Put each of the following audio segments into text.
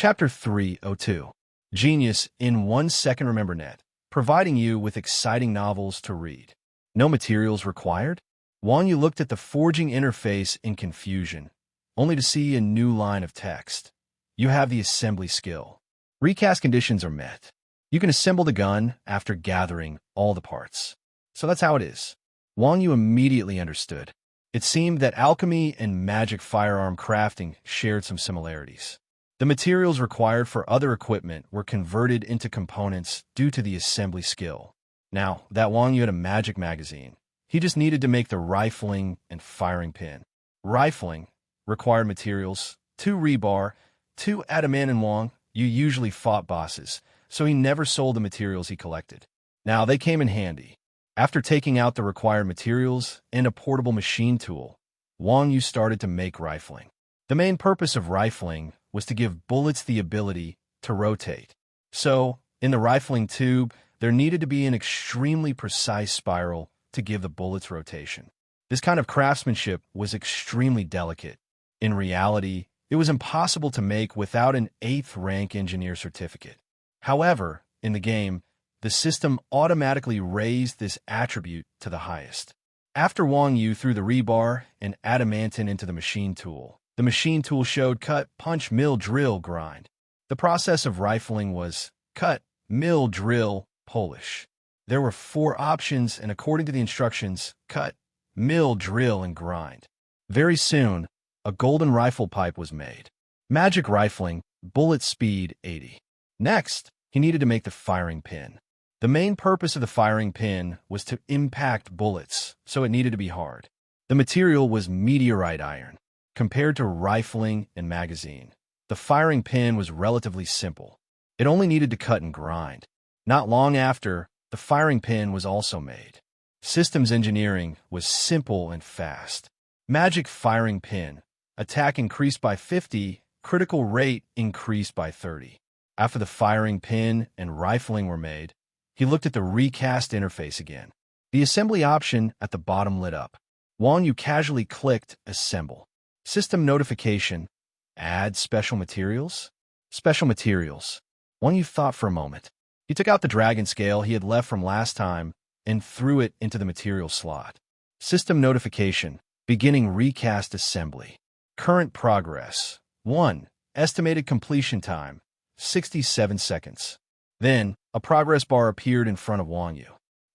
Chapter 302. Genius in 1 second. Remember net, providing you with exciting novels to read. No materials required? Wang Yu looked at the forging interface in confusion, only to see a new line of text. You have the assembly skill. Recast conditions are met. You can assemble the gun after gathering all the parts. So that's how it is. Wang Yu immediately understood. It seemed that alchemy and magic firearm crafting shared some similarities. The materials required for other equipment were converted into components due to the assembly skill. Now, that Wang Yu had a magic magazine. He just needed to make the rifling and firing pin. Rifling required materials, 2 rebar, 2 adamant, and Wang Yu usually fought bosses, so he never sold the materials he collected. Now, they came in handy. After taking out the required materials and a portable machine tool, Wang Yu started to make rifling. The main purpose of rifling was to give bullets the ability to rotate. So, in the rifling tube, there needed to be an extremely precise spiral to give the bullets rotation. This kind of craftsmanship was extremely delicate. In reality, it was impossible to make without an 8th rank engineer certificate. However, in the game, the system automatically raised this attribute to the highest. After Wang Yu threw the rebar and adamantine into the machine tool, the machine tool showed cut, punch, mill, drill, grind. The process of rifling was cut, mill, drill, polish. There were 4 options, and according to the instructions, cut, mill, drill, and grind. Very soon, a golden rifle pipe was made. Magic rifling, bullet speed 80. Next, he needed to make the firing pin. The main purpose of the firing pin was to impact bullets, so it needed to be hard. The material was meteorite iron. Compared to rifling and magazine, the firing pin was relatively simple. It only needed to cut and grind. Not long after, the firing pin was also made. Systems engineering was simple and fast. Magic firing pin. Attack increased by 50, critical rate increased by 30. After the firing pin and rifling were made, he looked at the recast interface again. The assembly option at the bottom lit up. Wang Yu casually clicked Assemble. System notification. Add special materials? Special materials. Wang Yu thought for a moment. He took out the dragon scale he had left from last time and threw it into the material slot. System notification. Beginning recast assembly. Current progress. 1. Estimated completion time. 67 seconds. Then, a progress bar appeared in front of Wang Yu.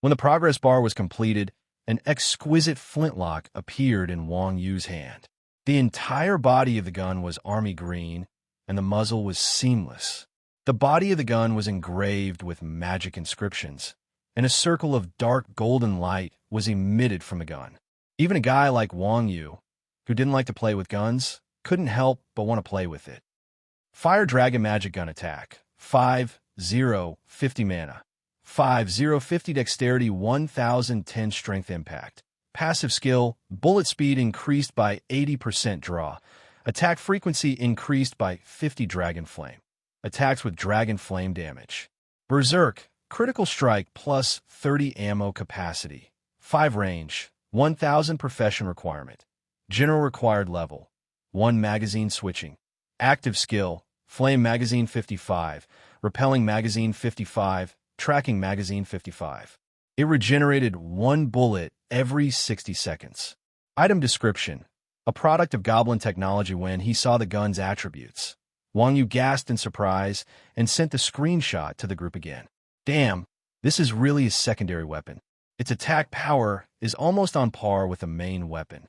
When the progress bar was completed, an exquisite flintlock appeared in Wang Yu's hand. The entire body of the gun was army green, and the muzzle was seamless. The body of the gun was engraved with magic inscriptions, and a circle of dark golden light was emitted from the gun. Even a guy like Wang Yu, who didn't like to play with guns, couldn't help but want to play with it. Fire Dragon Magic Gun Attack. 5-0, 50 mana. 5-0, 50 dexterity, 1010 strength impact. Passive skill, bullet speed increased by 80% draw. Attack frequency increased by 50 dragon flame. Attacks with dragon flame damage. Berserk, critical strike plus 30 ammo capacity. 5 range, 1000 profession requirement. General required level. 1 magazine switching. Active skill, flame magazine 55, repelling magazine 55, tracking magazine 55. It regenerated 1 bullet every 60 seconds. Item description. A product of Goblin technology. When he saw the gun's attributes, Wang Yu gasped in surprise and sent the screenshot to the group again. Damn, this is really a secondary weapon. Its attack power is almost on par with a main weapon.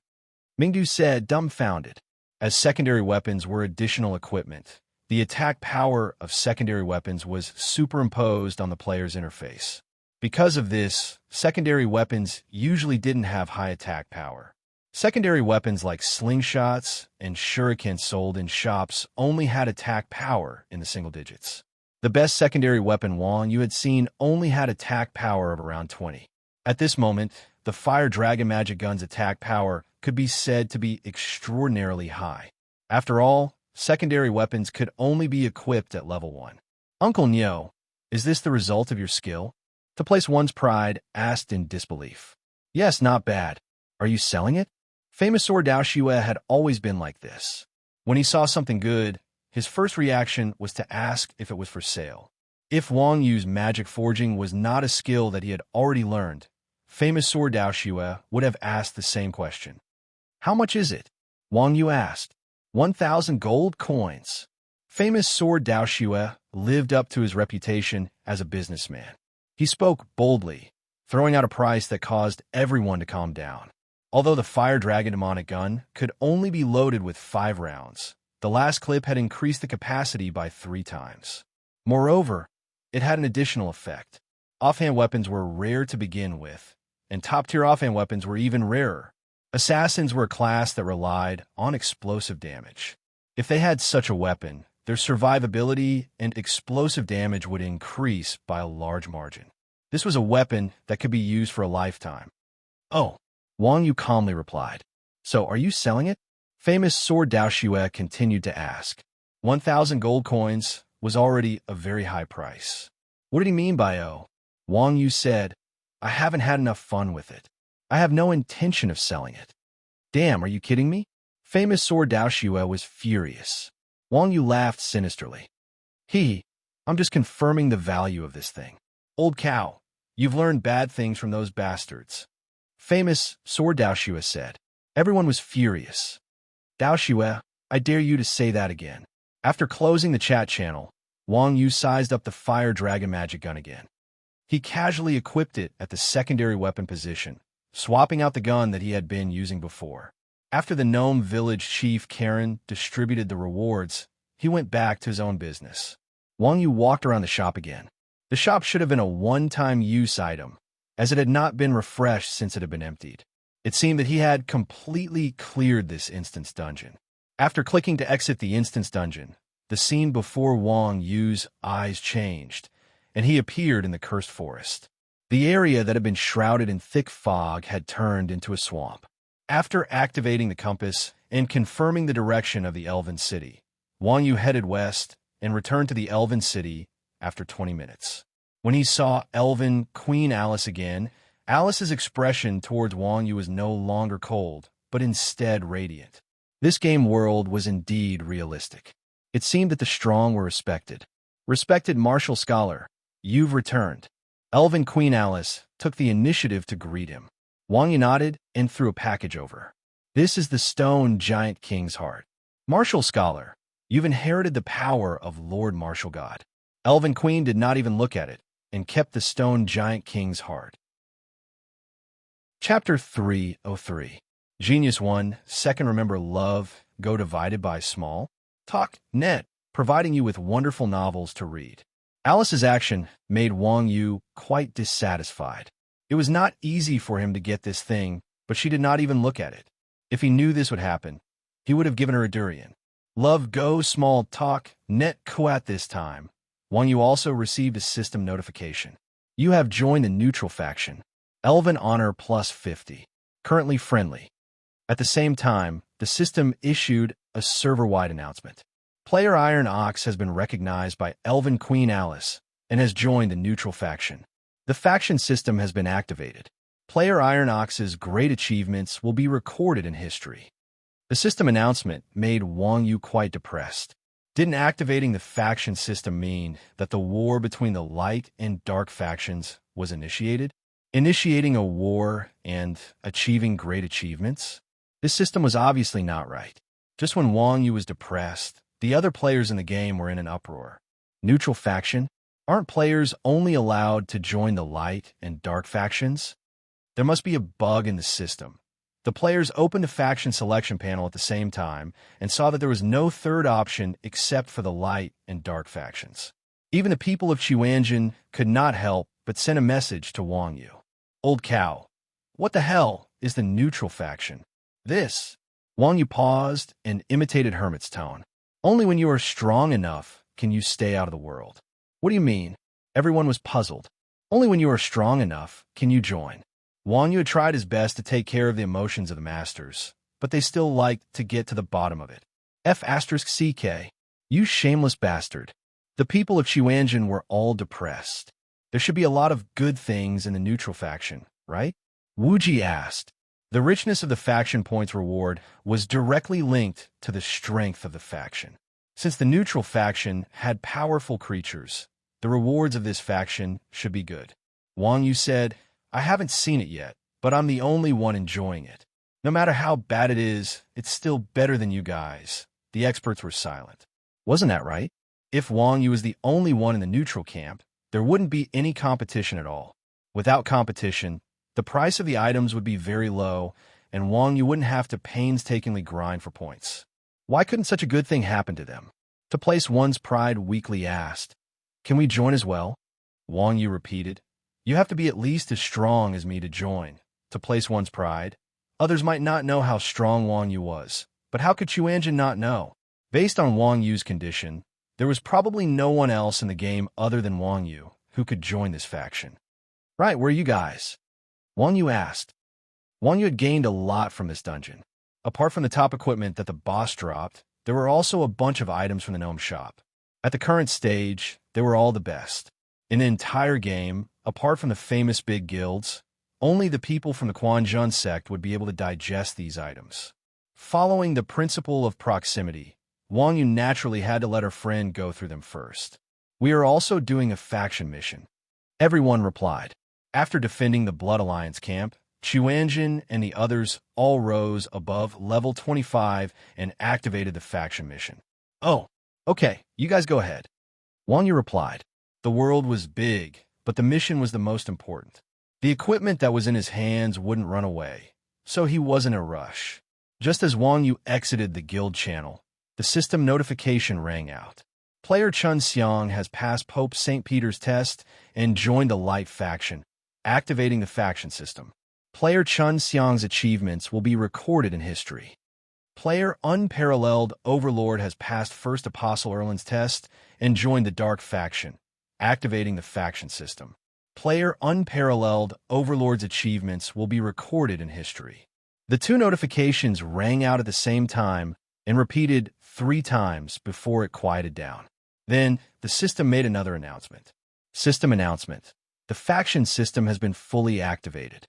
Mingdu said, dumbfounded. As secondary weapons were additional equipment, the attack power of secondary weapons was superimposed on the player's interface. Because of this, secondary weapons usually didn't have high attack power. Secondary weapons like slingshots and shurikens sold in shops only had attack power in the single digits. The best secondary weapon Wang Yu had seen only had attack power of around 20. At this moment, the Fire Dragon Magic Gun's attack power could be said to be extraordinarily high. After all, secondary weapons could only be equipped at level 1. Uncle Nyo, is this the result of your skill? To place one's pride, asked in disbelief. Yes, not bad. Are you selling it? Famous Dao Shue had always been like this. When he saw something good, his first reaction was to ask if it was for sale. If Wang Yu's magic forging was not a skill that he had already learned, famous sword Dao Xue would have asked the same question. How much is it? Wang Yu asked. 1,000 gold coins. Famous sword Dao Xue lived up to his reputation as a businessman. He spoke boldly, throwing out a price that caused everyone to calm down. Although the Fire Dragon demonic gun could only be loaded with 5 rounds, the last clip had increased the capacity by 3 times. Moreover, it had an additional effect. Offhand weapons were rare to begin with, and top-tier offhand weapons were even rarer. Assassins were a class that relied on explosive damage. If they had such a weapon, their survivability and explosive damage would increase by a large margin. This was a weapon that could be used for a lifetime. Oh, Wang Yu calmly replied. So, are you selling it? Famous sword Dao Xue continued to ask. 1,000 gold coins was already a very high price. What did he mean by oh? Wang Yu said, I haven't had enough fun with it. I have no intention of selling it. Damn, are you kidding me? Famous sword Dao Xue was furious. Wang Yu laughed sinisterly. I'm just confirming the value of this thing. Old cow, you've learned bad things from those bastards. Famous sword Dao Xue said. Everyone was furious. Dao Xue, I dare you to say that again. After closing the chat channel, Wang Yu sized up the Fire Dragon magic gun again. He casually equipped it at the secondary weapon position, swapping out the gun that he had been using before. After the Gnome Village Chief Karen distributed the rewards, he went back to his own business. Wang Yu walked around the shop again. The shop should have been a one-time use item, as it had not been refreshed since it had been emptied. It seemed that he had completely cleared this instance dungeon. After clicking to exit the instance dungeon, the scene before Wang Yu's eyes changed, and he appeared in the cursed forest. The area that had been shrouded in thick fog had turned into a swamp. After activating the compass and confirming the direction of the Elven City, Wang Yu headed west and returned to the Elven City after 20 minutes. When he saw Elven Queen Alice again, Alice's expression towards Wang Yu was no longer cold, but instead radiant. This game world was indeed realistic. It seemed that the strong were respected. Respected martial scholar, you've returned. Elven Queen Alice took the initiative to greet him. Wang Yu nodded and threw a package over. This is the Stone Giant King's heart. Martial scholar, you've inherited the power of Lord Martial God. Elven Queen did not even look at it and kept the Stone Giant King's heart. Chapter 303. Genius 1, Second Remember Love, Go Divided by Small. Talk, net, providing you with wonderful novels to read. Alice's action made Wang Yu quite dissatisfied. It was not easy for him to get this thing, but she did not even look at it. If he knew this would happen, he would have given her a durian. Love Go Small Talk, net Kuat this time. Wang Yu also received a system notification. You have joined the neutral faction. Elven Honor plus 50. Currently friendly. At the same time, the system issued a server-wide announcement. Player Iron Ox has been recognized by Elven Queen Alice and has joined the neutral faction. The faction system has been activated. Player Iron Ox's great achievements will be recorded in history. The system announcement made Wang Yu quite depressed. Didn't activating the faction system mean that the war between the light and dark factions was initiated? Initiating a war and achieving great achievements? This system was obviously not right. Just when Wang Yu was depressed, the other players in the game were in an uproar. Neutral faction? Aren't players only allowed to join the light and dark factions? There must be a bug in the system. The players opened a faction selection panel at the same time and saw that there was no third option except for the light and dark factions. Even the people of Qiwanjin could not help but send a message to Wang Yu. Old cow, what the hell is the neutral faction? This. Wang Yu paused and imitated Hermit's tone. Only when you are strong enough can you stay out of the world. What do you mean? Everyone was puzzled. Only when you are strong enough can you join. Wang Yu had tried his best to take care of the emotions of the masters, but they still liked to get to the bottom of it. F***CK. You shameless bastard. The people of Qiwanjin were all depressed. There should be a lot of good things in the neutral faction, right? Wuji asked. The richness of the faction points reward was directly linked to the strength of the faction. Since the neutral faction had powerful creatures, the rewards of this faction should be good. Wang Yu said, I haven't seen it yet, but I'm the only one enjoying it. No matter how bad it is, it's still better than you guys. The experts were silent. Wasn't that right? If Wang Yu was the only one in the neutral camp, there wouldn't be any competition at all. Without competition, the price of the items would be very low, and Wang Yu wouldn't have to painstakingly grind for points. Why couldn't such a good thing happen to them? To place one's pride weakly asked, Can we join as well? Wang Yu repeated, You have to be at least as strong as me to join. To place one's pride. Others might not know how strong Wang Yu was, but how could Chuanjin not know? Based on Wang Yu's condition, there was probably no one else in the game other than Wang Yu who could join this faction. Right, where are you guys? Wang Yu asked. Wang Yu had gained a lot from this dungeon. Apart from the top equipment that the boss dropped, there were also a bunch of items from the gnome shop. At the current stage, they were all the best. In the entire game, apart from the famous big guilds, only the people from the Quanjun sect would be able to digest these items. Following the principle of proximity, Wang Yu naturally had to let her friend go through them first. We are also doing a faction mission. Everyone replied. After defending the Blood Alliance camp, Chuanjin and the others all rose above level 25 and activated the faction mission. Oh, okay, you guys go ahead. Wang Yu replied. The world was big, but the mission was the most important. The equipment that was in his hands wouldn't run away, so he wasn't in a rush. Just as Wang Yu exited the guild channel, the system notification rang out. Player Chun Xiang has passed Pope St. Peter's test and joined the Light faction, activating the faction system. Player Chun Xiang's achievements will be recorded in history. Player Unparalleled Overlord has passed First Apostle Erlin's test and joined the Dark faction, activating the faction system. Player Unparalleled Overlord's achievements will be recorded in history. The two notifications rang out at the same time and repeated 3 times before it quieted down. Then, the system made another announcement. System announcement. The faction system has been fully activated.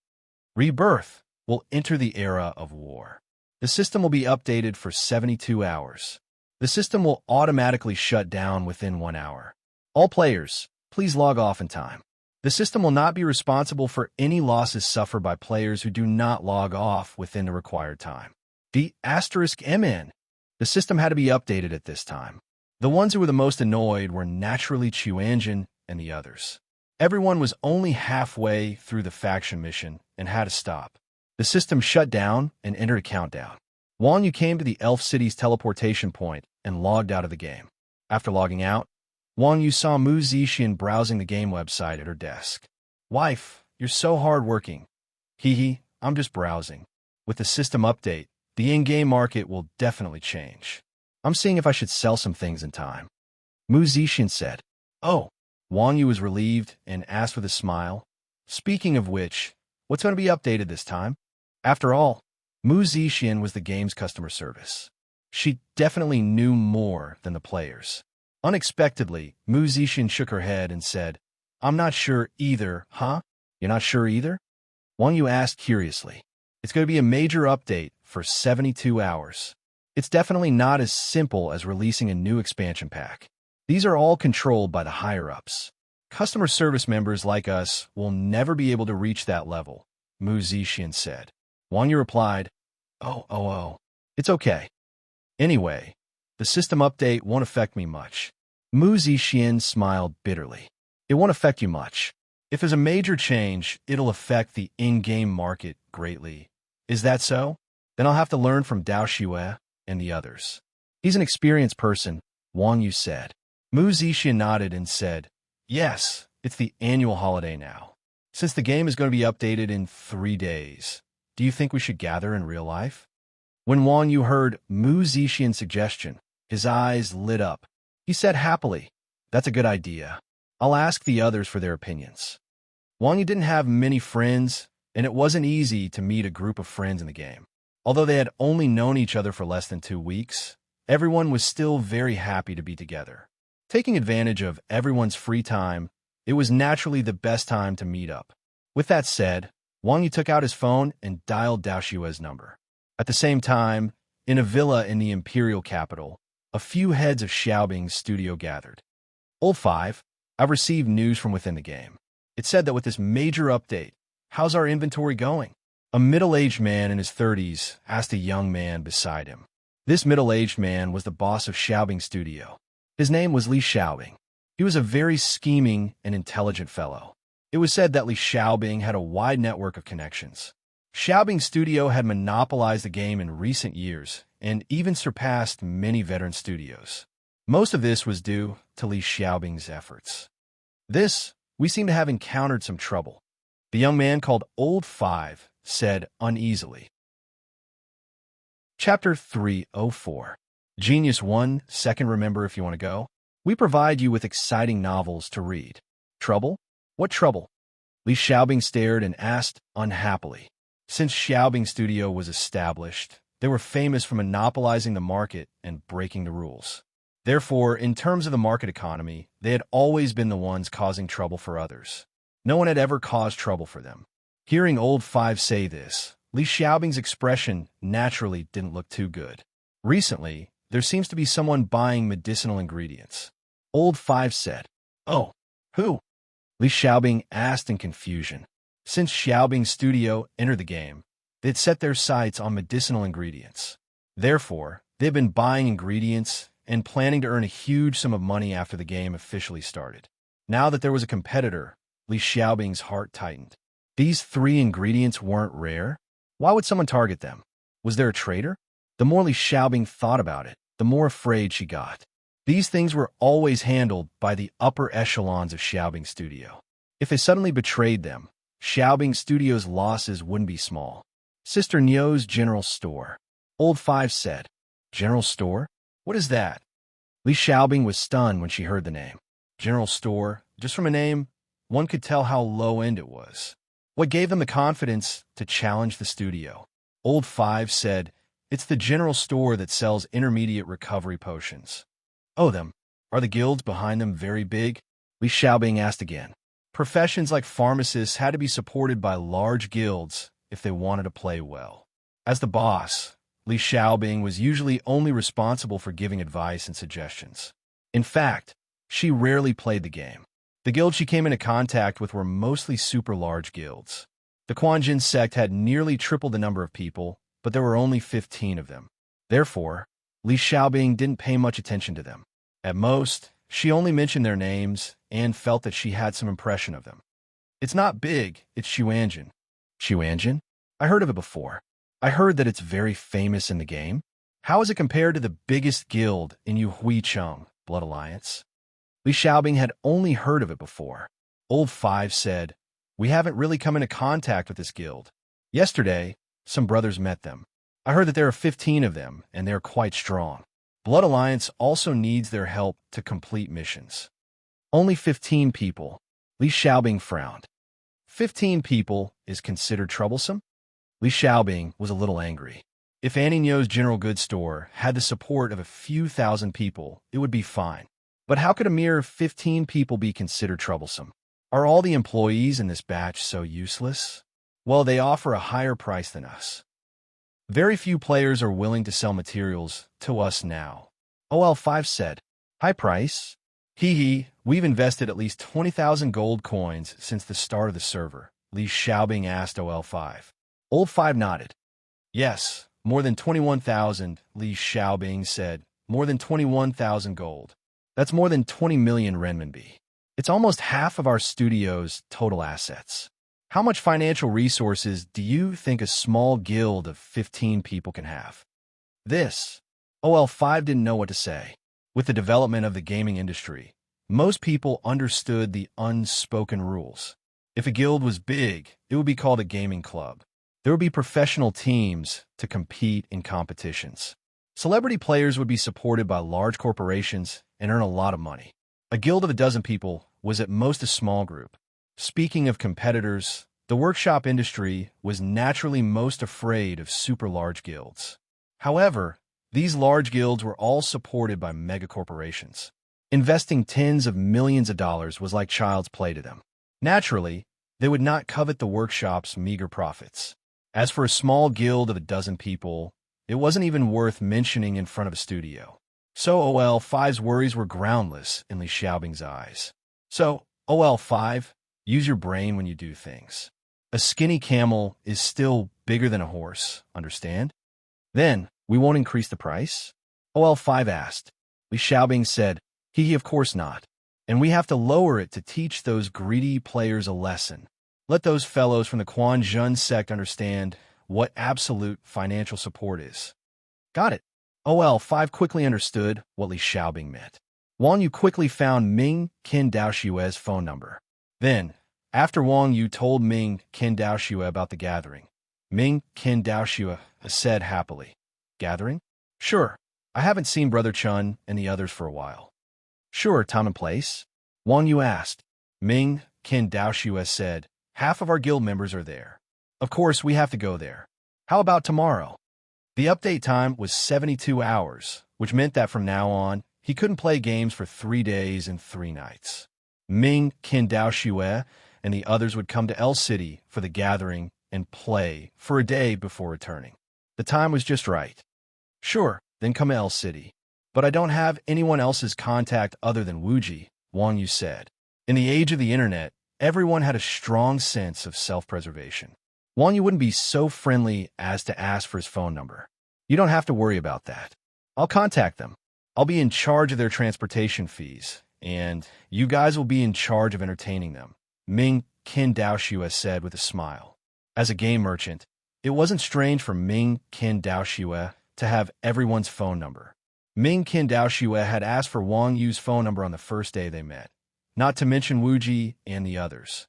Rebirth will enter the era of war. The system will be updated for 72 hours. The system will automatically shut down within 1 hour. All players, please log off in time. The system will not be responsible for any losses suffered by players who do not log off within the required time. The *MN. The system had to be updated at this time. The ones who were the most annoyed were naturally Chuanjin and the others. Everyone was only halfway through the faction mission and had to stop. The system shut down and entered a countdown. Wang Yu came to the Elf City's teleportation point and logged out of the game. After logging out, Wang Yu saw Mu Zixin browsing the game website at her desk. Wife, you're so hard-working. Hee, I'm just browsing. With the system update, the in-game market will definitely change. I'm seeing if I should sell some things in time. Mu Zixin said. Oh. Wang Yu was relieved and asked with a smile. Speaking of which, what's going to be updated this time? After all, Mu Zixin was the game's customer service. She definitely knew more than the players. Unexpectedly, Mu Zixin shook her head and said, I'm not sure either, huh? You're not sure either? Wang Yu asked curiously. It's going to be a major update for 72 hours. It's definitely not as simple as releasing a new expansion pack. These are all controlled by the higher-ups. Customer service members like us will never be able to reach that level, Mu Zixin said. Wang Yu replied, Oh, it's okay. Anyway, the system update won't affect me much. Mu Zixin smiled bitterly. It won't affect you much. If there's a major change, it'll affect the in-game market greatly. Is that so? Then I'll have to learn from Dao Xue and the others. He's an experienced person, Wang Yu said. Mu Zixin nodded and said, Yes, it's the annual holiday now. Since the game is going to be updated in 3 days, do you think we should gather in real life? When Wang Yu heard Mu Zixin's suggestion, his eyes lit up. He said happily, That's a good idea. I'll ask the others for their opinions. Wang Yu didn't have many friends, and it wasn't easy to meet a group of friends in the game. Although they had only known each other for less than 2 weeks, everyone was still very happy to be together. Taking advantage of everyone's free time, it was naturally the best time to meet up. With that said, Wang Yu took out his phone and dialed Dao Xue's number. At the same time, in a villa in the imperial capital, a few heads of Xiaobing's studio gathered. Old 5, I've received news from within the game. It said that with this major update, how's our inventory going? A middle-aged man in his 30s asked a young man beside him. This middle-aged man was the boss of Xiaobing's studio. His name was Li Xiaobing. He was a very scheming and intelligent fellow. It was said that Li Xiaobing had a wide network of connections. Xiaobing's studio had monopolized the game in recent years and even surpassed many veteran studios. Most of this was due to Li Xiaobing's efforts. We seem to have encountered some trouble, the young man called Old 5 said uneasily. Chapter 304. Genius 1 Second. Remember if you want to go. We provide you with exciting novels to read. Trouble? What trouble? Li Xiaobing stared and asked unhappily. Since Xiaobing Studio was established, they were famous for monopolizing the market and breaking the rules. Therefore, in terms of the market economy, they had always been the ones causing trouble for others. No one had ever caused trouble for them. Hearing Old 5 say this, Li Xiaobing's expression naturally didn't look too good. Recently, there seems to be someone buying medicinal ingredients. Old 5 said. Oh, who? Li Xiaobing asked in confusion. Since Xiaobing's studio entered the game, they'd set their sights on medicinal ingredients. Therefore, they've been buying ingredients and planning to earn a huge sum of money after the game officially started. Now that there was a competitor, Li Xiaobing's heart tightened. These 3 ingredients weren't rare? Why would someone target them? Was there a traitor? The more Li Xiaobing thought about it, the more afraid she got. These things were always handled by the upper echelons of Xiaobing Studio. If they suddenly betrayed them, Xiaobing Studio's losses wouldn't be small. Sister Nio's General Store. Old 5 said. General Store? What is that? Li Xiaobing was stunned when she heard the name. General Store, just from a name, one could tell how low-end it was. What gave them the confidence to challenge the studio? Old 5 said, it's the general store that sells intermediate recovery potions. Oh, them. Are the guilds behind them very big? Li Xiaobing asked again. Professions like pharmacists had to be supported by large guilds if they wanted to play well. As the boss, Li Xiaobing was usually only responsible for giving advice and suggestions. In fact, she rarely played the game. The guilds she came into contact with were mostly super large guilds. The Quanjin sect had nearly triple the number of people, but there were only 15 of them. Therefore, Li Xiaobing didn't pay much attention to them. At most, she only mentioned their names and felt that she had some impression of them. It's not big, it's Xuanjin. Xuanjin? I heard of it before. I heard that it's very famous in the game. How is it compared to the biggest guild in Yuhui-Cheng, Blood Alliance? Li Xiaobing had only heard of it before. Old 5 said, we haven't really come into contact with this guild. Yesterday, some brothers met them. I heard that there are 15 of them, and they're quite strong. Blood Alliance also needs their help to complete missions. Only 15 people. Li Xiaobing frowned. 15 people is considered troublesome? Li Xiaobing was a little angry. If Annie Nio's general goods store had the support of a few thousand people, it would be fine. But how could a mere 15 people be considered troublesome? Are all the employees in this batch so useless? Well, they offer a higher price than us. Very few players are willing to sell materials to us now. OL5 said, high price? Hee, we've invested at least 20,000 gold coins since the start of the server, Li Xiaobing asked OL5. Old 5 nodded. Yes, more than 21,000, Li Xiaobing said. More than 21,000 gold. That's more than 20 million renminbi. It's almost half of our studio's total assets. How much financial resources do you think a small guild of 15 people can have? OL5 didn't know what to say. With the development of the gaming industry, most people understood the unspoken rules. If a guild was big, it would be called a gaming club. There would be professional teams to compete in competitions. Celebrity players would be supported by large corporations and earn a lot of money. A guild of a dozen people was at most a small group. Speaking of competitors, the workshop industry was naturally most afraid of super large guilds. However, these large guilds were all supported by mega corporations. Investing tens of millions of dollars was like child's play to them. Naturally, they would not covet the workshop's meager profits. As for a small guild of a dozen people, it wasn't even worth mentioning in front of a studio. So OL5's worries were groundless in Li Xiaobing's eyes. So, OL5, use your brain when you do things. A skinny camel is still bigger than a horse, understand? Then, we won't increase the price? OL5 asked. Li Xiaobing said, of course not. And we have to lower it to teach those greedy players a lesson. Let those fellows from the Quan Zhun sect understand what absolute financial support is. Got it. OL5 quickly understood what Li Xiaobing meant. Wang Yu quickly found Ming Qin Daoxue's phone number. Then, after Wang Yu told Ming Qin Daoxue about the gathering, Ming Qin Daoxue said happily, "Gathering? Sure. I haven't seen Brother Chun and the others for a while." "Sure, time and place?" Wang Yu asked. Ming Qin Daoxue said, "Half of our guild members are there. Of course, we have to go there. How about tomorrow?" The update time was 72 hours, which meant that from now on, he couldn't play games for 3 days and 3 nights. Ming Qin Daoxue and the others would come to El City for the gathering and play for a day before returning. The time was just right. "Sure, then come to El City. But I don't have anyone else's contact other than Wuji," Wang Yu said. In the age of the internet, everyone had a strong sense of self-preservation. Wang Yu wouldn't be so friendly as to ask for his phone number. "You don't have to worry about that. I'll contact them. I'll be in charge of their transportation fees, and you guys will be in charge of entertaining them," Ming Qin Daoxue said with a smile. As a game merchant, it wasn't strange for Ming Qin Daoxue to have everyone's phone number. Ming Qin Daoxue had asked for Wang Yu's phone number on the first day they met, not to mention Wuji and the others.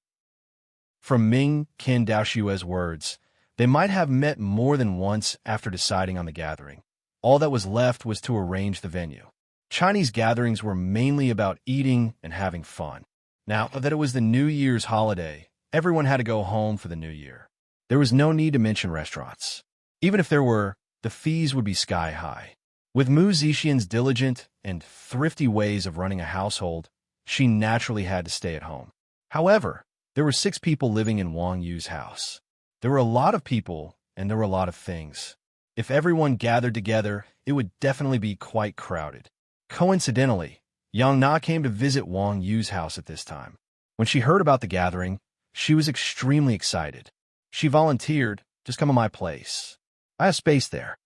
From Ming Qin Daoxue's words, they might have met more than once after deciding on the gathering. All that was left was to arrange the venue. Chinese gatherings were mainly about eating and having fun. Now that it was the New Year's holiday, everyone had to go home for the New Year. There was no need to mention restaurants. Even if there were, the fees would be sky high. With Mu Zixian's diligent and thrifty ways of running a household, she naturally had to stay at home. However, there were 6 people living in Wang Yu's house. There were a lot of people, and there were a lot of things. If everyone gathered together, it would definitely be quite crowded. Coincidentally, Yang Na came to visit Wang Yu's house at this time. When she heard about the gathering, she was extremely excited. She volunteered, "Just come to my place. I have space there."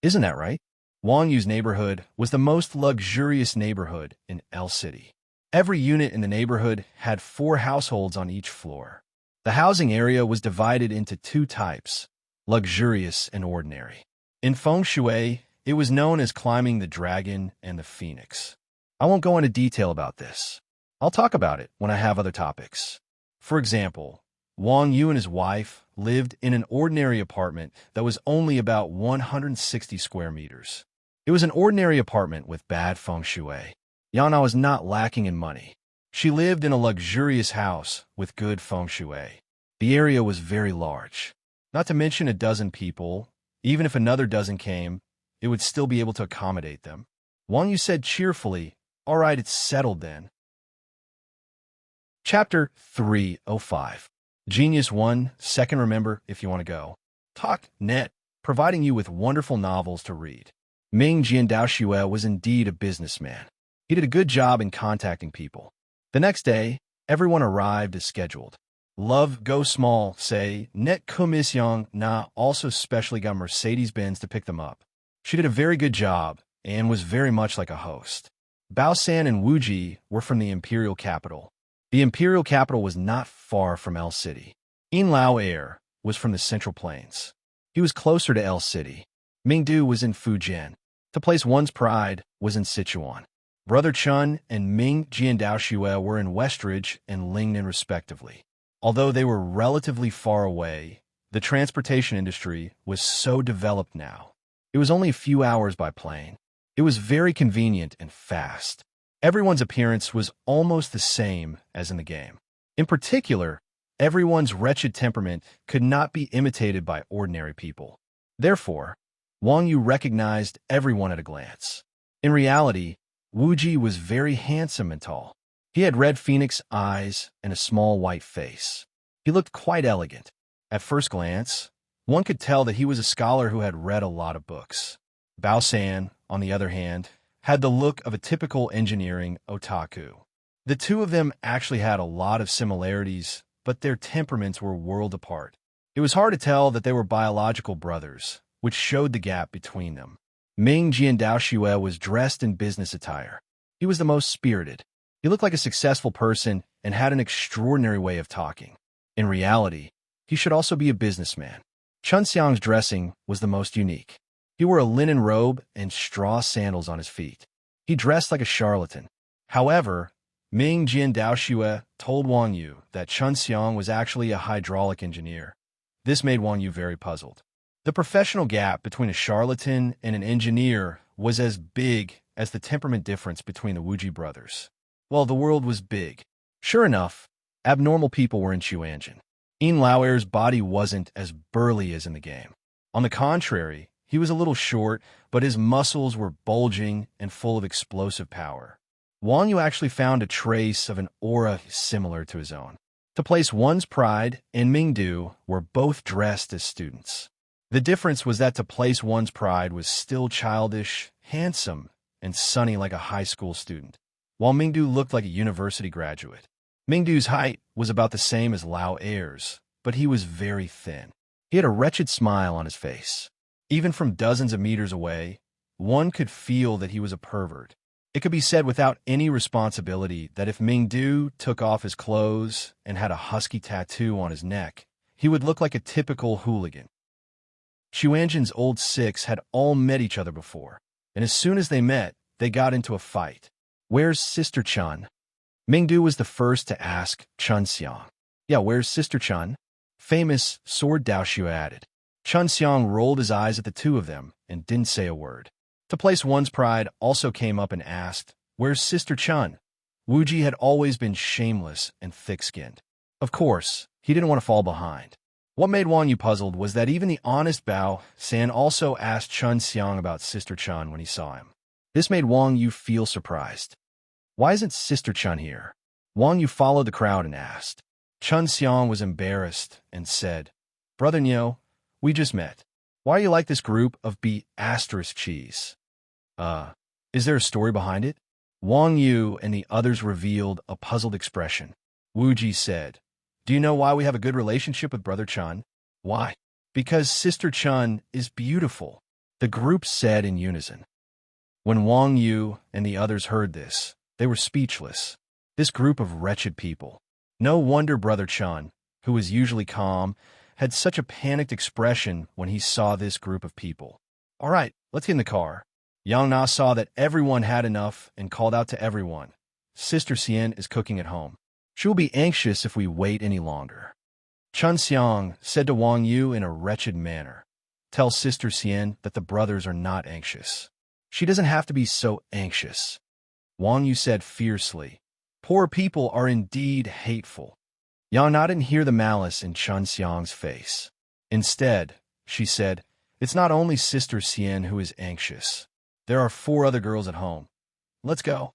Isn't that right? Wang Yu's neighborhood was the most luxurious neighborhood in El City. Every unit in the neighborhood had 4 households on each floor. The housing area was divided into 2 types, luxurious and ordinary. In feng shui, it was known as climbing the dragon and the phoenix. I won't go into detail about this. I'll talk about it when I have other topics. For example, Wang Yu and his wife lived in an ordinary apartment that was only about 160 square meters. It was an ordinary apartment with bad feng shui. Yana was not lacking in money. She lived in a luxurious house with good feng shui. The area was very large. Not to mention a dozen people. Even if another dozen came, it would still be able to accommodate them. Wang Yu said cheerfully, "All right, it's settled then." Chapter 305. Genius 1, second remember if you want to go. Talk net, providing you with wonderful novels to read. Ming Jian Daoxue was indeed a businessman. He did a good job in contacting people. The next day, everyone arrived as scheduled. Love Go Small say Net Commission Na also specially got Mercedes-Benz to pick them up. She did a very good job and was very much like a host. Bao San and Wuji were from the imperial capital. The imperial capital was not far from El City. In Lao Air was from the Central Plains. He was closer to El City. Mingdu was in Fujian. To place one's pride was in Sichuan. Brother Chun and Ming Jian Daoxue were in Westridge and Lingnan respectively. Although they were relatively far away, the transportation industry was so developed now. It was only a few hours by plane. It was very convenient and fast. Everyone's appearance was almost the same as in the game. In particular, everyone's wretched temperament could not be imitated by ordinary people. Therefore, Wang Yu recognized everyone at a glance. In reality, Wuji was very handsome and tall. He had red phoenix eyes and a small white face. He looked quite elegant. At first glance, one could tell that he was a scholar who had read a lot of books. Bao San, on the other hand, had the look of a typical engineering otaku. The two of them actually had a lot of similarities, but their temperaments were world apart. It was hard to tell that they were biological brothers, which showed the gap between them. Ming Jiandaoxue was dressed in business attire. He was the most spirited. He looked like a successful person and had an extraordinary way of talking. In reality, he should also be a businessman. Chun Xiang's dressing was the most unique. He wore a linen robe and straw sandals on his feet. He dressed like a charlatan. However, Ming Jiandaoxue told Wang Yu that Chun Xiang was actually a hydraulic engineer. This made Wang Yu very puzzled. The professional gap between a charlatan and an engineer was as big as the temperament difference between the Wuji brothers. Well, the world was big. Sure enough, abnormal people were in Chuanjin. Yin Laoer's body wasn't as burly as in the game. On the contrary, he was a little short, but his muscles were bulging and full of explosive power. Wang Yu actually found a trace of an aura similar to his own. To place one's pride and Mingdu were both dressed as students. The difference was that to place one's pride was still childish, handsome, and sunny like a high school student, while Mingdu looked like a university graduate. Mingdu's height was about the same as Lao Air's, but he was very thin. He had a wretched smile on his face. Even from dozens of meters away, one could feel that he was a pervert. It could be said without any responsibility that if Mingdu took off his clothes and had a husky tattoo on his neck, he would look like a typical hooligan. Chuanjin's old six had all met each other before, and as soon as they met, they got into a fight. "Where's Sister Chun?" Mingdu was the first to ask Chun Xiang. "Yeah, where's Sister Chun?" Famous Sword Daoxue added. Chun Xiang rolled his eyes at the two of them and didn't say a word. To place one's pride also came up and asked, "Where's Sister Chun?" Wuji had always been shameless and thick-skinned. Of course, he didn't want to fall behind. What made Wang Yu puzzled was that even the honest Bao San also asked Chun Xiang about Sister Chun when he saw him. This made Wang Yu feel surprised. "Why isn't Sister Chun here?" Wang Yu followed the crowd and asked. Chun Xiang was embarrassed and said, "Brother Nyo, we just met. Why are you like this group of cheese? Is there a story behind it?" Wang Yu and the others revealed a puzzled expression. Wuji said, "Do you know why we have a good relationship with Brother Chun?" "Why?" "Because Sister Chun is beautiful," the group said in unison. When Wang Yu and the others heard this, they were speechless. This group of wretched people. No wonder Brother Chun, who was usually calm, had such a panicked expression when he saw this group of people. "All right, let's get in the car." Yang Na saw that everyone had enough and called out to everyone, "Sister Xian is cooking at home. She will be anxious if we wait any longer." Chun Xiang said to Wang Yu in a wretched manner, "Tell Sister Xian that the brothers are not anxious. She doesn't have to be so anxious." Wang Yu said fiercely, "Poor people are indeed hateful." Yang Na didn't hear the malice in Chun Xiang's face. Instead, she said, "It's not only Sister Xian who is anxious. There are 4 other girls at home. Let's go."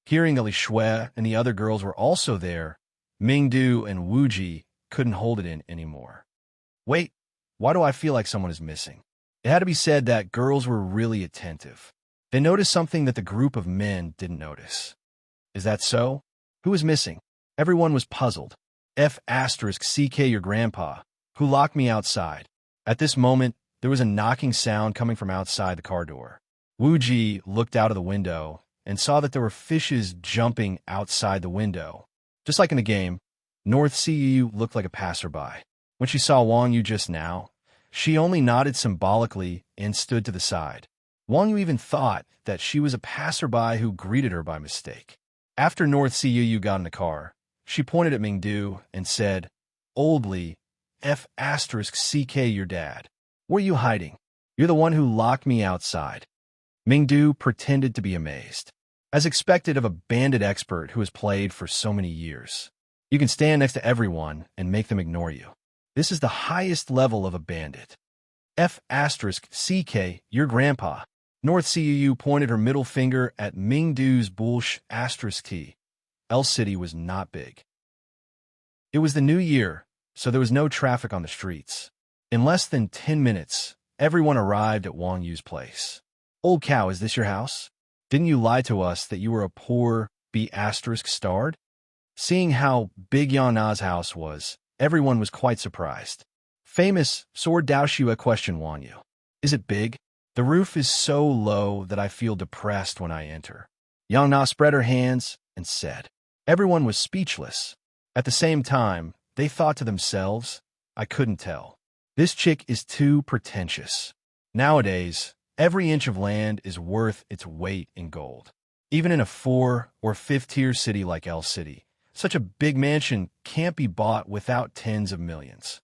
Hearing that Li Shui and the other girls were also there, Mingdu and Wuji couldn't hold it in anymore. "Wait, why do I feel like someone is missing?" It had to be said that girls were really attentive. They noticed something that the group of men didn't notice. "Is that so? Who is missing?" Everyone was puzzled. F***CK your grandpa, who locked me outside. At this moment, there was a knocking sound coming from outside the car door. Wuji looked out of the window and saw that there were fishes jumping outside the window. Just like in the game, North Cu looked like a passerby. When she saw Wang Yu just now, she only nodded symbolically and stood to the side. Wang Yu even thought that she was a passerby who greeted her by mistake. After North Cu got in the car, she pointed at Mingdu and said, "Oldly, F***CK your dad. Where are you hiding? You're the one who locked me outside." Mingdu pretended to be amazed, as expected of a bandit expert who has played for so many years. You can stand next to everyone and make them ignore you. This is the highest level of a bandit. F***CK your grandpa. North Cu pointed her middle finger at Mingdu's bullsh *T. L City was not big. It was the new year, so there was no traffic on the streets. In less than 10 minutes, everyone arrived at Wang Yu's place. "Old cow, is this your house?" Didn't you lie to us that you were a poor B***starred? Seeing how big Yang Na's house was, everyone was quite surprised. Famous Sword Daoshua questioned Wang Yu. Is it big? The roof is so low that I feel depressed when I enter. Yang Na spread her hands and said. Everyone was speechless. At the same time, they thought to themselves, I couldn't tell. This chick is too pretentious. Nowadays, every inch of land is worth its weight in gold. Even in a 4- or 5th-tier city like El City, such a big mansion can't be bought without tens of millions.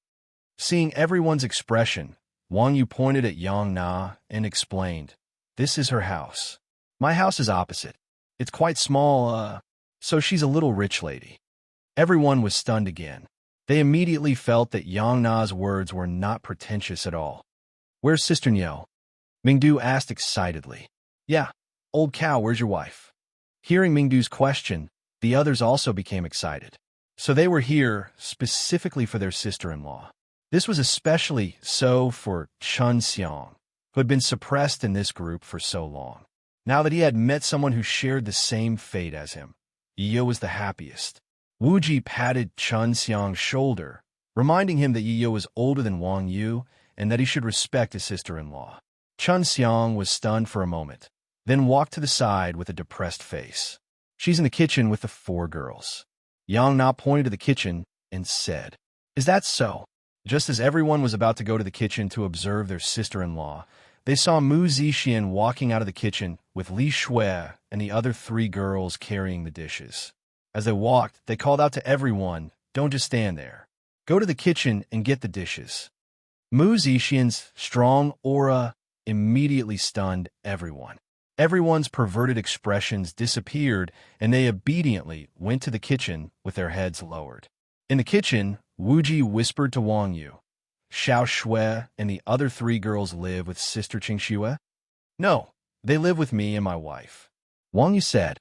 Seeing everyone's expression, Wang Yu pointed at Yang Na and explained, This is her house. My house is opposite. It's quite small, so she's a little rich lady. Everyone was stunned again. They immediately felt that Yang Na's words were not pretentious at all. Where's Sister Niu? Mingdu asked excitedly. Yeah, old cow, where's your wife? Hearing Mingdu's question, the others also became excited. So they were here specifically for their sister-in-law. This was especially so for Chun Xiang, who had been suppressed in this group for so long. Now that he had met someone who shared the same fate as him, Yiyo was the happiest. Wu Ji patted Chun Xiang's shoulder, reminding him that Yiyo was older than Wang Yu and that he should respect his sister-in-law. Chun Xiang was stunned for a moment, then walked to the side with a depressed face. She's in the kitchen with the 4 girls. Yang Na pointed to the kitchen and said, Is that so? Just as everyone was about to go to the kitchen to observe their sister-in-law, they saw Mu Zixian walking out of the kitchen with Li Shui and the other 3 girls carrying the dishes. As they walked, they called out to everyone, Don't just stand there. Go to the kitchen and get the dishes. Mu Zixian's strong aura immediately stunned everyone. Everyone's perverted expressions disappeared, and they obediently went to the kitchen with their heads lowered. In the kitchen, Wu Ji whispered to Wang Yu, Xiao Shui and the other 3 girls live with Sister Qingxue? No, they live with me and my wife. Wang Yu said.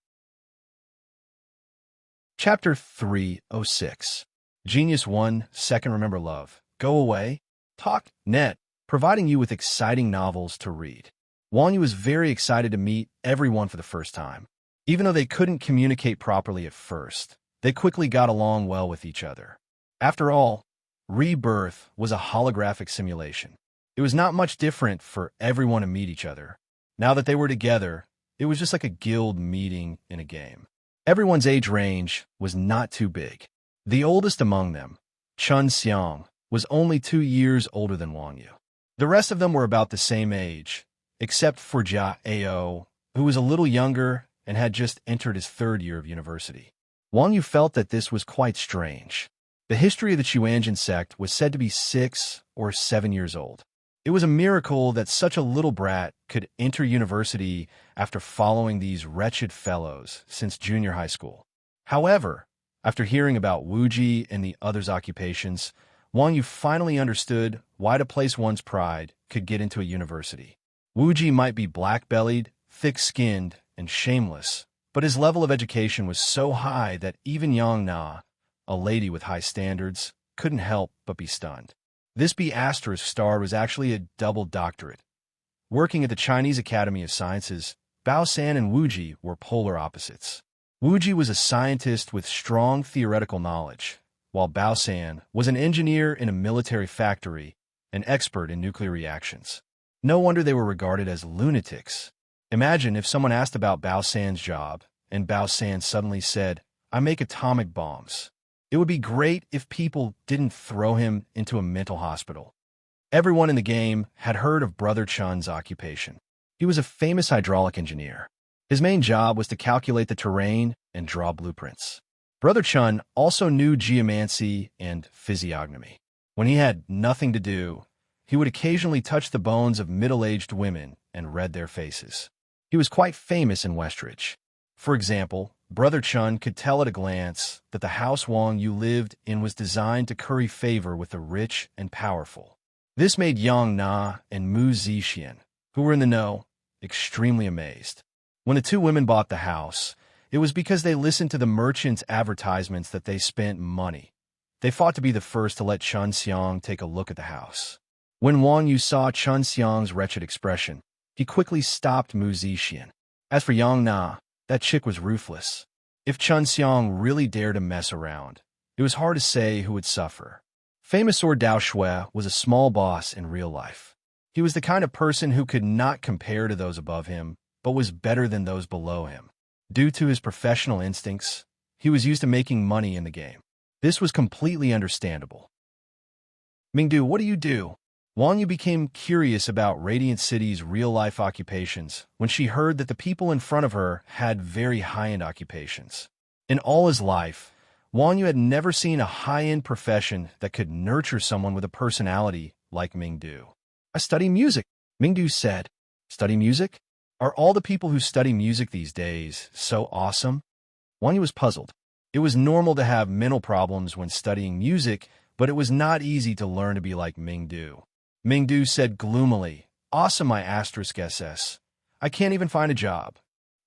Chapter 306. Genius 1, Second Remember Love. Go away. Talk. Net, providing you with exciting novels to read. Wang Yu was very excited to meet everyone for the first time. Even though they couldn't communicate properly at first, they quickly got along well with each other. After all, Rebirth was a holographic simulation. It was not much different for everyone to meet each other. Now that they were together, it was just like a guild meeting in a game. Everyone's age range was not too big. The oldest among them, Chun Xiang, was only 2 years older than Wang Yu. The rest of them were about the same age, except for Jia Ao, who was a little younger and had just entered his 3rd year of university. Wang Yu felt that this was quite strange. The history of the Chuanjin sect was said to be 6 or 7 years old. It was a miracle that such a little brat could enter university after following these wretched fellows since junior high school. However, after hearing about Wu Ji and the others' occupations, Wang Yu finally understood why to place one's pride could get into a university. Wu Ji might be black-bellied, thick-skinned, and shameless, but his level of education was so high that even Yang Na, a lady with high standards, couldn't help but be stunned. This B***star was actually a double doctorate. Working at the Chinese Academy of Sciences, Bao San and Wu Ji were polar opposites. Wu Ji was a scientist with strong theoretical knowledge, while Bao San was an engineer in a military factory, an expert in nuclear reactions. No wonder they were regarded as lunatics. Imagine if someone asked about Bao San's job, and Bao San suddenly said, I make atomic bombs. It would be great if people didn't throw him into a mental hospital. Everyone in the game had heard of Brother Chun's occupation. He was a famous hydraulic engineer. His main job was to calculate the terrain and draw blueprints. Brother Chun also knew geomancy and physiognomy. When he had nothing to do, he would occasionally touch the bones of middle-aged women and read their faces. He was quite famous in Westridge. For example, Brother Chun could tell at a glance that the house Wang Yu lived in was designed to curry favor with the rich and powerful. This made Yang Na and Mu Zixian, who were in the know, extremely amazed. When the 2 women bought the house, it was because they listened to the merchants' advertisements that they spent money. They fought to be the first to let Chun Xiang take a look at the house. When Wang Yu saw Chun Xiang's wretched expression, he quickly stopped Mu Zixian. As for Yang Na, that chick was ruthless. If Chun Xiang really dared to mess around, it was hard to say who would suffer. Famous Or Dao Shui was a small boss in real life. He was the kind of person who could not compare to those above him, but was better than those below him. Due to his professional instincts, he was used to making money in the game. This was completely understandable. Mingdu, what do? Wang Yu became curious about Radiant City's real-life occupations when she heard that the people in front of her had very high-end occupations. In all his life, Wang Yu had never seen a high-end profession that could nurture someone with a personality like Mingdu. I study music, Mingdu said. Study music? Are all the people who study music these days so awesome? Wang Yu was puzzled. It was normal to have mental problems when studying music, but it was not easy to learn to be like Mingdu. Mingdu said gloomily, awesome my *SS. I can't even find a job.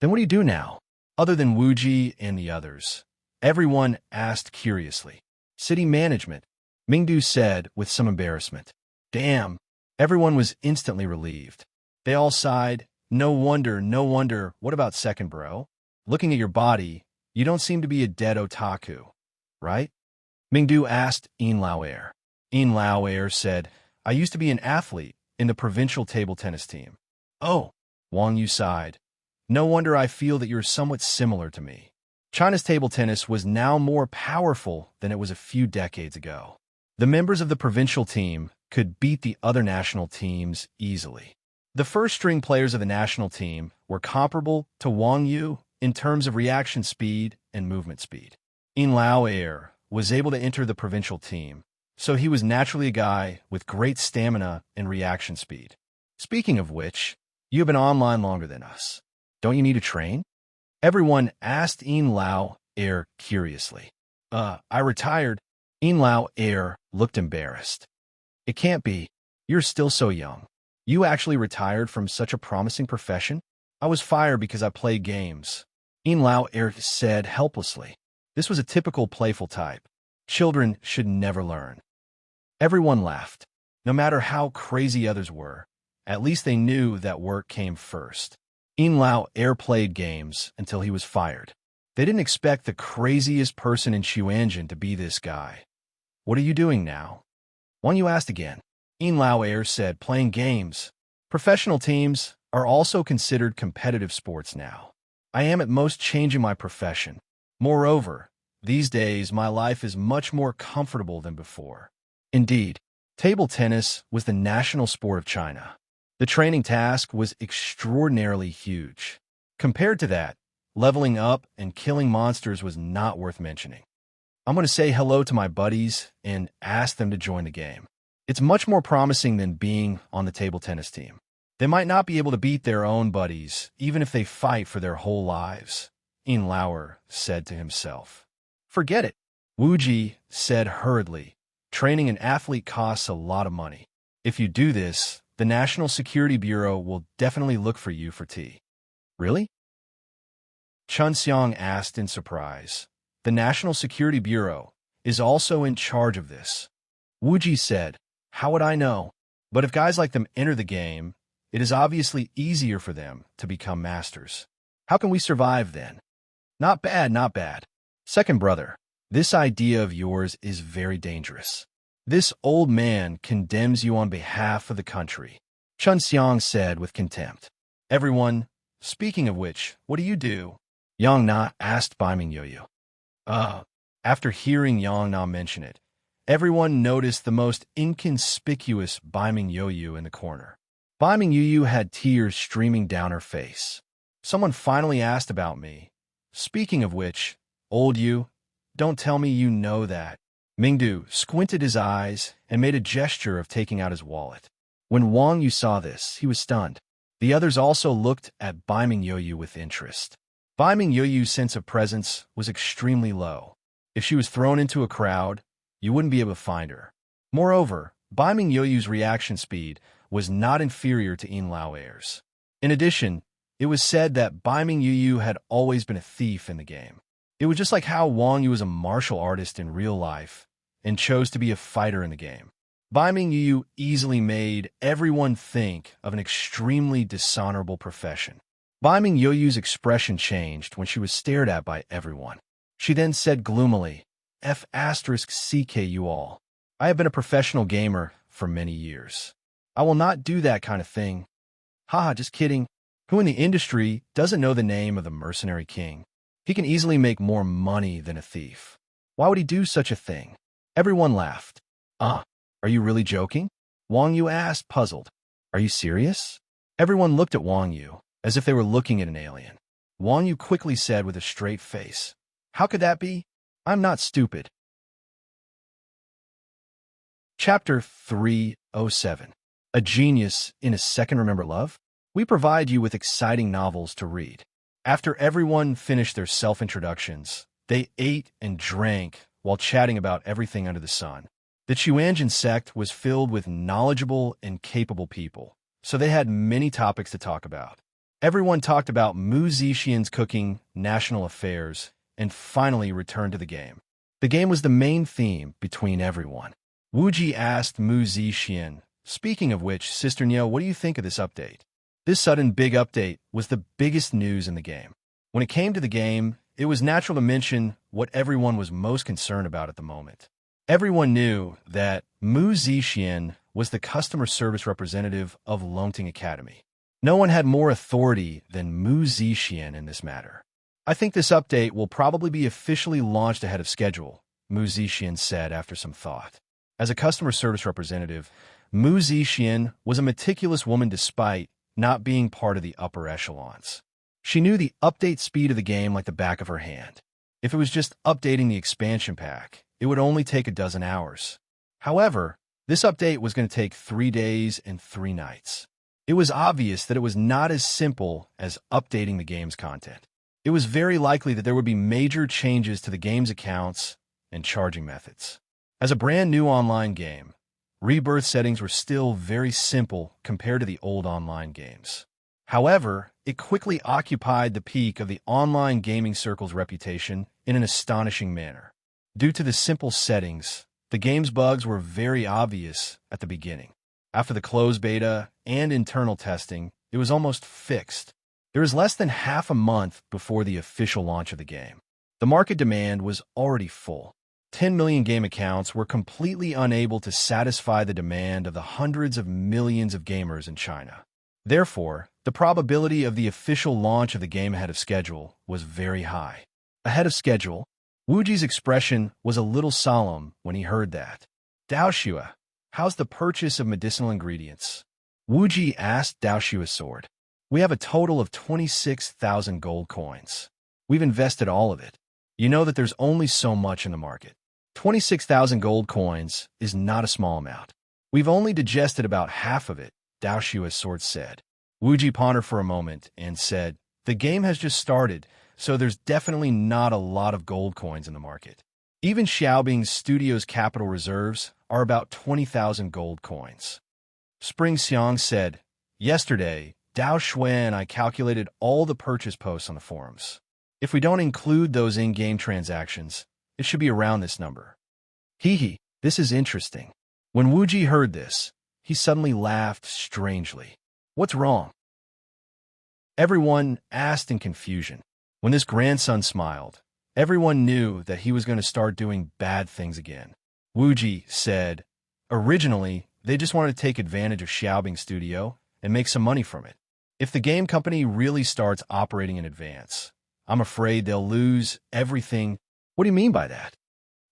Then what do you do now? Other than Wuji and the others? Everyone asked curiously. City management, Mingdu said with some embarrassment. Damn. Everyone was instantly relieved. They all sighed. No wonder. What about second, bro? Looking at your body, you don't seem to be a dead otaku, right? Mingdu asked Yin Lao Air. Yin Lao Air said, I used to be an athlete in the provincial table tennis team. Oh, Wang Yu sighed. No wonder I feel that you're somewhat similar to me. China's table tennis was now more powerful than it was a few decades ago. The members of the provincial team could beat the other national teams easily. The first-string players of the national team were comparable to Wang Yu in terms of reaction speed and movement speed. Yin Lao Air was able to enter the provincial team, so he was naturally a guy with great stamina and reaction speed. Speaking of which, you have been online longer than us. Don't you need to train? Everyone asked Yin Lao Air curiously. I retired. Yin Lao Air looked embarrassed. It can't be. You're still so young. You actually retired from such a promising profession? I was fired because I played games. Yin Lao Air said helplessly. This was a typical playful type. Children should never learn. Everyone laughed. No matter how crazy others were, at least they knew that work came first. Yin Lao Air played games until he was fired. They didn't expect the craziest person in Xuanjin to be this guy. What are you doing now? Wang Yu asked again. Yin Lao Air said, playing games. Professional teams are also considered competitive sports now. I am at most changing my profession. Moreover, these days my life is much more comfortable than before. Indeed, table tennis was the national sport of China. The training task was extraordinarily huge. Compared to that, leveling up and killing monsters was not worth mentioning. I'm going to say hello to my buddies and ask them to join the game. It's much more promising than being on the table tennis team. They might not be able to beat their own buddies, even if they fight for their whole lives, Yin Lauer said to himself. Forget it, Wuji said hurriedly. Training an athlete costs a lot of money. If you do this, the National Security Bureau will definitely look for you for tea. Really? Chun Xiang asked in surprise. The National Security Bureau is also in charge of this. Wuji said, how would I know? But if guys like them enter the game, it is obviously easier for them to become masters. How can we survive then? Not bad. Second brother, this idea of yours is very dangerous. This old man condemns you on behalf of the country, Chun Xiang said with contempt. Everyone, speaking of which, what do? Yang Na asked Baiming Yoyu. After hearing Yang Na mention it, everyone noticed the most inconspicuous Baiming Yoyu in the corner. Baiming Yoyu had tears streaming down her face. Someone finally asked about me. Speaking of which, old you, don't tell me you know that. Mingdu squinted his eyes and made a gesture of taking out his wallet. When Wang Yu saw this, he was stunned. The others also looked at Baiming Yoyu with interest. Baiming Yoyu's sense of presence was extremely low. If she was thrown into a crowd, you wouldn't be able to find her. Moreover, Baiming Yoyu's reaction speed was not inferior to Yin Lao Air's. In addition, it was said that Baiming Yoyu had always been a thief in the game. It was just like how Wang Yu was a martial artist in real life and chose to be a fighter in the game. Baiming Yoyu easily made everyone think of an extremely dishonorable profession. Biming Yoyu's expression changed when she was stared at by everyone. She then said gloomily, F***CK you all. I have been a professional gamer for many years. I will not do that kind of thing. Haha, just kidding. Who in the industry doesn't know the name of the mercenary king? He can easily make more money than a thief. Why would he do such a thing? Everyone laughed. Are you really joking? Wang Yu asked, puzzled. Are you serious? Everyone looked at Wang Yu, as if they were looking at an alien. Wang Yu quickly said with a straight face, How could that be? I'm not stupid. Chapter 307. A Genius in a Second Remember Love? We provide you with exciting novels to read. After everyone finished their self-introductions, they ate and drank while chatting about everything under the sun. The Chuanjin sect was filled with knowledgeable and capable people, so they had many topics to talk about. Everyone talked about Mu Zixian's cooking, national affairs, and finally returned to the game. The game was the main theme between everyone. Wu Ji asked Mu Zixian, speaking of which, Sister Niu, what do you think of this update? This sudden big update was the biggest news in the game. When it came to the game, it was natural to mention what everyone was most concerned about at the moment. Everyone knew that Mu Zixian was the customer service representative of Longting Academy. No one had more authority than Mu Zixian in this matter. I think this update will probably be officially launched ahead of schedule, Mu Zixian said after some thought. As a customer service representative, Mu Zixian was a meticulous woman despite not being part of the upper echelons. She knew the update speed of the game like the back of her hand. If it was just updating the expansion pack, it would only take a dozen hours. However, this update was going to take 3 days and 3 nights. It was obvious that it was not as simple as updating the game's content. It was very likely that there would be major changes to the game's accounts and charging methods. As a brand new online game, rebirth settings were still very simple compared to the old online games. However, it quickly occupied the peak of the online gaming circle's reputation in an astonishing manner. Due to the simple settings, the game's bugs were very obvious at the beginning. After the closed beta and internal testing, it was almost fixed. There was less than half a month before the official launch of the game. The market demand was already full. 10 million game accounts were completely unable to satisfy the demand of the hundreds of millions of gamers in China. Therefore, the probability of the official launch of the game ahead of schedule was very high. Ahead of schedule? Wu Ji's expression was a little solemn when he heard that. Dao Xue, how's the purchase of medicinal ingredients? Wu Ji asked Dao Xue's sword. We have a total of 26,000 gold coins. We've invested all of it. You know that there's only so much in the market. 26,000 gold coins is not a small amount. We've only digested about half of it, Dao Xue's sword said. Wu Ji pondered for a moment and said, The game has just started, so there's definitely not a lot of gold coins in the market. Even Xiaobing's studio's capital reserves are about 20,000 gold coins. Spring Xiang said, Yesterday, Dao Xue and I calculated all the purchase posts on the forums. If we don't include those in-game transactions, it should be around this number. Hee, this is interesting. When Wu Ji heard this, he suddenly laughed strangely. What's wrong? Everyone asked in confusion. When this grandson smiled, everyone knew that he was going to start doing bad things again. Wu Ji said, Originally, they just wanted to take advantage of Xiaobing's studio and make some money from it. If the game company really starts operating in advance, I'm afraid they'll lose everything. What do you mean by that?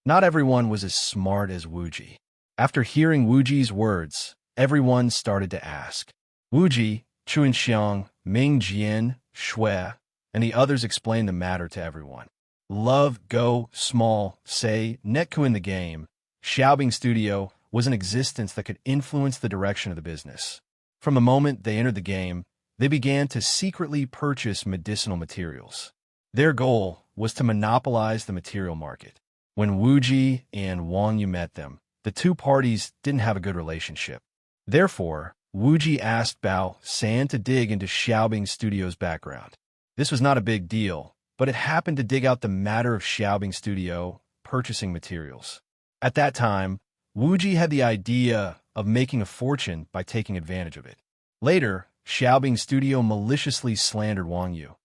Not everyone was as smart as Wu Ji. After hearing Wu Ji's words, everyone started to ask. Wu Ji, Chuanxiang, Ming Jian, Xue, and the others explained the matter to everyone. Love, Go, Small, Say, Netku in the game, Xiaobing Studio was an existence that could influence the direction of the business. From the moment they entered the game, they began to secretly purchase medicinal materials. Their goal was to monopolize the material market. When Wu Ji and Wang Yu met them, the two parties didn't have a good relationship. Therefore, Wu Ji asked Bao San to dig into Xiaobing Studio's background. This was not a big deal, but it happened to dig out the matter of Xiaobing Studio purchasing materials. At that time, Wu Ji had the idea of making a fortune by taking advantage of it. Later, Xiaobing Studio maliciously slandered Wang Yu,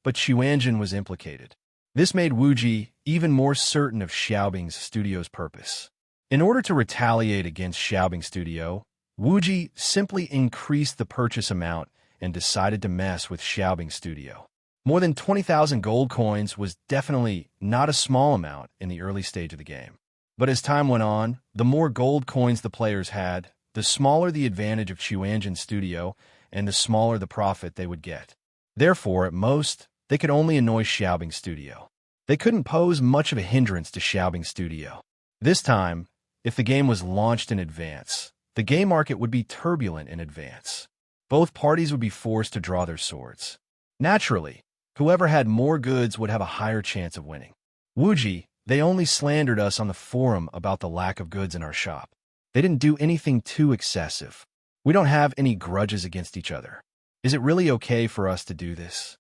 but Xuanzhen was implicated. This made Wuji even more certain of Xiaobing's studio's purpose. In order to retaliate against Xiaobing Studio, Wuji simply increased the purchase amount and decided to mess with Xiaobing Studio. More than 20,000 gold coins was definitely not a small amount in the early stage of the game. But as time went on, the more gold coins the players had, the smaller the advantage of Xuanzhen Studio and the smaller the profit they would get. Therefore, at most, they could only annoy Xiaobing Studio. They couldn't pose much of a hindrance to Xiaobing Studio. This time, if the game was launched in advance, the game market would be turbulent in advance. Both parties would be forced to draw their swords. Naturally, whoever had more goods would have a higher chance of winning. Wuji, they only slandered us on the forum about the lack of goods in our shop. They didn't do anything too excessive. We don't have any grudges against each other. Is it really okay for us to do this?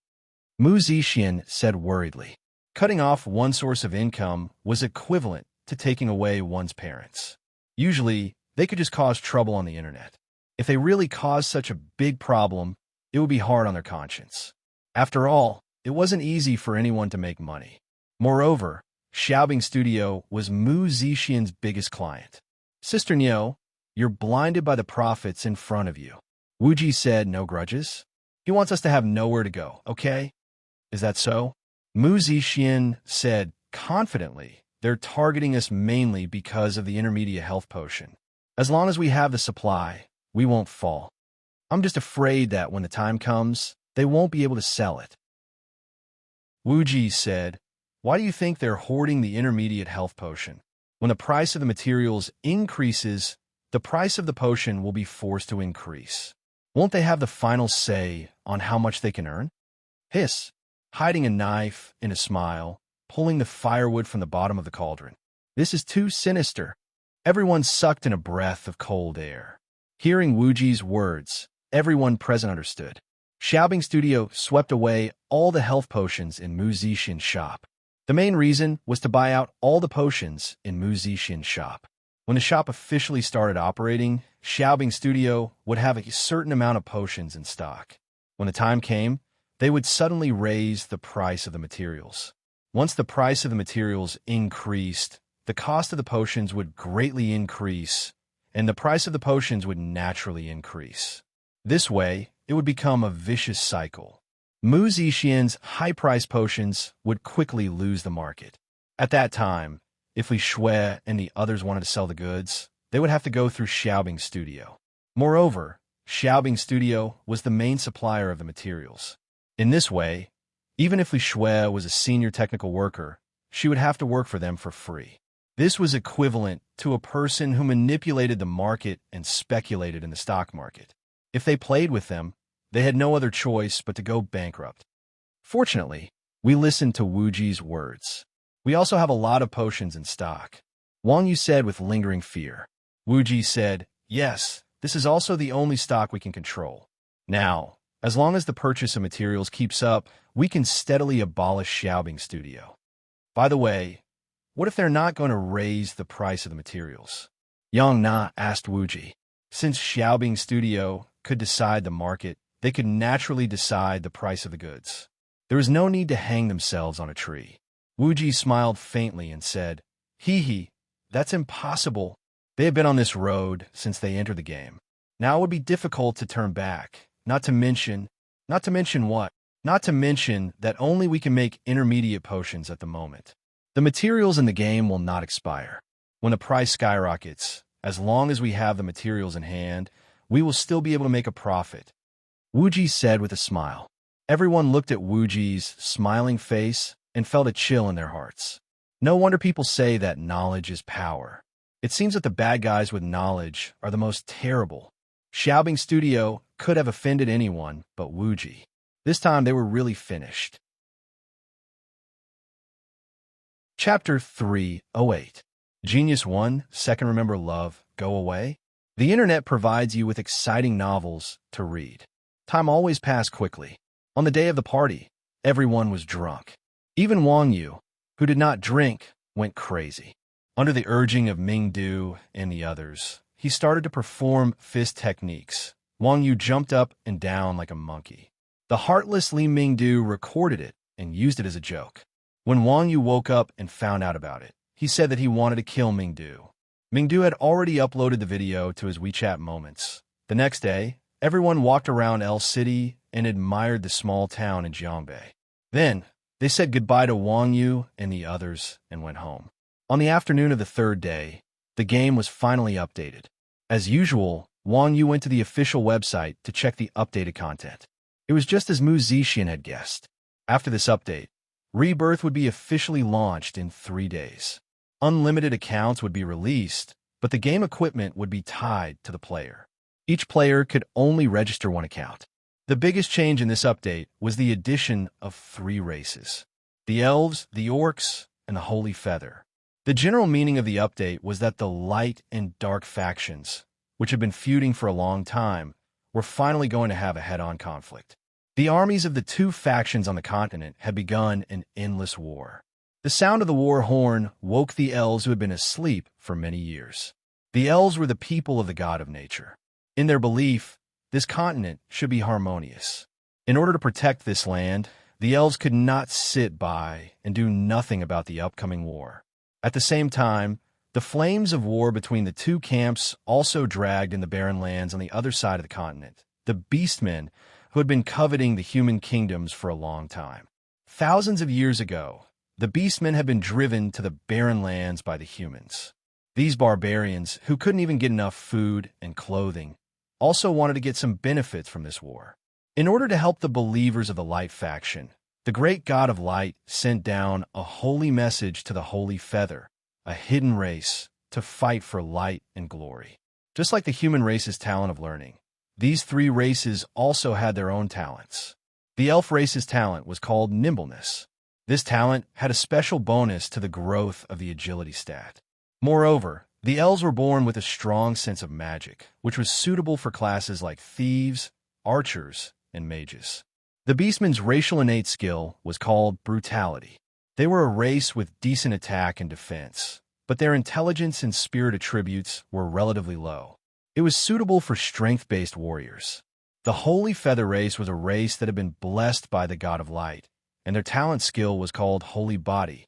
Mu Zixin said worriedly. Cutting off one source of income was equivalent to taking away one's parents. Usually, they could just cause trouble on the internet. If they really caused such a big problem, it would be hard on their conscience. After all, it wasn't easy for anyone to make money. Moreover, Xiaobing Studio was Mu Zixin's biggest client. Sister Niu, you're blinded by the profits in front of you. Wuji said no grudges. He wants us to have nowhere to go, okay? Is that so? Mu Zixin said confidently, they're targeting us mainly because of the intermediate health potion. As long as we have the supply, we won't fall. I'm just afraid that when the time comes, they won't be able to sell it. Wuji said, why do you think they're hoarding the intermediate health potion? When the price of the materials increases, the price of the potion will be forced to increase. Won't they have the final say on how much they can earn? Hiss, hiding a knife in a smile, pulling the firewood from the bottom of the cauldron. This is too sinister. Everyone sucked in a breath of cold air. Hearing Wuji's words, everyone present understood. Xiaobing Studio swept away all the health potions in Mu Zixin's shop. The main reason was to buy out all the potions in Mu Zixin's shop. When the shop officially started operating, Xiaobing Studio would have a certain amount of potions in stock. When the time came, they would suddenly raise the price of the materials. Once the price of the materials increased, the cost of the potions would greatly increase, and the price of the potions would naturally increase. This way, it would become a vicious cycle. Mu Zixin's high-priced potions would quickly lose the market. At that time, if Li Shui and the others wanted to sell the goods, they would have to go through Xiaobing Studio. Moreover, Xiaobing Studio was the main supplier of the materials. In this way, even if Li Shui was a senior technical worker, she would have to work for them for free. This was equivalent to a person who manipulated the market and speculated in the stock market. If they played with them, they had no other choice but to go bankrupt. Fortunately, we listened to Wuji's words. We also have a lot of potions in stock. Wang Yu said with lingering fear. Wuji said, yes, this is also the only stock we can control. Now, as long as the purchase of materials keeps up, we can steadily abolish Xiaobing Studio. By the way, what if they're not going to raise the price of the materials? Yang Na asked Wuji. Since Xiaobing Studio could decide the market, they could naturally decide the price of the goods. There is no need to hang themselves on a tree. Wuji smiled faintly and said, hee, that's impossible. They have been on this road since they entered the game. Now it would be difficult to turn back, not to mention what? Not to mention that only we can make intermediate potions at the moment. The materials in the game will not expire. When the price skyrockets, as long as we have the materials in hand, we will still be able to make a profit. Wuji said with a smile. Everyone looked at Wuji's smiling face and felt a chill in their hearts. No wonder people say that knowledge is power. It seems that the bad guys with knowledge are the most terrible. Xiaobing Studio could have offended anyone but Wuji. This time they were really finished. Chapter 308. Genius 1, Second Remember Love, Go Away? The internet provides you with exciting novels to read. Time always passed quickly. On the day of the party, everyone was drunk. Even Wang Yu, who did not drink, went crazy. Under the urging of Ming Du and the others, he started to perform fist techniques, Wang Yu jumped up and down like a monkey. The heartless Li Mingdu recorded it and used it as a joke. When Wang Yu woke up and found out about it, he said that he wanted to kill Mingdu. Mingdu had already uploaded the video to his WeChat moments. The next day, everyone walked around El City and admired the small town in Jiangbei. Then, they said goodbye to Wang Yu and the others and went home. On the afternoon of the third day, the game was finally updated. As usual, Wang Yu went to the official website to check the updated content. It was just as Mu Zixian had guessed. After this update, Rebirth would be officially launched in 3 days. Unlimited accounts would be released, but the game equipment would be tied to the player. Each player could only register one account. The biggest change in this update was the addition of 3 races: the Elves, the Orcs, and the Holy Feather. The general meaning of the update was that the light and dark factions, which had been feuding for a long time, were finally going to have a head-on conflict. The armies of the 2 factions on the continent had begun an endless war. The sound of the war horn woke the elves who had been asleep for many years. The elves were the people of the god of nature. In their belief, this continent should be harmonious. In order to protect this land, the elves could not sit by and do nothing about the upcoming war. At the same time, the flames of war between the 2 camps also dragged in the barren lands on the other side of the continent, the beastmen who had been coveting the human kingdoms for a long time. Thousands of years ago, the beastmen had been driven to the barren lands by the humans. These barbarians, who couldn't even get enough food and clothing, also wanted to get some benefits from this war. In order to help the believers of the Light faction, the great god of light sent down a holy message to the Holy Feather, a hidden race, to fight for light and glory. Just like the human race's talent of learning, these 3 races also had their own talents. The elf race's talent was called nimbleness. This talent had a special bonus to the growth of the agility stat. Moreover, the elves were born with a strong sense of magic, which was suitable for classes like thieves, archers, and mages. The beastmen's racial innate skill was called brutality. They were a race with decent attack and defense, but their intelligence and spirit attributes were relatively low. It was suitable for strength-based warriors. The Holy Feather race was a race that had been blessed by the God of Light, and their talent skill was called Holy Body.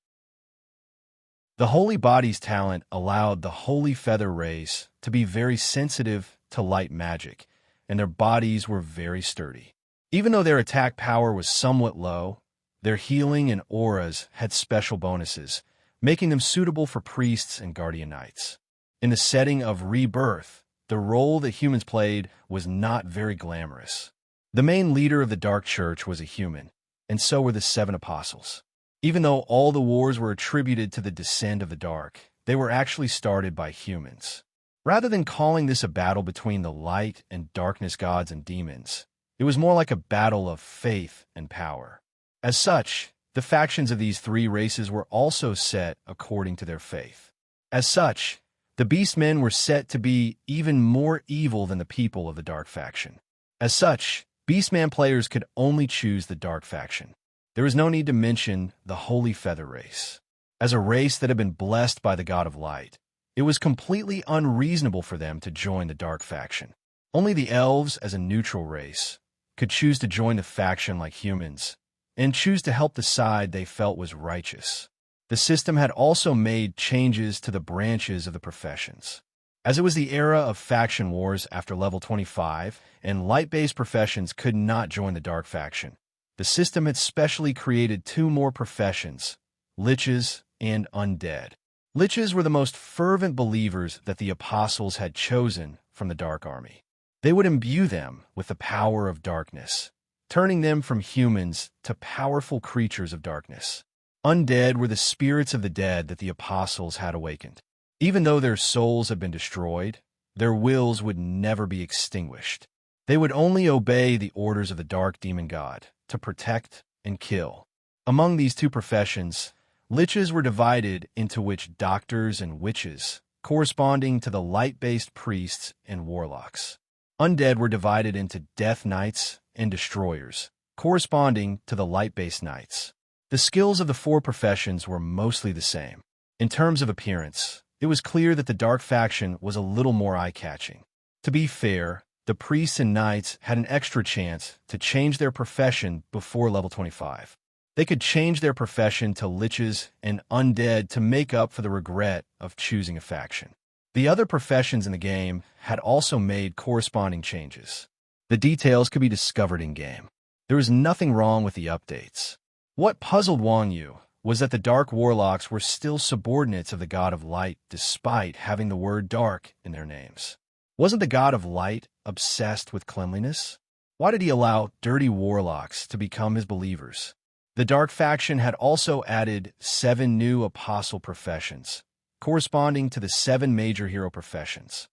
The Holy Body's talent allowed the Holy Feather race to be very sensitive to light magic, and their bodies were very sturdy. Even though their attack power was somewhat low, their healing and auras had special bonuses, making them suitable for priests and guardian knights. In the setting of Rebirth, the role that humans played was not very glamorous. The main leader of the Dark Church was a human, and so were the 7 apostles. Even though all the wars were attributed to the descent of the dark, they were actually started by humans. Rather than calling this a battle between the light and darkness gods and demons, it was more like a battle of faith and power. As such, the factions of these 3 races were also set according to their faith. As such, the beastmen were set to be even more evil than the people of the dark faction. As such, beastman players could only choose the dark faction. There is no need to mention the Holy Feather race. As a race that had been blessed by the God of Light, it was completely unreasonable for them to join the dark faction. Only the elves, as a neutral race, could choose to join the faction like humans, and choose to help the side they felt was righteous. The system had also made changes to the branches of the professions. As it was the era of faction wars after level 25, and light-based professions could not join the dark faction, the system had specially created 2 more professions, liches and undead. Liches were the most fervent believers that the apostles had chosen from the dark army. They would imbue them with the power of darkness, turning them from humans to powerful creatures of darkness. Undead were the spirits of the dead that the apostles had awakened. Even though their souls had been destroyed, their wills would never be extinguished. They would only obey the orders of the dark demon god to protect and kill. Among these 2 professions, liches were divided into witch doctors and witches, corresponding to the light-based priests and warlocks. Undead were divided into death knights and destroyers, corresponding to the light-based knights. The skills of the 4 professions were mostly the same. In terms of appearance, it was clear that the dark faction was a little more eye-catching. To be fair, the priests and knights had an extra chance to change their profession before level 25. They could change their profession to liches and undead to make up for the regret of choosing a faction. The other professions in the game had also made corresponding changes. The details could be discovered in-game. There was nothing wrong with the updates. What puzzled Wang Yu was that the Dark Warlocks were still subordinates of the God of Light despite having the word dark in their names. Wasn't the God of Light obsessed with cleanliness? Why did he allow dirty warlocks to become his believers? The Dark faction had also added 7 new apostle professions, corresponding to the 7 major hero professions.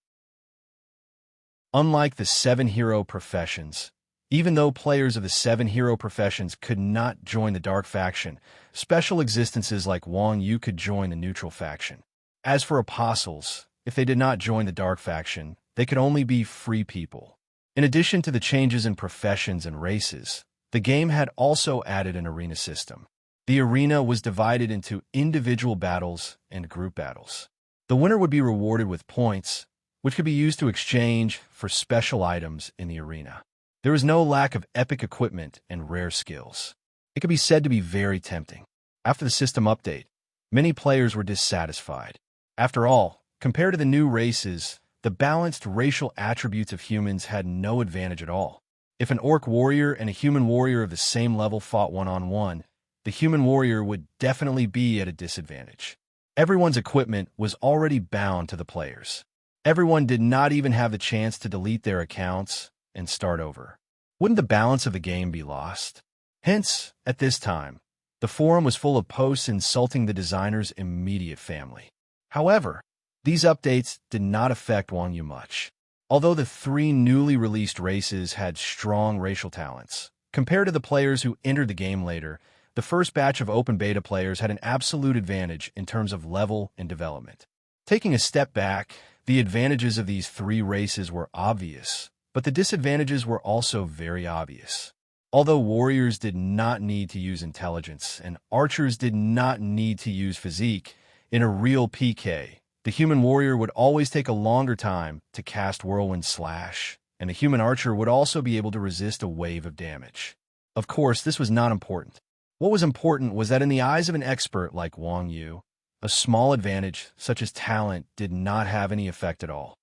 Unlike the 7 hero professions, even though players of the 7 hero professions could not join the Dark faction, special existences like Wang Yu could join the neutral faction. As for apostles, if they did not join the Dark faction, they could only be free people. In addition to the changes in professions and races, the game had also added an arena system. The arena was divided into individual battles and group battles. The winner would be rewarded with points, which could be used to exchange for special items in the arena. There was no lack of epic equipment and rare skills. It could be said to be very tempting. After the system update, many players were dissatisfied. After all, compared to the new races, the balanced racial attributes of humans had no advantage at all. If an orc warrior and a human warrior of the same level fought one-on-one, the human warrior would definitely be at a disadvantage. Everyone's equipment was already bound to the players. Everyone did not even have the chance to delete their accounts and start over. Wouldn't the balance of the game be lost? Hence, at this time, the forum was full of posts insulting the designer's immediate family. However, these updates did not affect Wang Yu much. Although the 3 newly released races had strong racial talents, compared to the players who entered the game later, the first batch of open beta players had an absolute advantage in terms of level and development. Taking a step back, the advantages of these 3 races were obvious, but the disadvantages were also very obvious. Although warriors did not need to use intelligence and archers did not need to use physique, in a real PK, the human warrior would always take a longer time to cast Whirlwind Slash, and the human archer would also be able to resist a wave of damage. Of course, this was not important. What was important was that in the eyes of an expert like Wang Yu, a small advantage, such as talent, did not have any effect at all.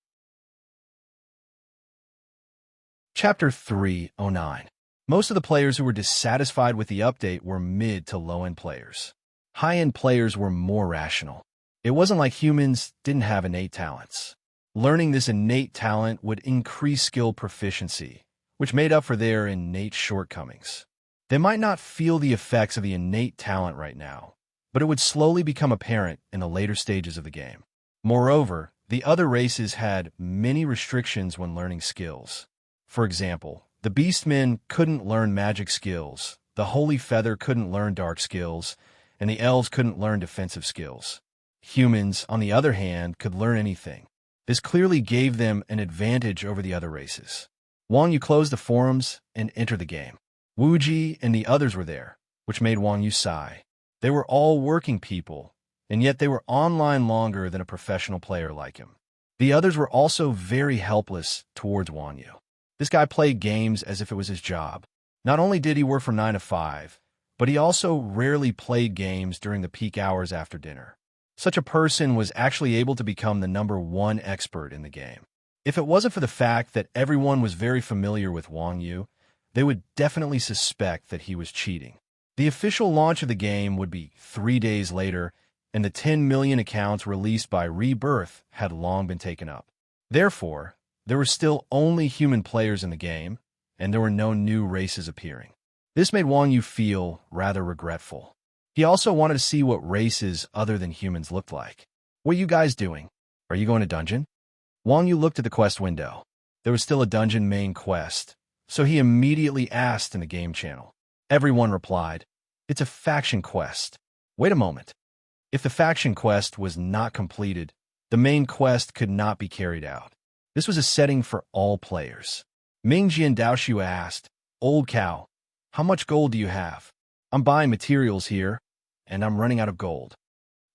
Chapter 309. Most of the players who were dissatisfied with the update were mid to low-end players. High-end players were more rational. It wasn't like humans didn't have innate talents. Learning this innate talent would increase skill proficiency, which made up for their innate shortcomings. They might not feel the effects of the innate talent right now, but it would slowly become apparent in the later stages of the game. Moreover, the other races had many restrictions when learning skills. For example, the Beastmen couldn't learn magic skills, the Holy Feather couldn't learn dark skills, and the Elves couldn't learn defensive skills. Humans, on the other hand, could learn anything. This clearly gave them an advantage over the other races. Wang Yu closed the forums and entered the game. Wu Ji and the others were there, which made Wang Yu sigh. They were all working people, and yet they were online longer than a professional player like him. The others were also very helpless towards Wang Yu. This guy played games as if it was his job. Not only did he work from 9 to 5, but he also rarely played games during the peak hours after dinner. Such a person was actually able to become the #1 expert in the game. If it wasn't for the fact that everyone was very familiar with Wang Yu, they would definitely suspect that he was cheating. The official launch of the game would be 3 days later, and the 10 million accounts released by Rebirth had long been taken up. Therefore, there were still only human players in the game, and there were no new races appearing. This made Wang Yu feel rather regretful. He also wanted to see what races other than humans looked like. What are you guys doing? Are you going to dungeon? Wang Yu looked at the quest window. There was still a dungeon main quest, so he immediately asked in the game channel. Everyone replied, "It's a faction quest." Wait a moment. If the faction quest was not completed, the main quest could not be carried out. This was a setting for all players. Mingji and Daoxiu asked, "Old cow, how much gold do you have? I'm buying materials here, and I'm running out of gold."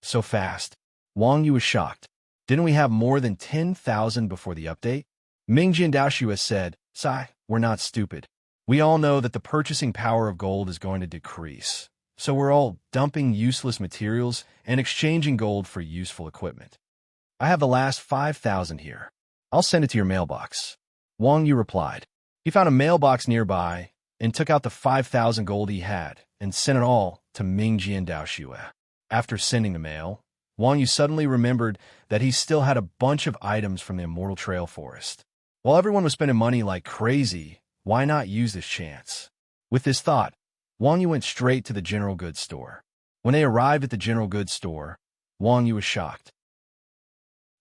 So fast. Wang Yu was shocked. Didn't we have more than 10,000 before the update? Mingji and Daoxue said, "Sai, we're not stupid. We all know that the purchasing power of gold is going to decrease. So we're all dumping useless materials and exchanging gold for useful equipment. I have the last 5,000 here. I'll send it to your mailbox." Wang Yu replied. He found a mailbox nearby and took out the 5,000 gold he had and sent it all to Mingji and Daoxue. After sending the mail, Wang Yu suddenly remembered that he still had a bunch of items from the Immortal Trail Forest. While everyone was spending money like crazy, why not use this chance? With this thought, Wang Yu went straight to the general goods store. When they arrived at the general goods store, Wang Yu was shocked.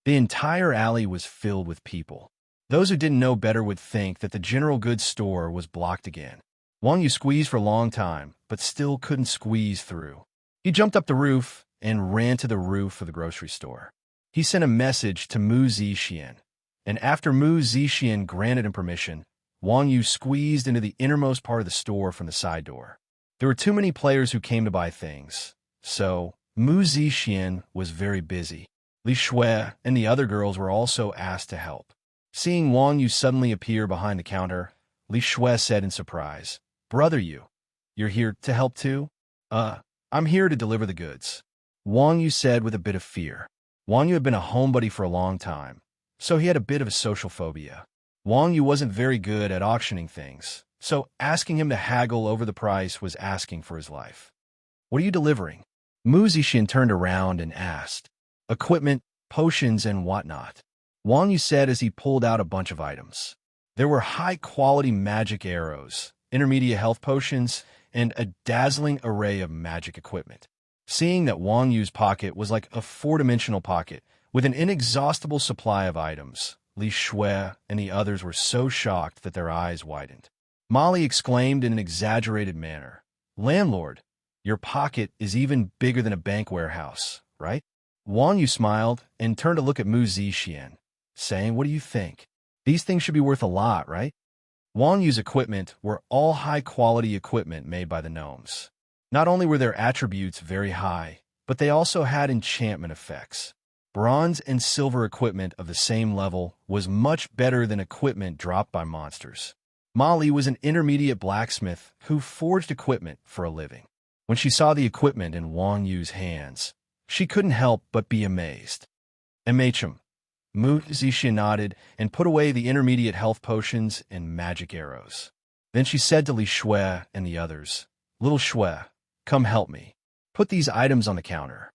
The entire alley was filled with people. Those who didn't know better would think that the general goods store was blocked again. Wang Yu squeezed for a long time, but still couldn't squeeze through. He jumped up the roof and ran to the roof of the grocery store. He sent a message to Mu Zixian, and after Mu Zixian granted him permission, Wang Yu squeezed into the innermost part of the store from the side door. There were too many players who came to buy things, so Mu Zixian was very busy. Li Shui and the other girls were also asked to help. Seeing Wang Yu suddenly appear behind the counter, Li Shui said in surprise, "Brother Yu, you're here to help too?" I'm here to deliver the goods," Wang Yu said with a bit of fear. Wang Yu had been a homebody for a long time, so he had a bit of a social phobia. Wang Yu wasn't very good at auctioning things, so asking him to haggle over the price was asking for his life. "What are you delivering?" Mu Zixian turned around and asked. "Equipment, potions, and whatnot," Wang Yu said as he pulled out a bunch of items. There were high-quality magic arrows, intermediate health potions, and a dazzling array of magic equipment. Seeing that Wang Yu's pocket was like a four-dimensional pocket with an inexhaustible supply of items, Li Shui and the others were so shocked that their eyes widened. Molly exclaimed in an exaggerated manner, "Landlord, your pocket is even bigger than a bank warehouse, right?" Wang Yu smiled and turned to look at Mu Zixian, saying, "What do you think? These things should be worth a lot, right?" Wang Yu's equipment were all high-quality equipment made by the gnomes. Not only were their attributes very high, but they also had enchantment effects. Bronze and silver equipment of the same level was much better than equipment dropped by monsters. Molly was an intermediate blacksmith who forged equipment for a living. When she saw the equipment in Wang Yu's hands, she couldn't help but be amazed. "MHM," Mu Zixian nodded and put away the intermediate health potions and magic arrows. Then she said to Li Shui and the others, "Little Shui, come help me. Put these items on the counter."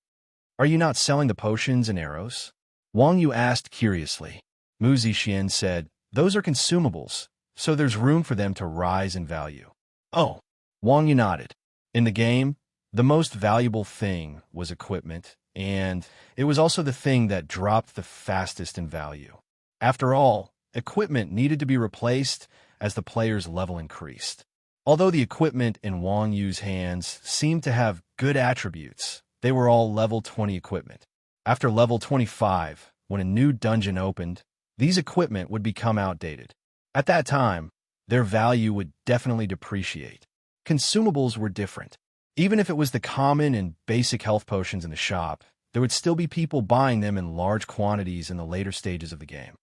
"Are you not selling the potions and arrows?" Wang Yu asked curiously. Mu Zixian said, "Those are consumables, so there's room for them to rise in value." "Oh," Wang Yu nodded. In the game, the most valuable thing was equipment, and it was also the thing that dropped the fastest in value. After all, equipment needed to be replaced as the player's level increased. Although the equipment in Wang Yu's hands seemed to have good attributes, they were all level 20 equipment. After level 25, when a new dungeon opened, these equipment would become outdated. At that time, their value would definitely depreciate. Consumables were different. Even if it was the common and basic health potions in the shop, there would still be people buying them in large quantities in the later stages of the game.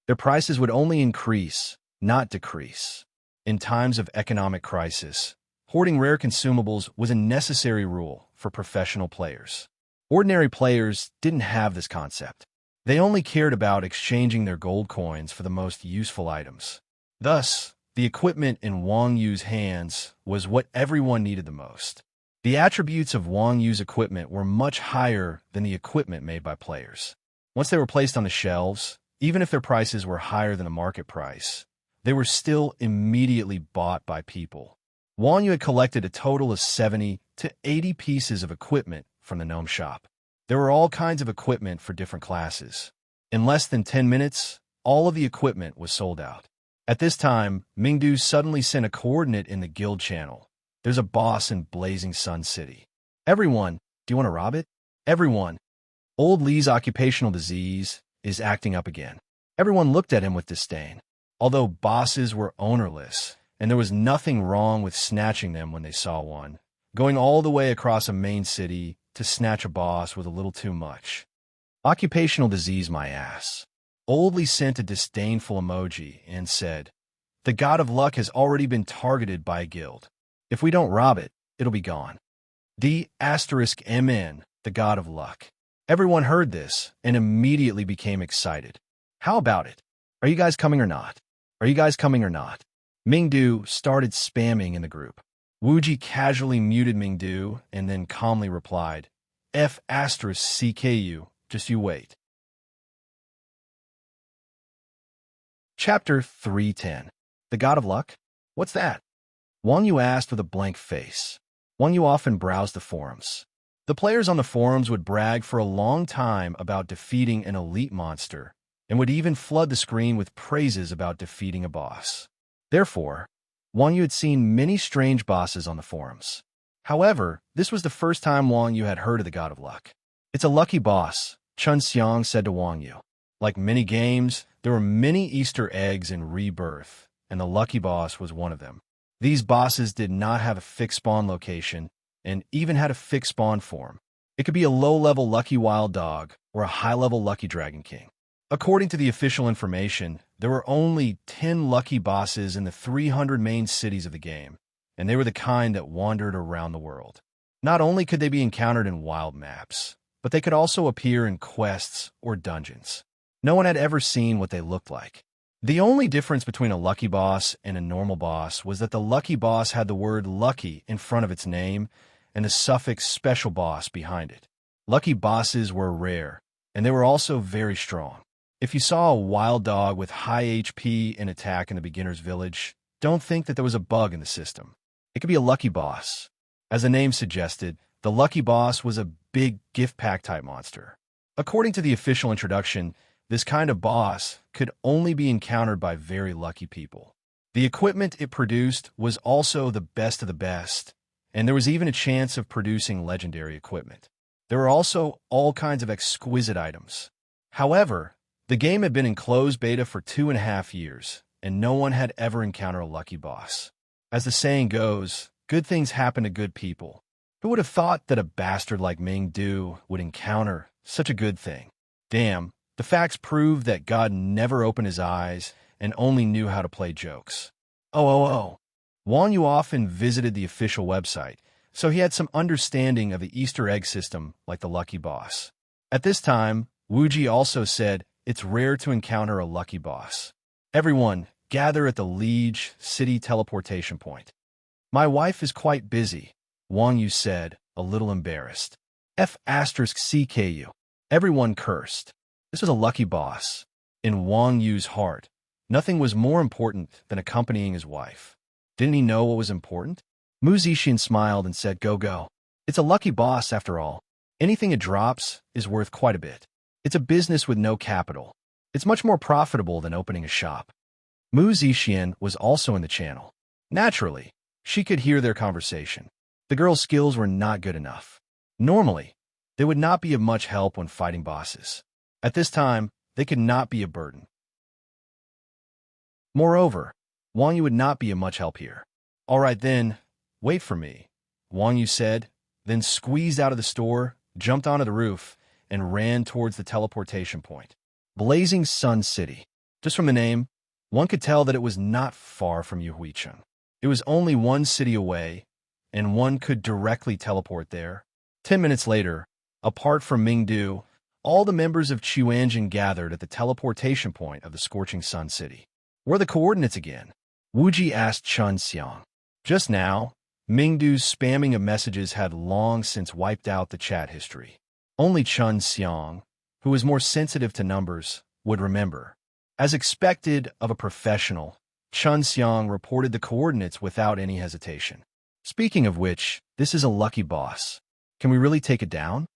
Their prices would only increase, not decrease. In times of economic crisis, hoarding rare consumables was a necessary rule for professional players. Ordinary players didn't have this concept. They only cared about exchanging their gold coins for the most useful items. Thus, the equipment in Wang Yu's hands was what everyone needed the most. The attributes of Wang Yu's equipment were much higher than the equipment made by players. Once they were placed on the shelves, even if their prices were higher than the market price, they were still immediately bought by people. Wang Yu had collected a total of 70 to 80 pieces of equipment from the gnome shop. There were all kinds of equipment for different classes. In less than 10 minutes, all of the equipment was sold out. At this time, Mingdu suddenly sent a coordinate in the guild channel. "There's a boss in Blazing Sun City. Everyone, do you want to rob it? Everyone." Old Li's occupational disease is acting up again. Everyone looked at him with disdain. Although bosses were ownerless, and there was nothing wrong with snatching them when they saw one, going all the way across a main city to snatch a boss was a little too much. Occupational disease, my ass. Oldly sent a disdainful emoji and said, "The god of luck has already been targeted by a guild. If we don't rob it, it'll be gone. D*MN, the god of luck." Everyone heard this and immediately became excited. "How about it? Are you guys coming or not? Are you guys coming or not?" Mingdu started spamming in the group. Wuji casually muted Mingdu and then calmly replied, F*CKU, just you wait. Chapter 310. The God of Luck? What's that? Wang Yu asked with a blank face. Wang Yu often browsed the forums. The players on the forums would brag for a long time about defeating an elite monster, and would even flood the screen with praises about defeating a boss. Therefore, Wang Yu had seen many strange bosses on the forums. However, this was the first time Wang Yu had heard of the God of Luck. "It's a lucky boss," Chun Xiang said to Wang Yu. Like many games, there were many Easter eggs in Rebirth, and the lucky boss was one of them. These bosses did not have a fixed spawn location, and even had a fixed spawn form. It could be a low-level lucky wild dog, or a high-level lucky dragon king. According to the official information, there were only 10 lucky bosses in the 300 main cities of the game, and they were the kind that wandered around the world. Not only could they be encountered in wild maps, but they could also appear in quests or dungeons. No one had ever seen what they looked like. The only difference between a lucky boss and a normal boss was that the lucky boss had the word lucky in front of its name and the suffix special boss behind it. Lucky bosses were rare, and they were also very strong. If you saw a wild dog with high HP and attack in the beginner's village, don't think that there was a bug in the system. It could be a lucky boss. As the name suggested, the lucky boss was a big gift pack type monster. According to the official introduction, this kind of boss could only be encountered by very lucky people. The equipment it produced was also the best of the best, and there was even a chance of producing legendary equipment. There were also all kinds of exquisite items. However, the game had been in closed beta for 2.5 years, and no one had ever encountered a lucky boss. As the saying goes, good things happen to good people. Who would have thought that a bastard like Ming Du would encounter such a good thing? Damn. The facts prove that God never opened his eyes and only knew how to play jokes. Wang Yu often visited the official website, so he had some understanding of the Easter egg system like the lucky boss. At this time, Wuji also said it's rare to encounter a lucky boss. "Everyone, gather at the Liege City teleportation point." "My wife is quite busy," Wang Yu said, a little embarrassed. F*CKU. Everyone cursed. This was a lucky boss. In Wang Yu's heart, nothing was more important than accompanying his wife. Didn't he know what was important? Mu Zixin smiled and said, Go. It's a lucky boss after all. Anything it drops is worth quite a bit. It's a business with no capital. It's much more profitable than opening a shop. Mu Zixin was also in the channel. Naturally, she could hear their conversation. The girl's skills were not good enough. Normally, they would not be of much help when fighting bosses. At this time, they could not be a burden. Moreover, Wang Yu would not be of much help here. "All right then, wait for me," Wang Yu said, then squeezed out of the store, jumped onto the roof, and ran towards the teleportation point. Blazing Sun City. Just from the name, one could tell that it was not far from Yuhuicheng. It was only one city away, and one could directly teleport there. 10 minutes later, apart from Mingdu, all the members of Chuanjin gathered at the teleportation point of the Scorching Sun City. "Where are the coordinates again?" Wuji asked Chun Xiang. Just now, Mingdu's spamming of messages had long since wiped out the chat history. Only Chun Xiang, who was more sensitive to numbers, would remember. As expected of a professional, Chun Xiang reported the coordinates without any hesitation. "Speaking of which, this is a lucky boss. Can we really take it down?"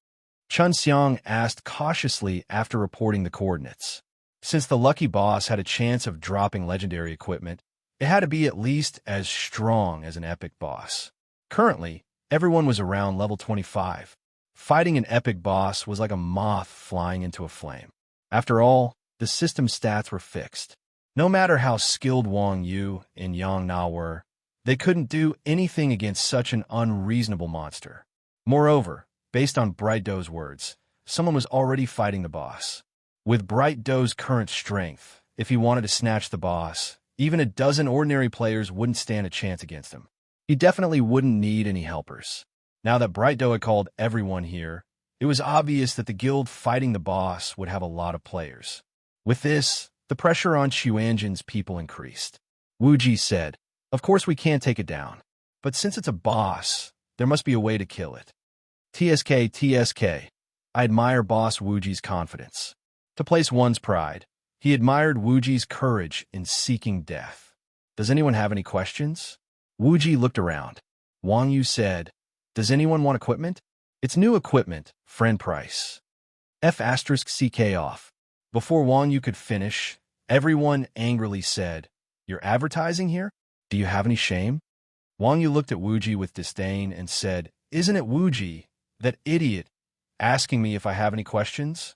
Chun Xiang asked cautiously after reporting the coordinates. Since the lucky boss had a chance of dropping legendary equipment, it had to be at least as strong as an epic boss. Currently, everyone was around level 25. Fighting an epic boss was like a moth flying into a flame. After all, the system stats were fixed. No matter how skilled Wang Yu and Yang Na were, they couldn't do anything against such an unreasonable monster. Moreover, based on Bright Dou's words, someone was already fighting the boss. With Bright Dough's current strength, if he wanted to snatch the boss, even a dozen ordinary players wouldn't stand a chance against him. He definitely wouldn't need any helpers. Now that Bright Dough had called everyone here, it was obvious that the guild fighting the boss would have a lot of players. With this, the pressure on Xuanzhen's people increased. Wu Ji said, "Of course we can't take it down. But since it's a boss, there must be a way to kill it." TSK. I admire Boss Wu Ji's confidence. To place one's pride, he admired Wu Ji's courage in seeking death. Does anyone have any questions? Wu Ji looked around. Wang Yu said, "Does anyone want equipment?" "It's new equipment, friend price." F*CK off. Before Wang Yu could finish, everyone angrily said, "You're advertising here? Do you have any shame?" Wang Yu looked at Wu Ji with disdain and said, "Isn't it Wu Ji, that idiot, asking me if I have any questions?"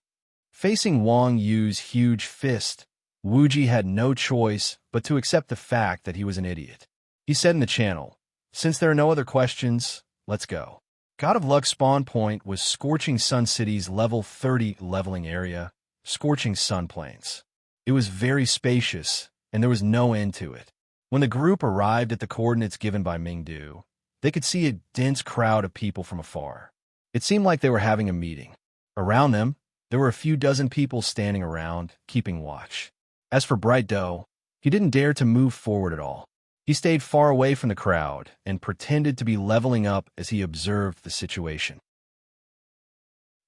Facing Wang Yu's huge fist, Wu Ji had no choice but to accept the fact that he was an idiot. He said in the channel, "Since there are no other questions, let's go." God of Luck spawn point was Scorching Sun City's level 30 leveling area, Scorching Sun Plains. It was very spacious, and there was no end to it. When the group arrived at the coordinates given by Mingdu, they could see a dense crowd of people from afar. It seemed like they were having a meeting. Around them, there were a few dozen people standing around, keeping watch. As for Bright Dough, he didn't dare to move forward at all. He stayed far away from the crowd and pretended to be leveling up as he observed the situation.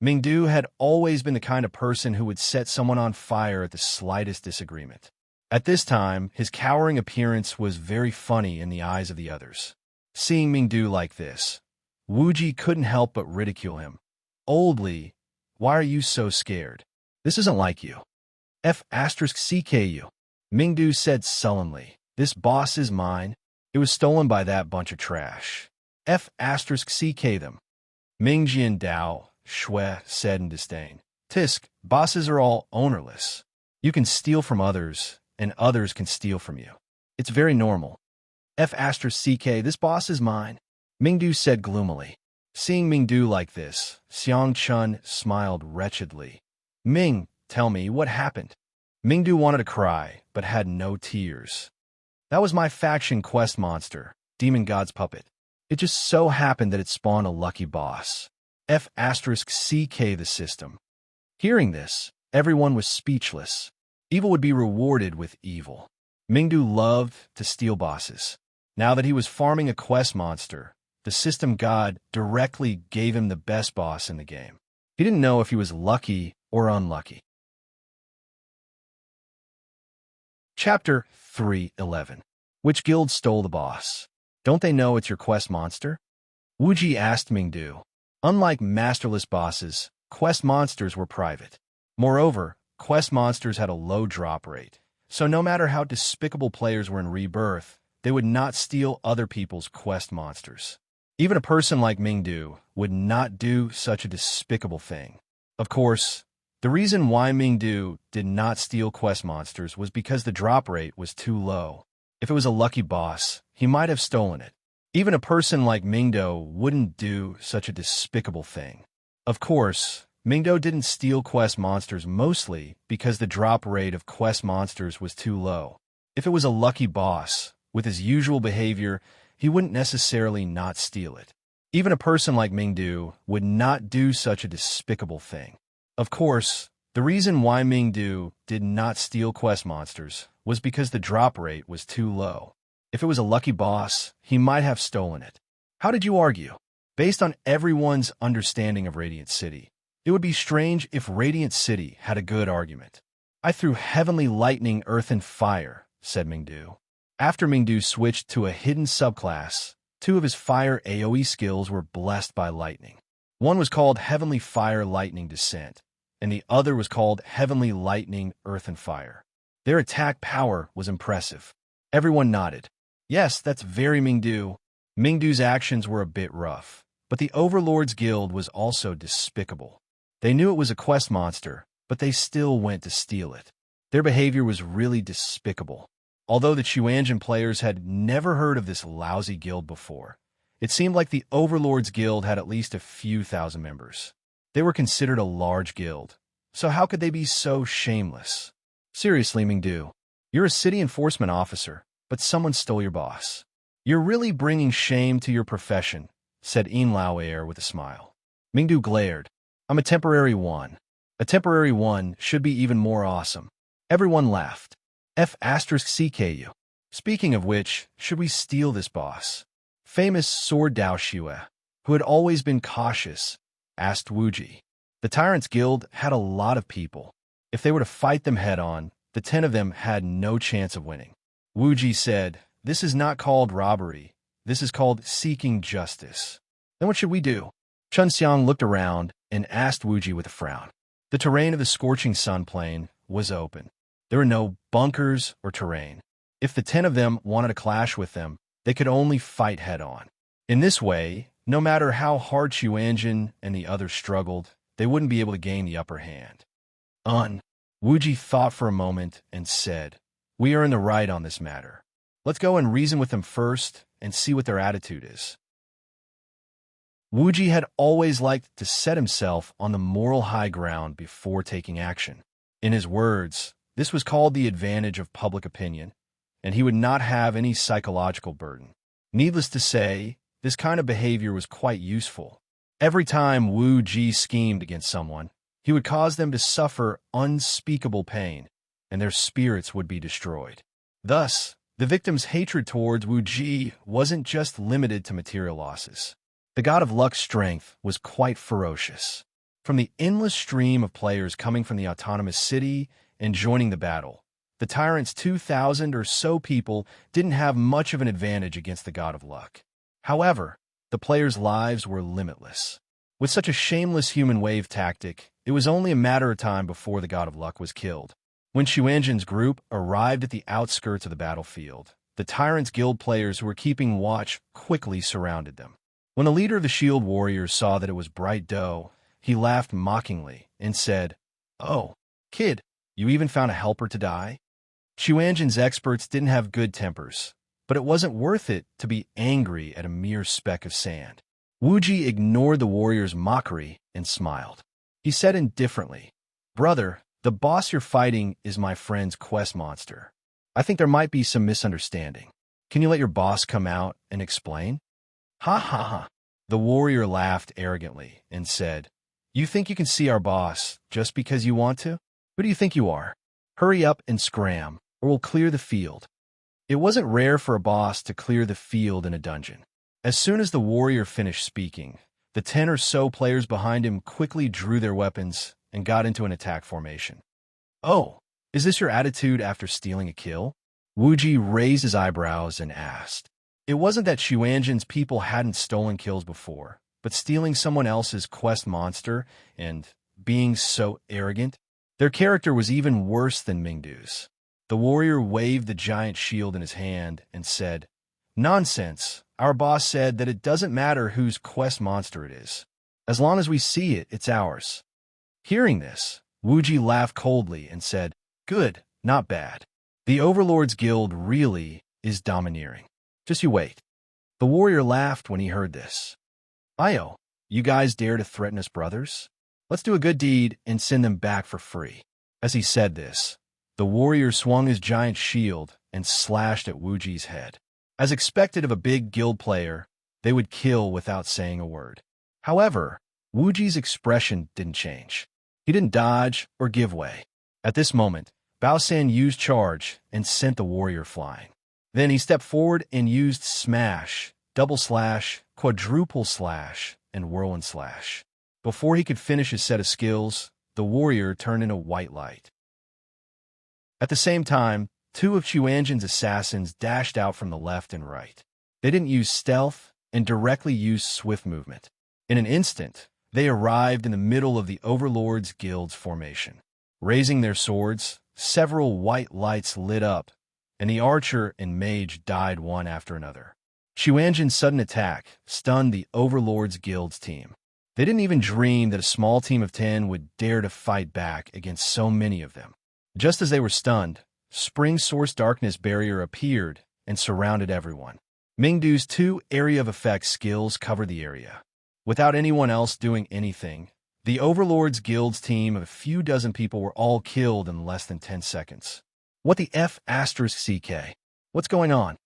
Mingdu had always been the kind of person who would set someone on fire at the slightest disagreement. At this time, his cowering appearance was very funny in the eyes of the others. Seeing Mingdu like this, Wu Ji couldn't help but ridicule him. "Oldly, why are you so scared? This isn't like you." F*CKU. Mingdu said sullenly, "This boss is mine. It was stolen by that bunch of trash." F*CK them. Mingjian Dao, Shui said in disdain, "Tisk, bosses are all ownerless. You can steal from others, and others can steal from you. It's very normal." F*CK, "This boss is mine," Mingdu said gloomily. Seeing Mingdu like this, Xiang Chun smiled wretchedly. "Ming, tell me, what happened?" Mingdu wanted to cry, but had no tears. "That was my faction quest monster, Demon God's puppet. It just so happened that it spawned a lucky boss." F*CK the system. Hearing this, everyone was speechless. Evil would be rewarded with evil. Mingdu loved to steal bosses. Now that he was farming a quest monster, the system god directly gave him the best boss in the game. He didn't know if he was lucky or unlucky. Chapter 3:11. Which guild stole the boss? Don't they know it's your quest monster? Wu Ji asked Mingdu. Unlike masterless bosses, quest monsters were private. Moreover, quest monsters had a low drop rate, so no matter how despicable players were in Rebirth, they would not steal other people's quest monsters. Even a person like Mingdu would not do such a despicable thing. Of course, the reason why Mingdu did not steal quest monsters was because the drop rate was too low. If it was a lucky boss, he might have stolen it. Even a person like Mingdu wouldn't do such a despicable thing. Of course, Mingdu didn't steal quest monsters mostly because the drop rate of quest monsters was too low. If it was a lucky boss, with his usual behavior, he wouldn't necessarily not steal it. Even a person like Mingdu would not do such a despicable thing. Of course, the reason why Mingdu did not steal quest monsters was because the drop rate was too low. If it was a lucky boss, he might have stolen it. How did you argue? Based on everyone's understanding of Radiant City, it would be strange if Radiant City had a good argument. "I threw heavenly lightning, earth, and fire," said Mingdu. After Mingdu switched to a hidden subclass, two of his fire AoE skills were blessed by lightning. One was called Heavenly Fire Lightning Descent, and the other was called Heavenly Lightning Earth and Fire. Their attack power was impressive. Everyone nodded. Yes, that's very Mingdu. Mingdu's actions were a bit rough, but the Overlord's Guild was also despicable. They knew it was a quest monster, but they still went to steal it. Their behavior was really despicable. Although the Xuanzhen players had never heard of this lousy guild before, it seemed like the Overlord's Guild had at least a few thousand members. They were considered a large guild, So how could they be so shameless? Seriously, Mingdu, you're a city enforcement officer, but someone stole your boss. You're really bringing shame to your profession, said Yin Lao Air with a smile. Mingdu glared. I'm a temporary one. A temporary one should be even more awesome. Everyone laughed. F*CKU. Speaking of which, should we steal this boss? Famous sword Dao Xue, who had always been cautious, asked Wuji. The Tyrants Guild had a lot of people. If they were to fight them head-on, the 10 of them had no chance of winning. Wuji said, this is not called robbery. This is called seeking justice. Then what should we do? Chun Xiang looked around and asked Wuji with a frown. The terrain of the scorching sun plain was open. There were no bunkers or terrain. If the 10 of them wanted to clash with them, they could only fight head-on. In this way, no matter how hard Xuanjin and the others struggled, they wouldn't be able to gain the upper hand. Wuji thought for a moment and said, we are in the right on this matter. Let's go and reason with them first and see what their attitude is. Wuji had always liked to set himself on the moral high ground before taking action. In his words, this was called the advantage of public opinion, and he would not have any psychological burden. Needless to say, this kind of behavior was quite useful. Every time Wu Ji schemed against someone, he would cause them to suffer unspeakable pain, and their spirits would be destroyed. Thus, the victim's hatred towards Wu Ji wasn't just limited to material losses. The god of luck's strength was quite ferocious. From the endless stream of players coming from the autonomous city and joining the battle, the tyrant's 2,000 or so people didn't have much of an advantage against the god of luck. However, the players' lives were limitless. With such a shameless human wave tactic, it was only a matter of time before the god of luck was killed. When Xuanjin's group arrived at the outskirts of the battlefield, the Tyrant's Guild players who were keeping watch quickly surrounded them. When the leader of the Shield Warriors saw that it was Bright Doe, he laughed mockingly and said, "Oh, kid, you even found a helper to die?" Xuanjin's experts didn't have good tempers, but it wasn't worth it to be angry at a mere speck of sand. Wuji ignored the warrior's mockery and smiled. He said indifferently, "Brother, the boss you're fighting is my friend's quest monster. I think there might be some misunderstanding. Can you let your boss come out and explain?" "Ha ha ha." The warrior laughed arrogantly and said, "You think you can see our boss just because you want to? Who do you think you are? Hurry up and scram, or we'll clear the field." It wasn't rare for a boss to clear the field in a dungeon. As soon as the warrior finished speaking, the 10 or so players behind him quickly drew their weapons and got into an attack formation. "Oh, is this your attitude after stealing a kill?" Wuji raised his eyebrows and asked. It wasn't that Xuanjin's people hadn't stolen kills before, but stealing someone else's quest monster and being so arrogant, their character was even worse than Mingdu's. The warrior waved the giant shield in his hand and said, "Nonsense. Our boss said that it doesn't matter whose quest monster it is. As long as we see it, it's ours." Hearing this, Wuji laughed coldly and said, "Good, not bad. The Overlord's Guild really is domineering. Just you wait." The warrior laughed when he heard this. "Io, you guys dare to threaten us brothers? Let's do a good deed and send them back for free." As he said this, the warrior swung his giant shield and slashed at Wuji's head. As expected of a big guild player, they would kill without saying a word. However, Wuji's expression didn't change. He didn't dodge or give way. At this moment, Baosan used charge and sent the warrior flying. Then he stepped forward and used smash, double slash, quadruple slash, and whirlwind slash. Before he could finish his set of skills, the warrior turned into white light. At the same time, 2 of Xuanjin's assassins dashed out from the left and right. They didn't use stealth and directly used swift movement. In an instant, they arrived in the middle of the Overlord's Guild's formation. Raising their swords, several white lights lit up, and the archer and mage died one after another. Xuanjin's sudden attack stunned the Overlord's Guild's team. They didn't even dream that a small team of 10 would dare to fight back against so many of them. Just as they were stunned, Spring Source Darkness Barrier appeared and surrounded everyone. Mingdu's 2 Area of Effect skills covered the area. Without anyone else doing anything, The Overlord's Guild's team of a few dozen people were all killed in less than 10 seconds. What the F asterisk CK? What's going on?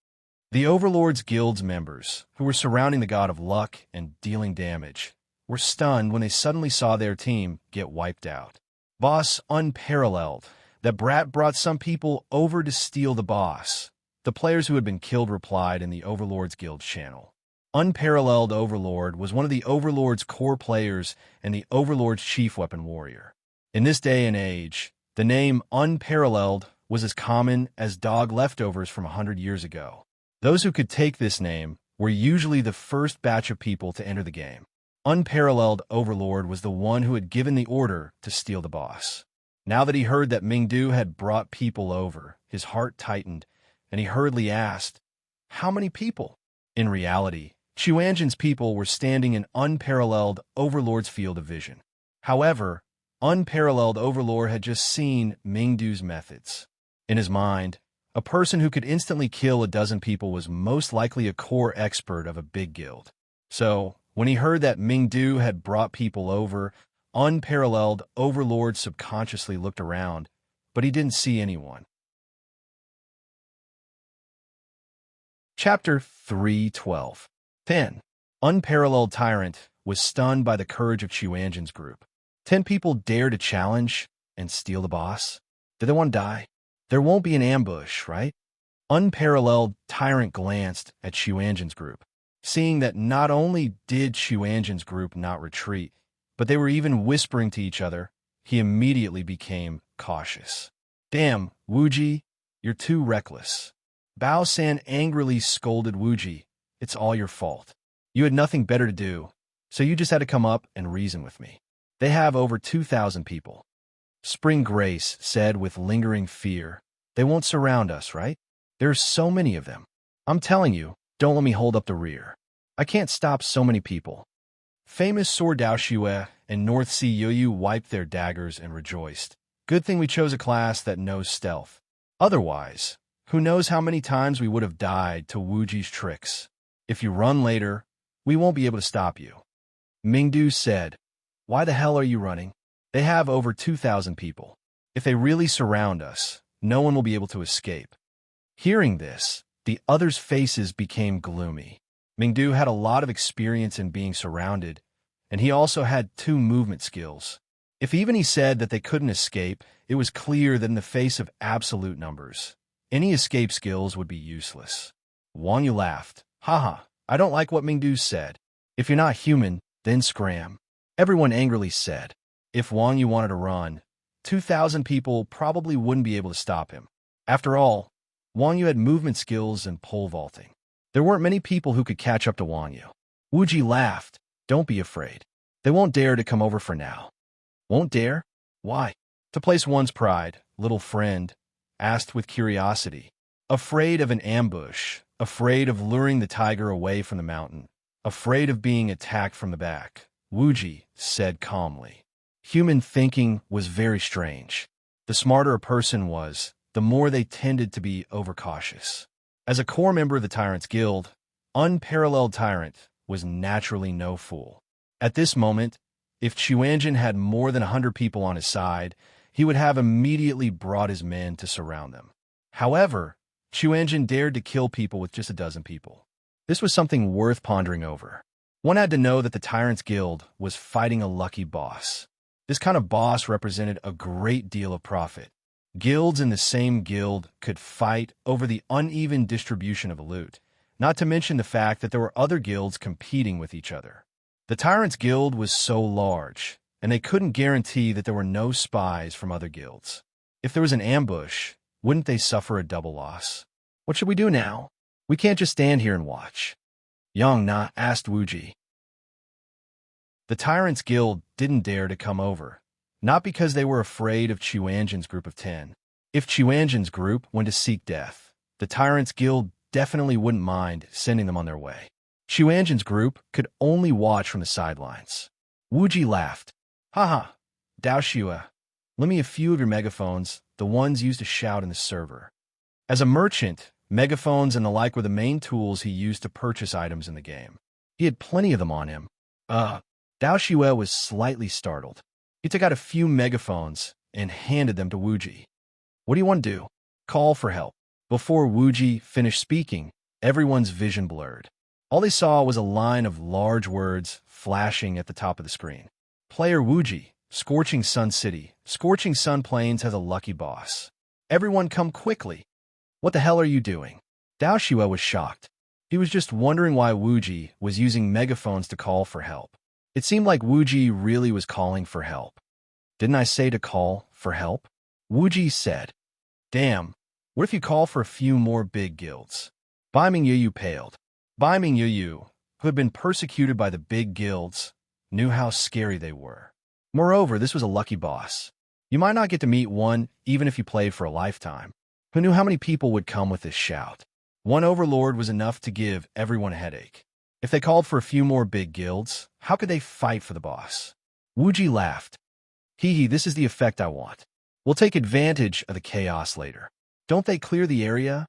The Overlord's Guild's members, who were surrounding the god of luck and dealing damage, were stunned when they suddenly saw their team get wiped out. Boss unparalleled. That brat brought some people over to steal the boss. The players who had been killed replied in the Overlord's Guild channel. Unparalleled Overlord was one of the Overlord's core players and the Overlord's chief weapon warrior. In this day and age, the name Unparalleled was as common as dog leftovers from 100 years ago. Those who could take this name were usually the first batch of people to enter the game. Unparalleled Overlord was the one who had given the order to steal the boss. Now that he heard that Mingdu had brought people over, his heart tightened, and he hurriedly asked, "How many people?" In reality, Chuanjin's people were standing in Unparalleled Overlord's field of vision. However, Unparalleled Overlord had just seen Mingdu's methods. In his mind, a person who could instantly kill a dozen people was most likely a core expert of a big guild. So, when he heard that Mingdu had brought people over, Unparalleled Overlord subconsciously looked around, but he didn't see anyone. Chapter 3:12. 10. Unparalleled Tyrant was stunned by the courage of Chuanjin's group. 10 people dare to challenge and steal the boss? Do they want to die? There won't be an ambush, right? Unparalleled Tyrant glanced at Chuanjin's group. Seeing that not only did Chuanjin's group not retreat, but they were even whispering to each other, he immediately became cautious. Damn, Wuji, you're too reckless. Bao San angrily scolded Wuji. It's all your fault. You had nothing better to do, so you just had to come up and reason with me. They have over 2,000 people. Spring Grace said with lingering fear, they won't surround us, right? There's so many of them. I'm telling you, don't let me hold up the rear. I can't stop so many people. Famous Sword Dao Xue and North Sea Yoyu wiped their daggers and rejoiced. Good thing we chose a class that knows stealth. Otherwise, who knows how many times we would have died to Wuji's tricks. If you run later, we won't be able to stop you. Mingdu said, why the hell are you running? They have over 2,000 people. If they really surround us, no one will be able to escape. Hearing this, the others' faces became gloomy. Mingdu had a lot of experience in being surrounded, and he also had 2 movement skills. If even he said that they couldn't escape, it was clear that in the face of absolute numbers, any escape skills would be useless. Wang Yu laughed. Haha, I don't like what Mingdu said. If you're not human, then scram. Everyone angrily said. If Wang Yu wanted to run, 2,000 people probably wouldn't be able to stop him. After all, Wang Yu had movement skills and pole vaulting. There weren't many people who could catch up to Wang Yu. Wuji laughed. Don't be afraid. They won't dare to come over for now. Won't dare? Why? To place one's pride, little friend asked with curiosity. Afraid of an ambush, afraid of luring the tiger away from the mountain, afraid of being attacked from the back, Wuji said calmly. Human thinking was very strange. The smarter a person was, the more they tended to be overcautious. As a core member of the Tyrant's Guild, Unparalleled Tyrant was naturally no fool. At this moment, if Chuanjin had more than 100 people on his side, he would have immediately brought his men to surround them. However, Chuanjin dared to kill people with just a dozen people. This was something worth pondering over. One had to know that the Tyrant's Guild was fighting a lucky boss. This kind of boss represented a great deal of profit. Guilds in the same guild could fight over the uneven distribution of loot, not to mention the fact that there were other guilds competing with each other. The Tyrant's Guild was so large, and they couldn't guarantee that there were no spies from other guilds. If there was an ambush, wouldn't they suffer a double loss? What should we do now? We can't just stand here and watch. Yang Na asked Wuji. The Tyrant's Guild didn't dare to come over, not because they were afraid of Chuanjin's group of 10. If Chuanjin's group went to seek death, the Tyrant's Guild definitely wouldn't mind sending them on their way. Chuanjin's group could only watch from the sidelines. Wuji laughed. Haha, Dao Xue, lend me a few of your megaphones, the ones used to shout in the server. As a merchant, megaphones and the like were the main tools he used to purchase items in the game. He had plenty of them on him. Dao Xue was slightly startled. He took out a few megaphones and handed them to Wuji. What do you want to do? Call for help. Before Wuji finished speaking, everyone's vision blurred. All they saw was a line of large words flashing at the top of the screen. Player Wuji, Scorching Sun City. Scorching Sun Plains has a lucky boss. Everyone come quickly. What the hell are you doing? Dao Xue was shocked. He was just wondering why Wuji was using megaphones to call for help. It seemed like Wuji really was calling for help. Didn't I say to call for help? Wuji said. Damn, what if you call for a few more big guilds? Bai Mingyu paled. Bai Mingyu, who had been persecuted by the big guilds, knew how scary they were. Moreover, this was a lucky boss. You might not get to meet one even if you played for a lifetime. Who knew how many people would come with this shout? One overlord was enough to give everyone a headache. If they called for a few more big guilds, how could they fight for the boss? Wuji laughed. Hee, this is the effect I want. We'll take advantage of the chaos later. Don't they clear the area?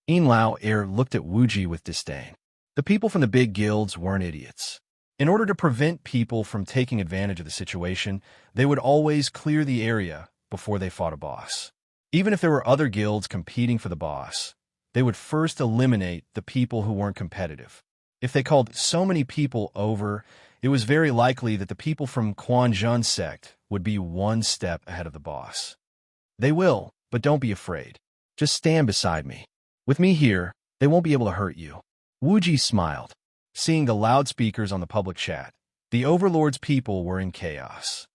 Inlao Air looked at Wuji with disdain. The people from the big guilds weren't idiots. In order to prevent people from taking advantage of the situation, they would always clear the area before they fought a boss. Even if there were other guilds competing for the boss, they would first eliminate the people who weren't competitive. If they called so many people over, it was very likely that the people from Quanzhun sect would be one step ahead of the boss. They will, but don't be afraid. Just stand beside me. With me here, they won't be able to hurt you. Wuji smiled. Seeing the loudspeakers on the public chat, the Overlord's people were in chaos.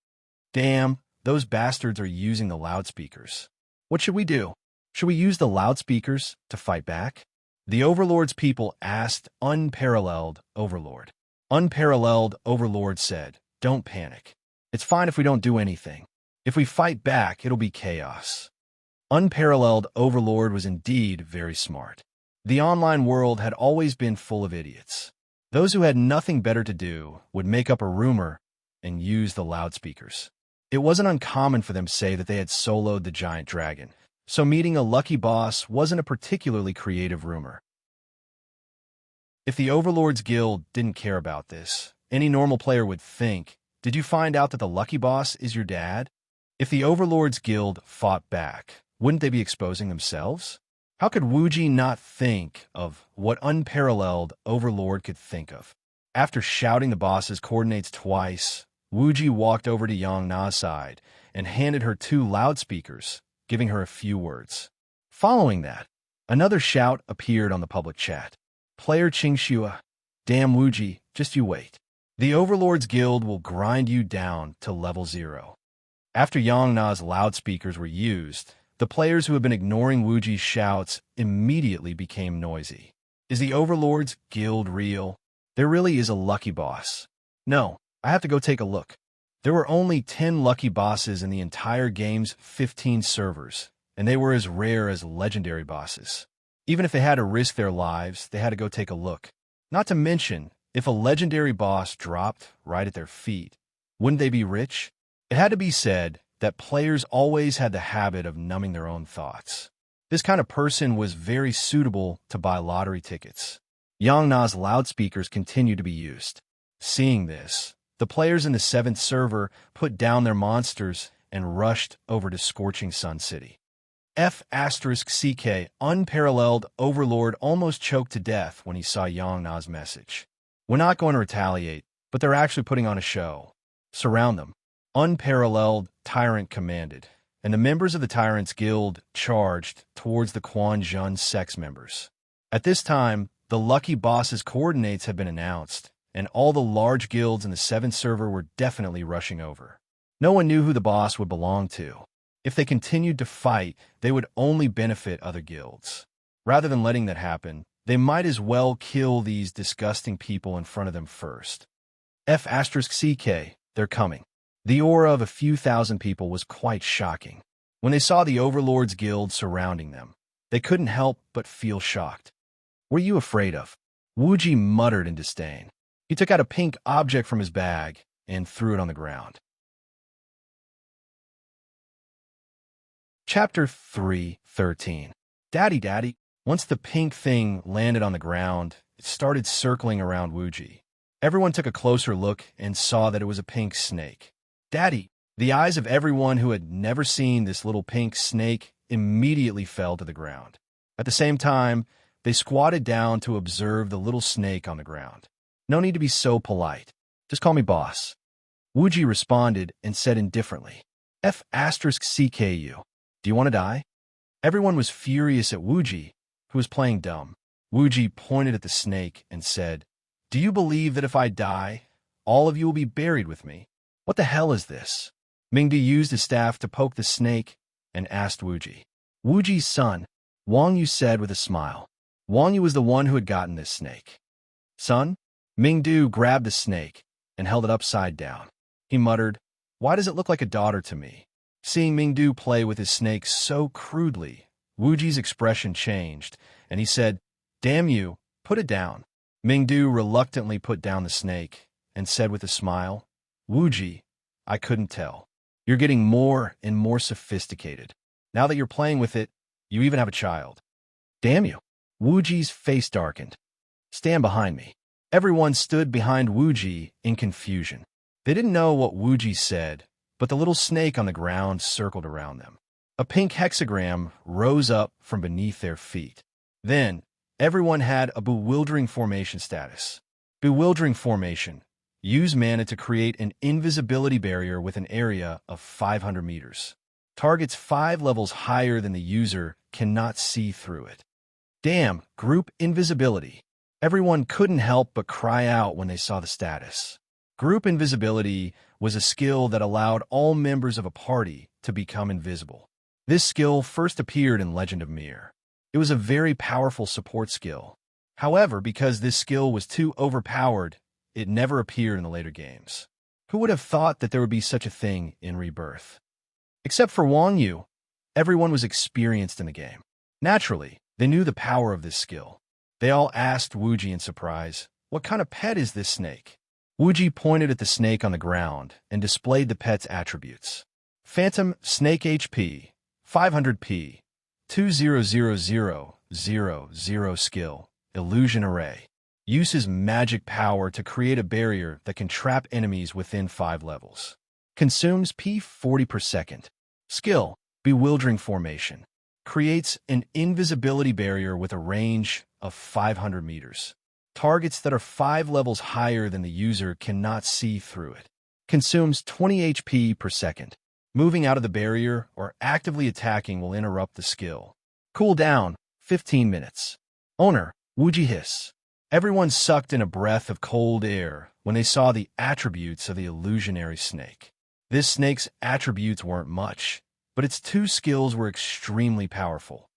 Damn, those bastards are using the loudspeakers. What should we do? Should we use the loudspeakers to fight back? The Overlord's people asked Unparalleled Overlord. Unparalleled Overlord said, Don't panic. It's fine if we don't do anything. If we fight back, it'll be chaos. Unparalleled Overlord was indeed very smart. The online world had always been full of idiots. Those who had nothing better to do would make up a rumor and use the loudspeakers. It wasn't uncommon for them to say that they had soloed the giant dragon, so meeting a lucky boss wasn't a particularly creative rumor. If the Overlord's Guild didn't care about this, any normal player would think, did you find out that the lucky boss is your dad? If the Overlord's Guild fought back, wouldn't they be exposing themselves? How could Wuji not think of what Unparalleled Overlord could think of? After shouting the boss's coordinates twice, Wuji walked over to Yang Na's side and handed her 2 loudspeakers, giving her a few words. Following that, another shout appeared on the public chat. Player Qingxua, damn Wuji, just you wait. The Overlord's Guild will grind you down to level 0. After Yang Na's loudspeakers were used, the players who had been ignoring Wuji's shouts immediately became noisy. Is the Overlord's Guild real? There really is a lucky boss. No, I have to go take a look. There were only 10 lucky bosses in the entire game's 15 servers, and they were as rare as legendary bosses. Even if they had to risk their lives, they had to go take a look. Not to mention, if a legendary boss dropped right at their feet, wouldn't they be rich? It had to be said that players always had the habit of numbing their own thoughts. This kind of person was very suitable to buy lottery tickets. Yang Na's loudspeakers continued to be used. Seeing this, the players in the 7th server put down their monsters and rushed over to Scorching Sun City. F*CK, Unparalleled Overlord almost choked to death when he saw Yang Na's message. We're not going to retaliate, but they're actually putting on a show. Surround them. Unparalleled Tyrant commanded, and the members of the Tyrant's Guild charged towards the Quanzhun sex members. At this time, the lucky boss's coordinates had been announced, and all the large guilds in the 7th server were definitely rushing over. No one knew who the boss would belong to. If they continued to fight, they would only benefit other guilds. Rather than letting that happen, they might as well kill these disgusting people in front of them first. F*CK, they're coming. The aura of a few thousand people was quite shocking. When they saw the Overlord's Guild surrounding them, they couldn't help but feel shocked. What are you afraid of? Wuji muttered in disdain. He took out a pink object from his bag and threw it on the ground. Chapter 3:13. Daddy. Once the pink thing landed on the ground, it started circling around Wuji. Everyone took a closer look and saw that it was a pink snake. Daddy! The eyes of everyone who had never seen this little pink snake immediately fell to the ground. At the same time, they squatted down to observe the little snake on the ground. No need to be so polite. Just call me boss. Wuji responded and said indifferently, F*CKU. Do you want to die? Everyone was furious at Wuji, who was playing dumb. Wuji pointed at the snake and said, Do you believe that if I die, all of you will be buried with me? What the hell is this? Mingdu used his staff to poke the snake and asked Wuji. Wuji's son, Wang Yu said with a smile. Wang Yu was the one who had gotten this snake. Son? Mingdu grabbed the snake and held it upside down. He muttered, Why does it look like a daughter to me? Seeing Mingdu play with his snake so crudely, Wuji's expression changed, and he said, Damn you, put it down. Mingdu reluctantly put down the snake and said with a smile, Wuji, I couldn't tell. You're getting more and more sophisticated. Now that you're playing with it, you even have a child. Damn you. Wuji's face darkened. Stand behind me. Everyone stood behind Wuji in confusion. They didn't know what Wuji said, but the little snake on the ground circled around them. A pink hexagram rose up from beneath their feet. Then, everyone had a bewildering formation status. Bewildering formation. Use mana to create an invisibility barrier with an area of 500 meters. Targets 5 levels higher than the user cannot see through it. Damn, group invisibility. Everyone couldn't help but cry out when they saw the status. Group invisibility was a skill that allowed all members of a party to become invisible. This skill first appeared in Legend of Mir. It was a very powerful support skill. However, because this skill was too overpowered, it never appeared in the later games. Who would have thought that there would be such a thing in Rebirth? Except for Wang Yu, everyone was experienced in the game. Naturally, they knew the power of this skill. They all asked Wuji in surprise, What kind of pet is this snake? Wuji pointed at the snake on the ground and displayed the pet's attributes. Phantom Snake HP, 500p, 200000 skill, Illusion Array. Uses magic power to create a barrier that can trap enemies within 5 levels. Consumes P 40 per second. Skill, Bewildering Formation. Creates an invisibility barrier with a range of 500 meters. Targets that are 5 levels higher than the user cannot see through it. Consumes 20 HP per second. Moving out of the barrier or actively attacking will interrupt the skill. Cooldown, 15 minutes. Owner, Wuji Hiss. Everyone sucked in a breath of cold air when they saw the attributes of the illusionary snake. This snake's attributes weren't much, but its 2 skills were extremely powerful.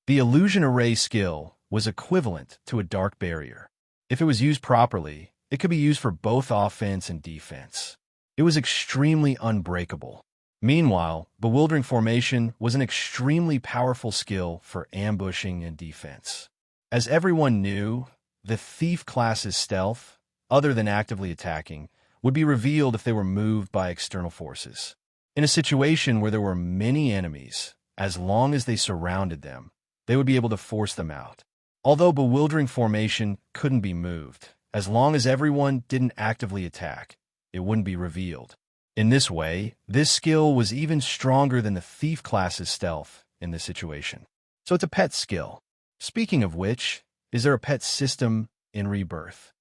The Illusion Array skill was equivalent to a dark barrier. If it was used properly, it could be used for both offense and defense. It was extremely unbreakable. Meanwhile, Bewildering Formation was an extremely powerful skill for ambushing and defense. As everyone knew, the Thief class's stealth, other than actively attacking, would be revealed if they were moved by external forces. In a situation where there were many enemies, as long as they surrounded them, they would be able to force them out. Although Bewildering Formation couldn't be moved, as long as everyone didn't actively attack, it wouldn't be revealed. In this way, this skill was even stronger than the Thief class's stealth in this situation. So it's a pet skill. Speaking of which, is there a pet system in Rebirth?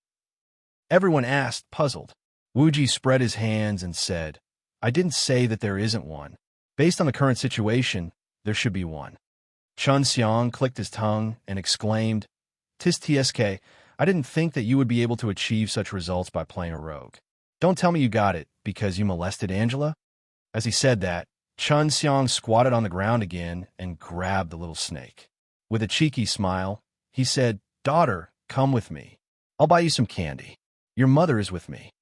Everyone asked, puzzled. Wuji spread his hands and said, I didn't say that there isn't one. Based on the current situation, there should be one. Chun Xiang clicked his tongue and exclaimed, Tis TSK, I didn't think that you would be able to achieve such results by playing a rogue. Don't tell me you got it because you molested Angela? As he said that, Chun Xiang squatted on the ground again and grabbed the little snake. With a cheeky smile, he said, Daughter, come with me. I'll buy you some candy. Your mother is with me.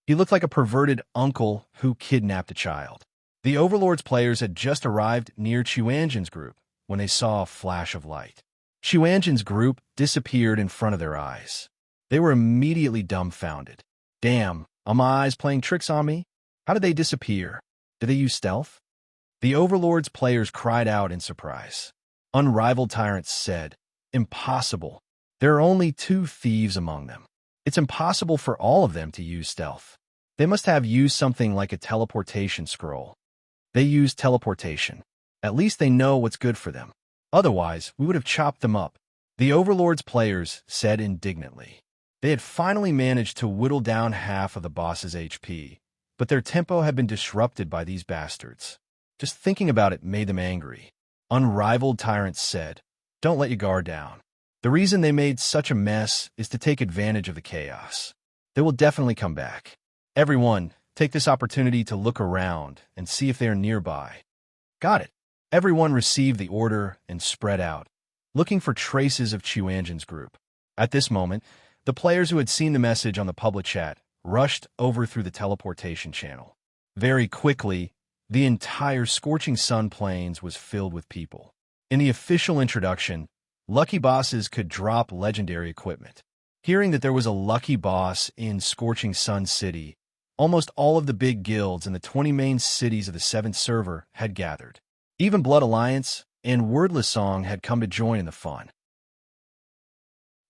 He looked like a perverted uncle who kidnapped a child. The Overlord's players had just arrived near Chuanjin's group when they saw a flash of light. Chuanjin's group disappeared in front of their eyes. They were immediately dumbfounded. Damn, are my eyes playing tricks on me? How did they disappear? Did they use stealth? The Overlord's players cried out in surprise. Unrivaled Tyrants said, Impossible. There are only 2 thieves among them. It's impossible for all of them to use stealth. They must have used something like a teleportation scroll. They used teleportation. At least they know what's good for them. Otherwise, we would have chopped them up. The Overlord's players said indignantly. They had finally managed to whittle down half of the boss's HP, but their tempo had been disrupted by these bastards. Just thinking about it made them angry. Unrivaled tyrants said, "Don't let your guard down." The reason they made such a mess is to take advantage of the chaos. They will definitely come back. Everyone, take this opportunity to look around and see if they are nearby. Got it. Everyone received the order and spread out, looking for traces of Chuanjin's group. At this moment, the players who had seen the message on the public chat rushed over through the teleportation channel. Very quickly, the entire Scorching Sun Plains was filled with people. In the official introduction, lucky bosses could drop legendary equipment. Hearing that there was a lucky boss in Scorching Sun City, almost all of the big guilds in the 20 main cities of the 7th server had gathered. Even Blood Alliance and Wordless Song had come to join in the fun.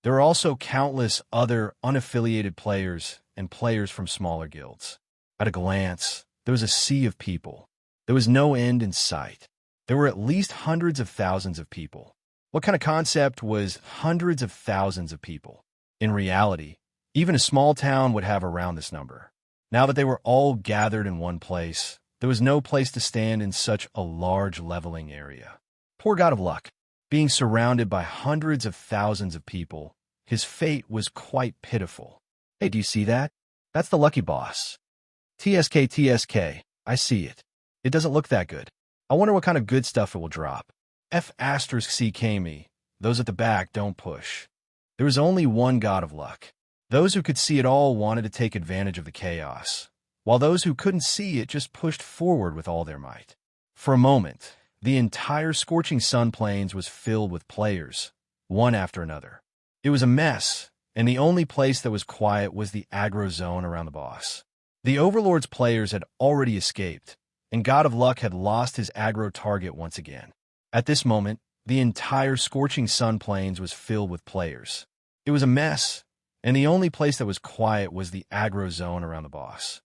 There were also countless other unaffiliated players and players from smaller guilds. At a glance, there was a sea of people. There was no end in sight. There were at least hundreds of thousands of people. What kind of concept was hundreds of thousands of people? In reality, even a small town would have around this number. Now that they were all gathered in one place, there was no place to stand in such a large leveling area. Poor God of Luck. Being surrounded by hundreds of thousands of people, his fate was quite pitiful. Hey, do you see that? That's the lucky boss. TSK, I see it. It doesn't look that good. I wonder what kind of good stuff it will drop. F***C me. Those at the back don't push. There was only one God of Luck. Those who could see it all wanted to take advantage of the chaos, while those who couldn't see it just pushed forward with all their might. For a moment, the entire Scorching Sun Plains was filled with players, one after another. It was a mess, and the only place that was quiet was the aggro zone around the boss. The Overlord's players had already escaped, and God of Luck had lost his aggro target once again. At this moment, the entire Scorching Sun Plains was filled with players. It was a mess, and the only place that was quiet was the aggro zone around the boss.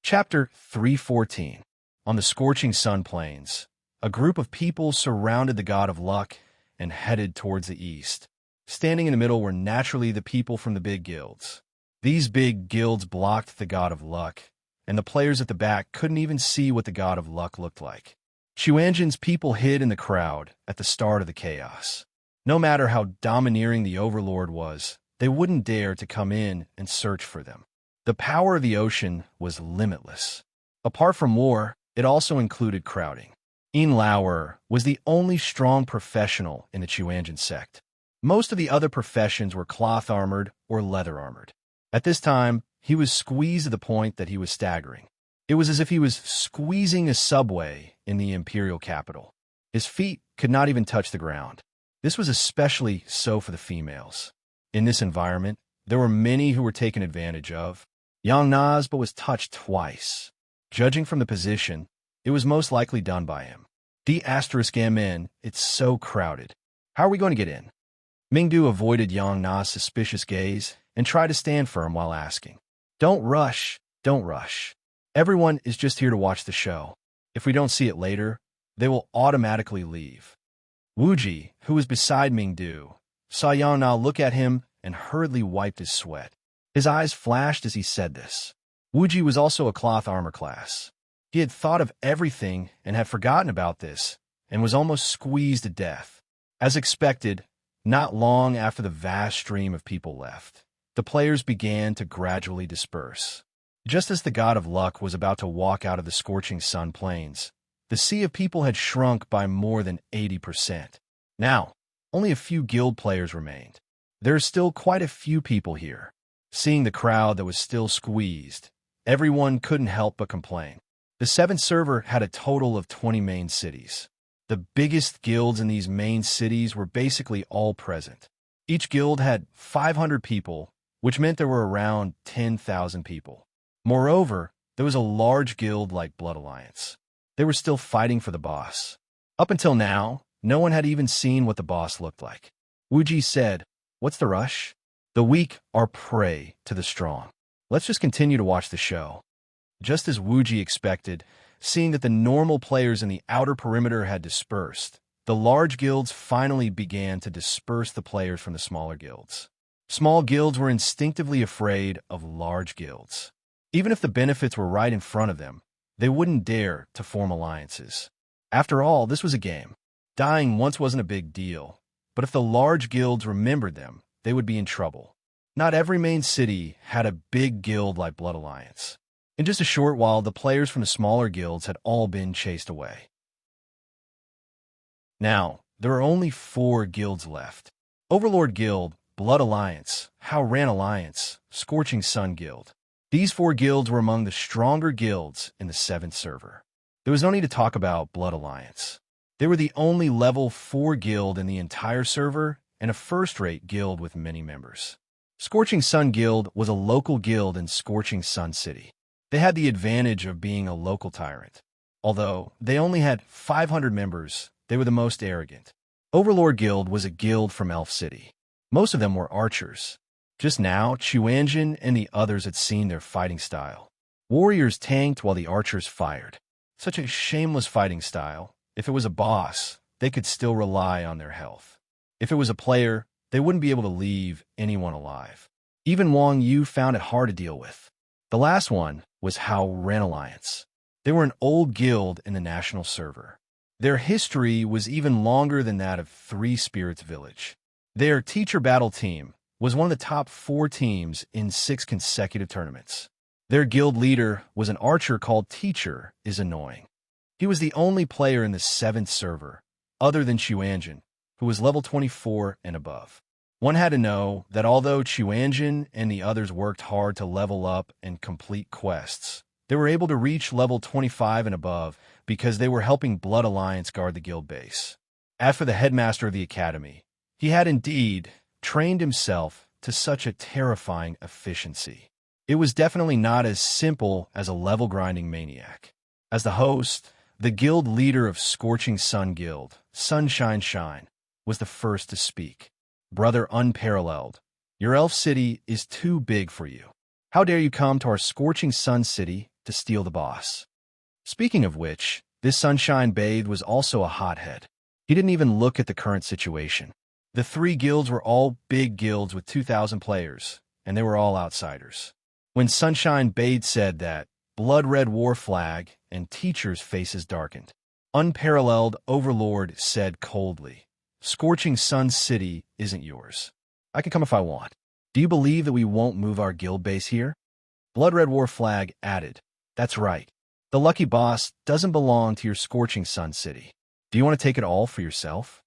Chapter 314. On the Scorching Sun Plains, a group of people surrounded the God of Luck and headed towards the east. Standing in the middle were naturally the people from the big guilds. These big guilds blocked the God of Luck, and the players at the back couldn't even see what the God of Luck looked like. Chuanjin's people hid in the crowd at the start of the chaos. No matter how domineering the Overlord was, they wouldn't dare to come in and search for them. The power of the ocean was limitless. Apart from war, it also included crowding. Ian Lauer was the only strong professional in the Chuanjin sect. Most of the other professions were cloth-armored or leather-armored. At this time, he was squeezed to the point that he was staggering. It was as if he was squeezing a subway in the imperial capital. His feet could not even touch the ground. This was especially so for the females. In this environment, there were many who were taken advantage of. Yang Nazba was touched twice. Judging from the position, it was most likely done by him. D*MN, it's so crowded. How are we going to get in? Mingdu avoided Yang Na's suspicious gaze and tried to stand firm while asking. Don't rush. Everyone is just here to watch the show. If we don't see it later, they will automatically leave. Wuji, who was beside Mingdu, saw Yang Na look at him and hurriedly wiped his sweat. His eyes flashed as he said this. Wuji was also a cloth armor class. He had thought of everything and had forgotten about this, and was almost squeezed to death. As expected, not long after the vast stream of people left, the players began to gradually disperse. Just as the God of Luck was about to walk out of the Scorching Sun Plains, the sea of people had shrunk by more than 80%. Now, only a few guild players remained. There are still quite a few people here. Seeing the crowd that was still squeezed, everyone couldn't help but complain. The 7th server had a total of 20 main cities. The biggest guilds in these main cities were basically all present. Each guild had 500 people, which meant there were around 10,000 people. Moreover, there was a large guild like Blood Alliance. They were still fighting for the boss. Up until now, no one had even seen what the boss looked like. Wuji said, "What's the rush? The weak are prey to the strong. Let's just continue to watch the show." Just as Wuji expected, seeing that the normal players in the outer perimeter had dispersed, the large guilds finally began to disperse the players from the smaller guilds. Small guilds were instinctively afraid of large guilds. Even if the benefits were right in front of them, they wouldn't dare to form alliances. After all, this was a game. Dying once wasn't a big deal, but if the large guilds remembered them, they would be in trouble. Not every main city had a big guild like Blood Alliance. In just a short while, the players from the smaller guilds had all been chased away. Now, there are only 4 guilds left. Overlord Guild, Blood Alliance, Howran Alliance, Scorching Sun Guild. These 4 guilds were among the stronger guilds in the 7th server. There was no need to talk about Blood Alliance. They were the only level 4 guild in the entire server and a first-rate guild with many members. Scorching Sun Guild was a local guild in Scorching Sun City. They had the advantage of being a local tyrant. Although they only had 500 members, they were the most arrogant. Overlord Guild was a guild from Elf City. Most of them were archers. Just now, Chuanjin and the others had seen their fighting style. Warriors tanked while the archers fired. Such a shameless fighting style. If it was a boss, they could still rely on their health. If it was a player, they wouldn't be able to leave anyone alive. Even Wang Yu found it hard to deal with. The last one was Howran Alliance. They were an old guild in the national server. Their history was even longer than that of Three Spirits Village. Their teacher battle team was one of the top 4 teams in 6 consecutive tournaments. Their guild leader was an archer called Teacher is Annoying. He was the only player in the 7th server, other than Chuanjin, who was level 24 and above. One had to know that although Chuanjin and the others worked hard to level up and complete quests, they were able to reach level 25 and above because they were helping Blood Alliance guard the guild base. As for the headmaster of the academy, he had indeed trained himself to such a terrifying efficiency. It was definitely not as simple as a level-grinding maniac. As the host, the guild leader of Scorching Sun Guild, Sunshine Shine, was the first to speak. "Brother Unparalleled, your elf city is too big for you. How dare you come to our Scorching Sun City to steal the boss?" Speaking of which, this Sunshine Bathe was also a hothead. He didn't even look at the current situation. The 3 guilds were all big guilds with 2,000 players, and they were all outsiders. When Sunshine Bathe said that, Blood Red War Flag and Teacher's faces darkened. Unparalleled Overlord said coldly, "Scorching Sun City isn't yours. I can come if I want. Do you believe that we won't move our guild base here?" Blood Red War Flag added, "That's right. The lucky boss doesn't belong to your Scorching Sun City. Do you want to take it all for yourself?"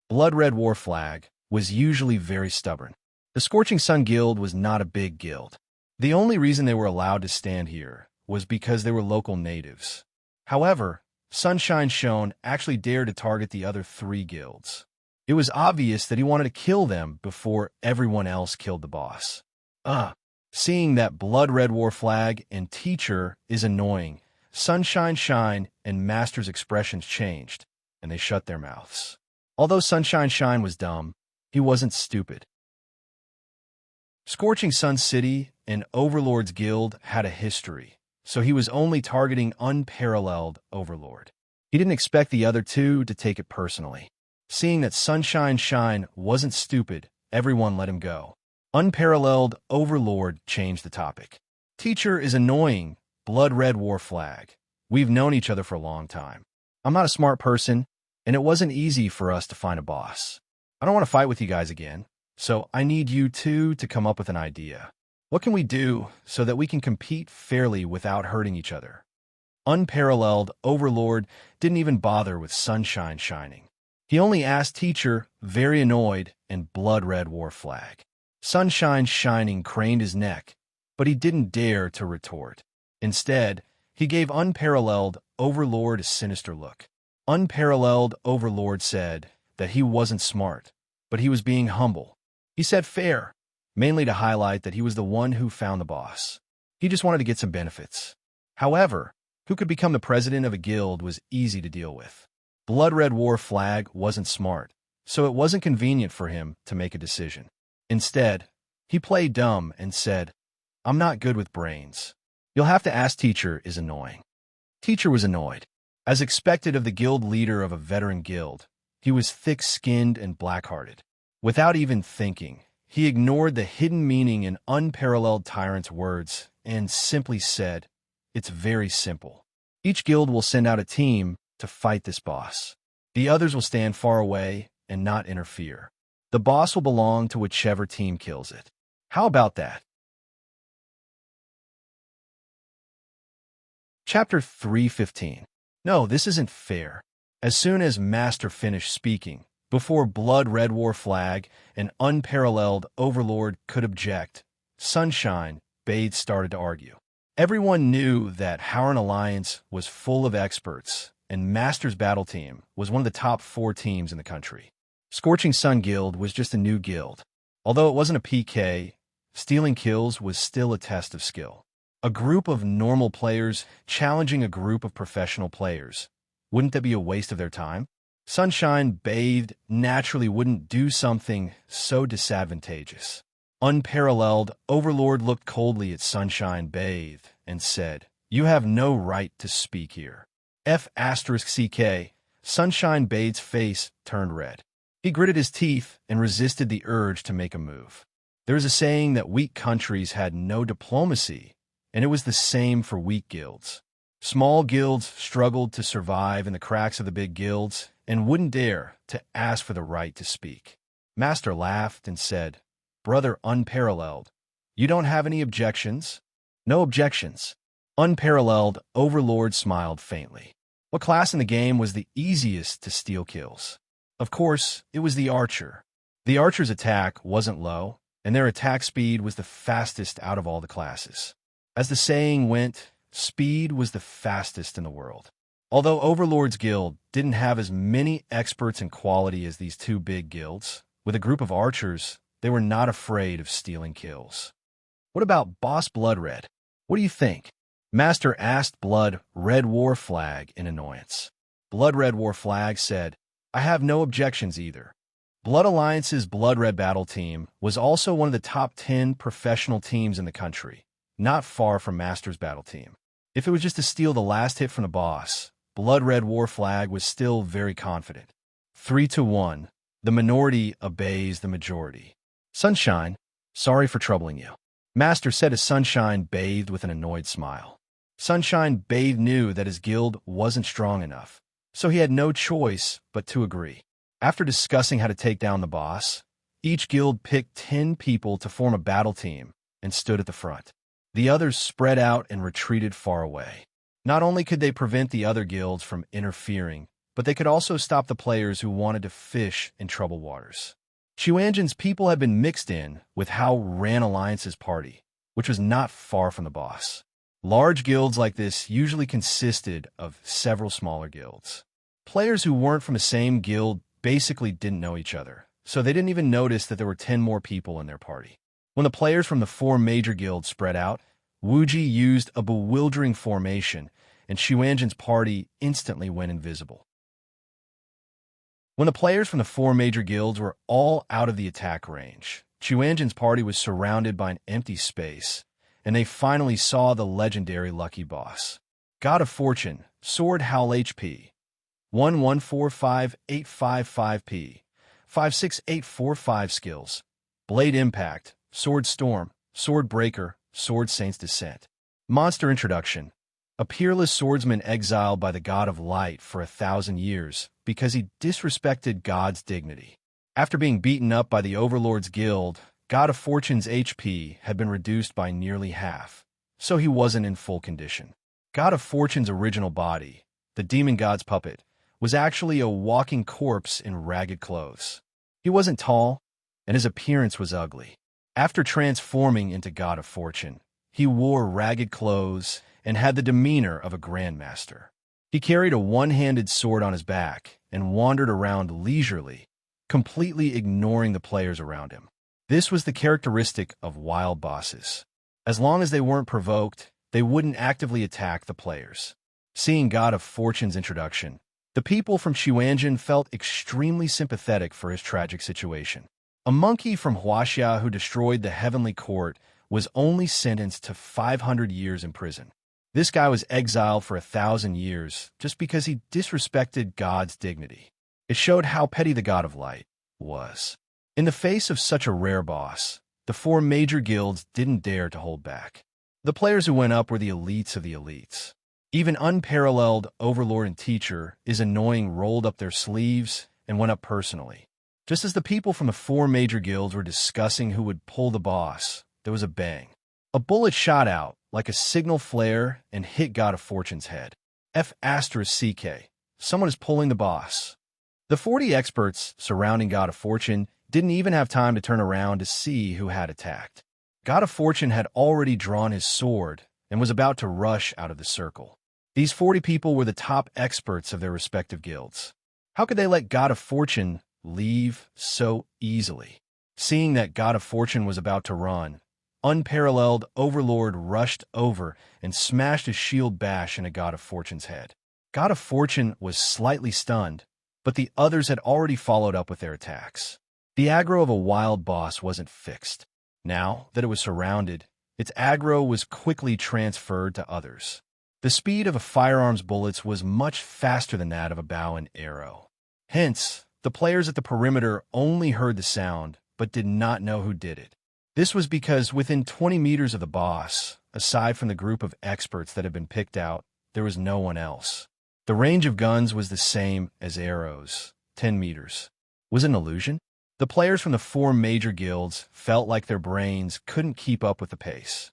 Blood Red War Flag was usually very stubborn. The Scorching Sun Guild was not a big guild. The only reason they were allowed to stand here was because they were local natives. However, Sunshine Shone actually dared to target the other 3 guilds. It was obvious that he wanted to kill them before everyone else killed the boss. Seeing that Blood Red War Flag and Teacher is Annoying, Sunshine Shine and Master's expressions changed, and they shut their mouths. Although Sunshine Shine was dumb, he wasn't stupid. Scorching Sun City and Overlord's Guild had a history, so he was only targeting Unparalleled Overlord. He didn't expect the other 2 to take it personally. Seeing that Sunshine Shine wasn't stupid, everyone let him go. Unparalleled Overlord changed the topic. "Teacher is Annoying, Blood Red War Flag. We've known each other for a long time. I'm not a smart person, and it wasn't easy for us to find a boss. I don't want to fight with you guys again, so I need you 2 to come up with an idea. What can we do so that we can compete fairly without hurting each other?" Unparalleled Overlord didn't even bother with Sunshine Shining. He only asked Teacher, very annoyed, and Blood Red War Flag. Sunshine Shining craned his neck, but he didn't dare to retort. Instead, he gave Unparalleled Overlord a sinister look. Unparalleled Overlord said that he wasn't smart, but he was being humble. He said fair, mainly to highlight that he was the one who found the boss. He just wanted to get some benefits. However, who could become the president of a guild was easy to deal with. Blood Red War Flag wasn't smart, so it wasn't convenient for him to make a decision. Instead, he played dumb and said, "I'm not good with brains. You'll have to ask teacher is annoying." Teacher was annoyed. As expected of the guild leader of a veteran guild, he was thick-skinned and black-hearted. Without even thinking, he ignored the hidden meaning in unparalleled tyrant's words and simply said, "It's very simple. Each guild will send out a team to fight this boss. The others will stand far away and not interfere. The boss will belong to whichever team kills it. How about that?" Chapter 3:15. No, this isn't fair. As soon as Master finished speaking, before Blood Red War Flag, an unparalleled overlord, could object, Sunshine Bathe started to argue. Everyone knew that Howran Alliance was full of experts, and Master's battle team was one of the top 4 teams in the country. Scorching Sun Guild was just a new guild. Although it wasn't a PK, stealing kills was still a test of skill. A group of normal players challenging a group of professional players. Wouldn't that be a waste of their time? Sunshine Bathed naturally wouldn't do something so disadvantageous. Unparalleled Overlord looked coldly at Sunshine Bathed and said, "You have no right to speak here." F***CK, Sunshine Bathed's face turned red. He gritted his teeth and resisted the urge to make a move. There is a saying that weak countries had no diplomacy, and it was the same for weak guilds. Small guilds struggled to survive in the cracks of the big guilds and wouldn't dare to ask for the right to speak. Master laughed and said, "Brother Unparalleled, you don't have any objections?" "No objections." Unparalleled Overlord smiled faintly. What class in the game was the easiest to steal kills? Of course, it was the archer. The archer's attack wasn't low, and their attack speed was the fastest out of all the classes. As the saying went, speed was the fastest in the world. Although Overlord's guild didn't have as many experts in quality as these 2 big guilds, with a group of archers, they were not afraid of stealing kills. "What about Boss Blood Red? What do you think?" Master asked Blood Red War Flag in annoyance. Blood Red War Flag said, "I have no objections either." Blood Alliance's Blood Red battle team was also one of the top 10 professional teams in the country, not far from Master's battle team. If it was just to steal the last hit from the boss, Blood Red War Flag was still very confident. 3-1, the minority obeys the majority. "Sunshine, sorry for troubling you," Master said as Sunshine Bathed with an annoyed smile. Sunshine Bathed knew that his guild wasn't strong enough, so he had no choice but to agree. After discussing how to take down the boss, each guild picked 10 people to form a battle team and stood at the front. The others spread out and retreated far away. Not only could they prevent the other guilds from interfering, but they could also stop the players who wanted to fish in troubled waters. Chuanjin's people had been mixed in with Howran Alliance's party, which was not far from the boss. Large guilds like this usually consisted of several smaller guilds. Players who weren't from the same guild basically didn't know each other, so they didn't even notice that there were 10 more people in their party. When the players from the 4 major guilds spread out, Wuji used a bewildering formation, and Xuanjin's party instantly went invisible. When the players from the 4 major guilds were all out of the attack range, Xuanjin's party was surrounded by an empty space, and they finally saw the legendary Lucky Boss. God of Fortune, Sword Howl HP, 1145855P, 56845 skills, Blade Impact, Sword Storm, Sword Breaker, Sword Saint's Descent. Monster Introduction. A peerless swordsman exiled by the God of Light for 1,000 years because he disrespected God's dignity. After being beaten up by the Overlord's Guild, God of Fortune's HP had been reduced by nearly half, so he wasn't in full condition. God of Fortune's original body, the demon god's puppet, was actually a walking corpse in ragged clothes. He wasn't tall, and his appearance was ugly. After transforming into God of Fortune, he wore ragged clothes and had the demeanor of a grandmaster. He carried a one-handed sword on his back and wandered around leisurely, completely ignoring the players around him. This was the characteristic of wild bosses. As long as they weren't provoked, they wouldn't actively attack the players. Seeing God of Fortune's introduction, The people from Xuanzhen felt extremely sympathetic for his tragic situation. A monkey from Huaxia who destroyed the heavenly court was only sentenced to 500 years in prison. This guy was exiled for 1,000 years just because he disrespected God's dignity. It showed how petty the God of Light was. In the face of such a rare boss, the 4 major guilds didn't dare to hold back. The players who went up were the elites of the elites. Even unparalleled Overlord and Teacher is annoying rolled up their sleeves and went up personally. Just as the people from the 4 major guilds were discussing who would pull the boss, there was a bang. A bullet shot out like a signal flare and hit God of Fortune's head. F***CK. Someone is pulling the boss. The 40 experts surrounding God of Fortune didn't even have time to turn around to see who had attacked. God of Fortune had already drawn his sword and was about to rush out of the circle. These 40 people were the top experts of their respective guilds. How could they let God of Fortune leave so easily? Seeing that God of Fortune was about to run, unparalleled Overlord rushed over and smashed a shield bash into God of Fortune's head. God of Fortune was slightly stunned, but the others had already followed up with their attacks. The aggro of a wild boss wasn't fixed. Now that it was surrounded, its aggro was quickly transferred to others. The speed of a firearm's bullets was much faster than that of a bow and arrow. Hence, the players at the perimeter only heard the sound, but did not know who did it. This was because within 20 meters of the boss, aside from the group of experts that had been picked out, there was no one else. The range of guns was the same as arrows, 10 meters. Was it an illusion? The players from the 4 major guilds felt like their brains couldn't keep up with the pace.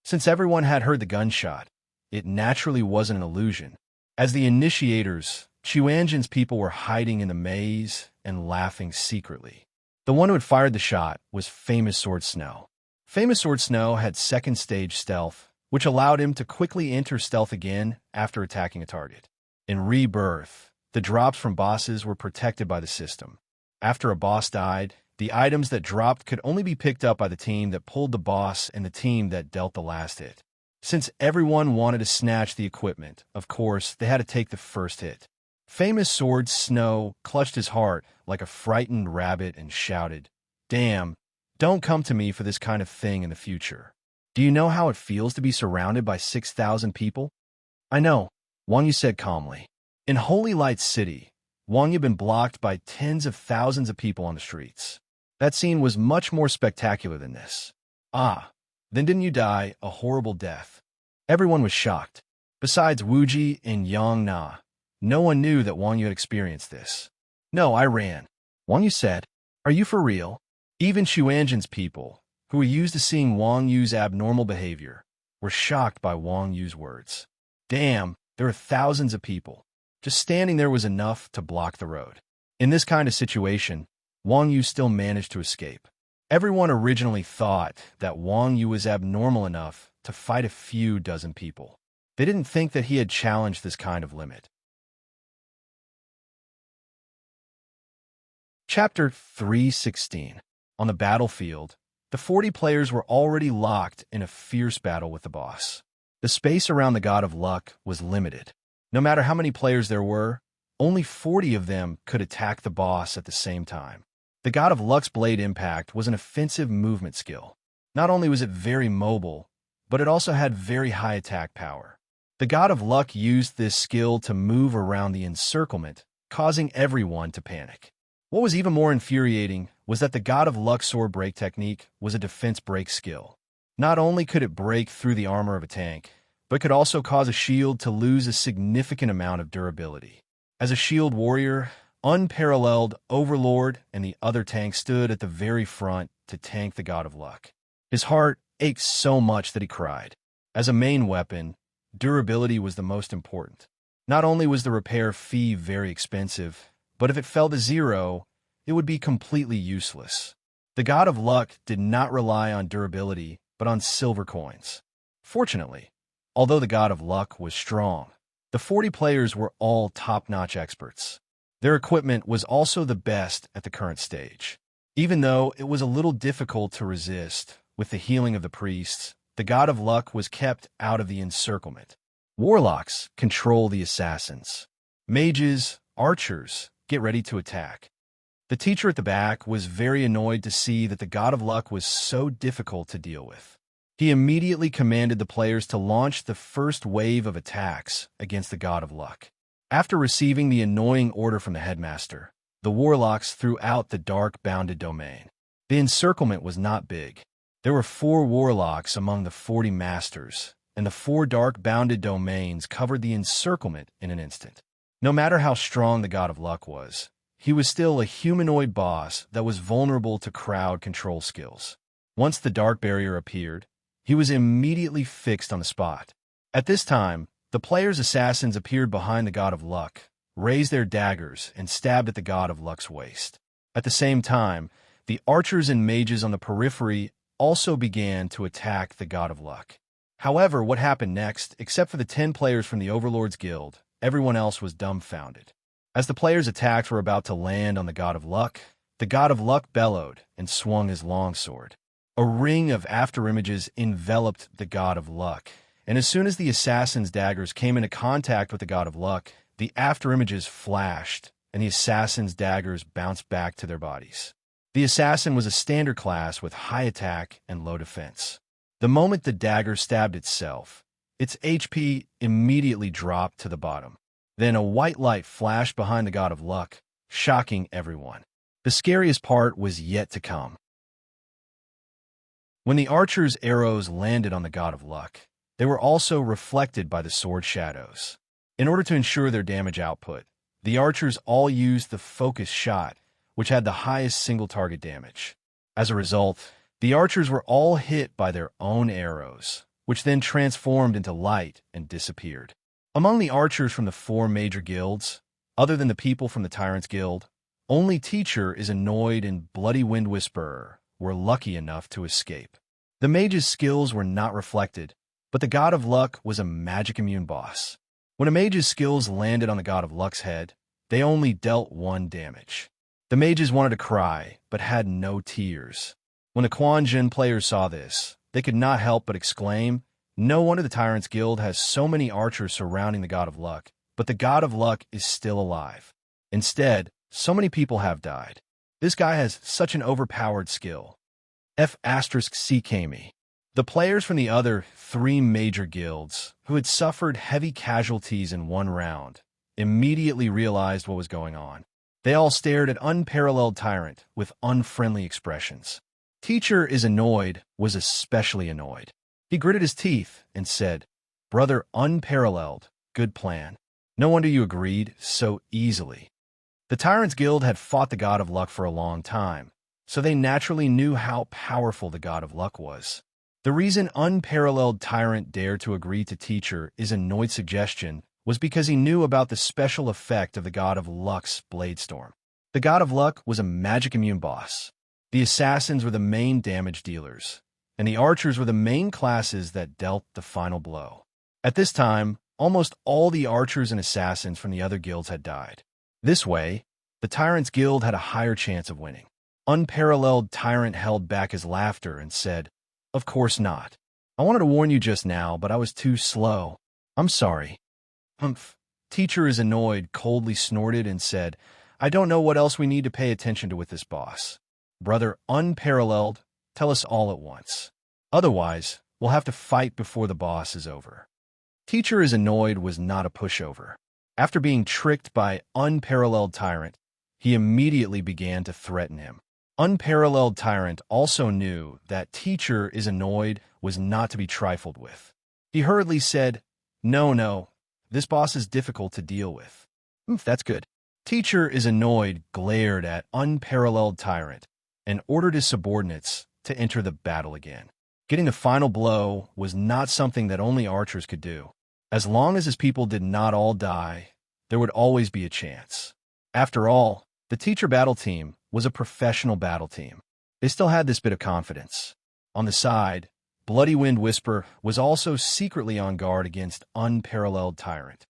Since everyone had heard the gunshot, it naturally wasn't an illusion. As the initiators, Xuanzhen's people were hiding in the maze and laughing secretly. The one who had fired the shot was Famous Sword Snow. Famous Sword Snow had second stage stealth, which allowed him to quickly enter stealth again after attacking a target. In Rebirth, the drops from bosses were protected by the system. After a boss died, the items that dropped could only be picked up by the team that pulled the boss and the team that dealt the last hit. Since everyone wanted to snatch the equipment, of course, they had to take the first hit. Famous Sword Snow clutched his heart like a frightened rabbit and shouted, "Damn, don't come to me for this kind of thing in the future. Do you know how it feels to be surrounded by 6,000 people?" "I know," Wang Yu said calmly. In Holy Light City, Wang Yu had been blocked by tens of thousands of people on the streets. That scene was much more spectacular than this. "Ah, then didn't you die a horrible death?" Everyone was shocked. Besides Wuji and Yang Na, no one knew that Wang Yu had experienced this. "No, I ran." Wang Yu said, "Are you for real?" Even Xuanzhen's people, who were used to seeing Wang Yu's abnormal behavior, were shocked by Wang Yu's words. Damn, there are thousands of people. Just standing there was enough to block the road. In this kind of situation, Wang Yu still managed to escape. Everyone originally thought that Wang Yu was abnormal enough to fight a few dozen people. They didn't think that he had challenged this kind of limit. Chapter 316. On the battlefield, the 40 players were already locked in a fierce battle with the boss. The space around the God of Luck was limited. No matter how many players there were, only 40 of them could attack the boss at the same time. The God of Luck's blade impact was an offensive movement skill. Not only was it very mobile, but it also had very high attack power. The God of Luck used this skill to move around the encirclement, causing everyone to panic. What was even more infuriating was that the God of Luck sword break technique was a defense break skill. Not only could it break through the armor of a tank, but could also cause a shield to lose a significant amount of durability. As a shield warrior, unparalleled Overlord and the other tanks stood at the very front to tank the God of Luck. His heart ached so much that he cried. As a main weapon, durability was the most important. Not only was the repair fee very expensive, but if it fell to zero, it would be completely useless. The God of Luck did not rely on durability, but on silver coins. Fortunately, although the God of Luck was strong, the 40 players were all top-notch experts. Their equipment was also the best at the current stage. Even though it was a little difficult to resist, with the healing of the priests, the God of Luck was kept out of the encirclement. Warlocks control the assassins. Mages, archers, get ready to attack. The teacher at the back was very annoyed to see that the God of Luck was so difficult to deal with. He immediately commanded the players to launch the first wave of attacks against the God of Luck. After receiving the annoying order from the headmaster, the warlocks threw out the dark bounded domain. The encirclement was not big. There were 4 warlocks among the 40 masters, and the 4 dark bounded domains covered the encirclement in an instant. No matter how strong the God of Luck was, he was still a humanoid boss that was vulnerable to crowd control skills. Once the dark barrier appeared, he was immediately fixed on the spot. At this time, the players' assassins appeared behind the God of Luck, raised their daggers, and stabbed at the God of Luck's waist. At the same time, the archers and mages on the periphery also began to attack the God of Luck. However, what happened next, except for the 10 players from the Overlord's Guild, everyone else was dumbfounded. As the players' attacks were about to land on the God of Luck bellowed and swung his longsword. A ring of afterimages enveloped the God of Luck, and as soon as the assassin's daggers came into contact with the God of Luck, the afterimages flashed, and the assassin's daggers bounced back to their bodies. The assassin was a standard class with high attack and low defense. The moment the dagger stabbed itself, its HP immediately dropped to the bottom. Then a white light flashed behind the God of Luck, shocking everyone. The scariest part was yet to come. When the archer's arrows landed on the God of Luck, they were also reflected by the sword shadows. In order to ensure their damage output, the archers all used the focus shot, which had the highest single target damage. As a result, the archers were all hit by their own arrows, which then transformed into light and disappeared. Among the archers from the 4 major guilds, other than the people from the Tyrant's Guild, only Teacher is Annoyed and Bloody Wind Whisperer were lucky enough to escape. The mage's skills were not reflected, but the God of Luck was a magic immune boss. When a mage's skills landed on the God of Luck's head, they only dealt 1 damage. The mages wanted to cry, but had no tears. When the Quan Jin players saw this, they could not help but exclaim, "No wonder the Tyrant's Guild has so many archers surrounding the God of Luck, but the God of Luck is still alive. Instead, so many people have died. This guy has such an overpowered skill." F***C Kami. The players from the other 3 major guilds, who had suffered heavy casualties in 1 round, immediately realized what was going on. They all stared at Unparalleled Tyrant with unfriendly expressions. Teacher is Annoyed was especially annoyed. He gritted his teeth and said, "Brother Unparalleled, good plan. No wonder you agreed so easily." The Tyrant's Guild had fought the God of Luck for a long time, so they naturally knew how powerful the God of Luck was. The reason Unparalleled Tyrant dared to agree to Teacher is Annoyed's suggestion was because he knew about the special effect of the God of Luck's Bladestorm. The God of Luck was a magic immune boss. The assassins were the main damage dealers, and the archers were the main classes that dealt the final blow. At this time, almost all the archers and assassins from the other guilds had died. This way, the Tyrant's Guild had a higher chance of winning. Unparalleled Tyrant held back his laughter and said, "Of course not. I wanted to warn you just now, but I was too slow. I'm sorry." "Humph." Teacher is Annoyed coldly snorted and said, "I don't know what else we need to pay attention to with this boss. Brother Unparalleled, tell us all at once. Otherwise, we'll have to fight before the boss is over." Teacher is Annoyed was not a pushover. After being tricked by Unparalleled Tyrant, he immediately began to threaten him. Unparalleled Tyrant also knew that Teacher is Annoyed was not to be trifled with. He hurriedly said, No, this boss is difficult to deal with." That's good." Teacher is Annoyed glared at Unparalleled Tyrant and ordered his subordinates to enter the battle again. Getting the final blow was not something that only archers could do. As long as his people did not all die, there would always be a chance. After all, the Teacher battle team was a professional battle team. They still had this bit of confidence. On the side, Bloody Wind Whisper was also secretly on guard against Unparalleled Tyrant.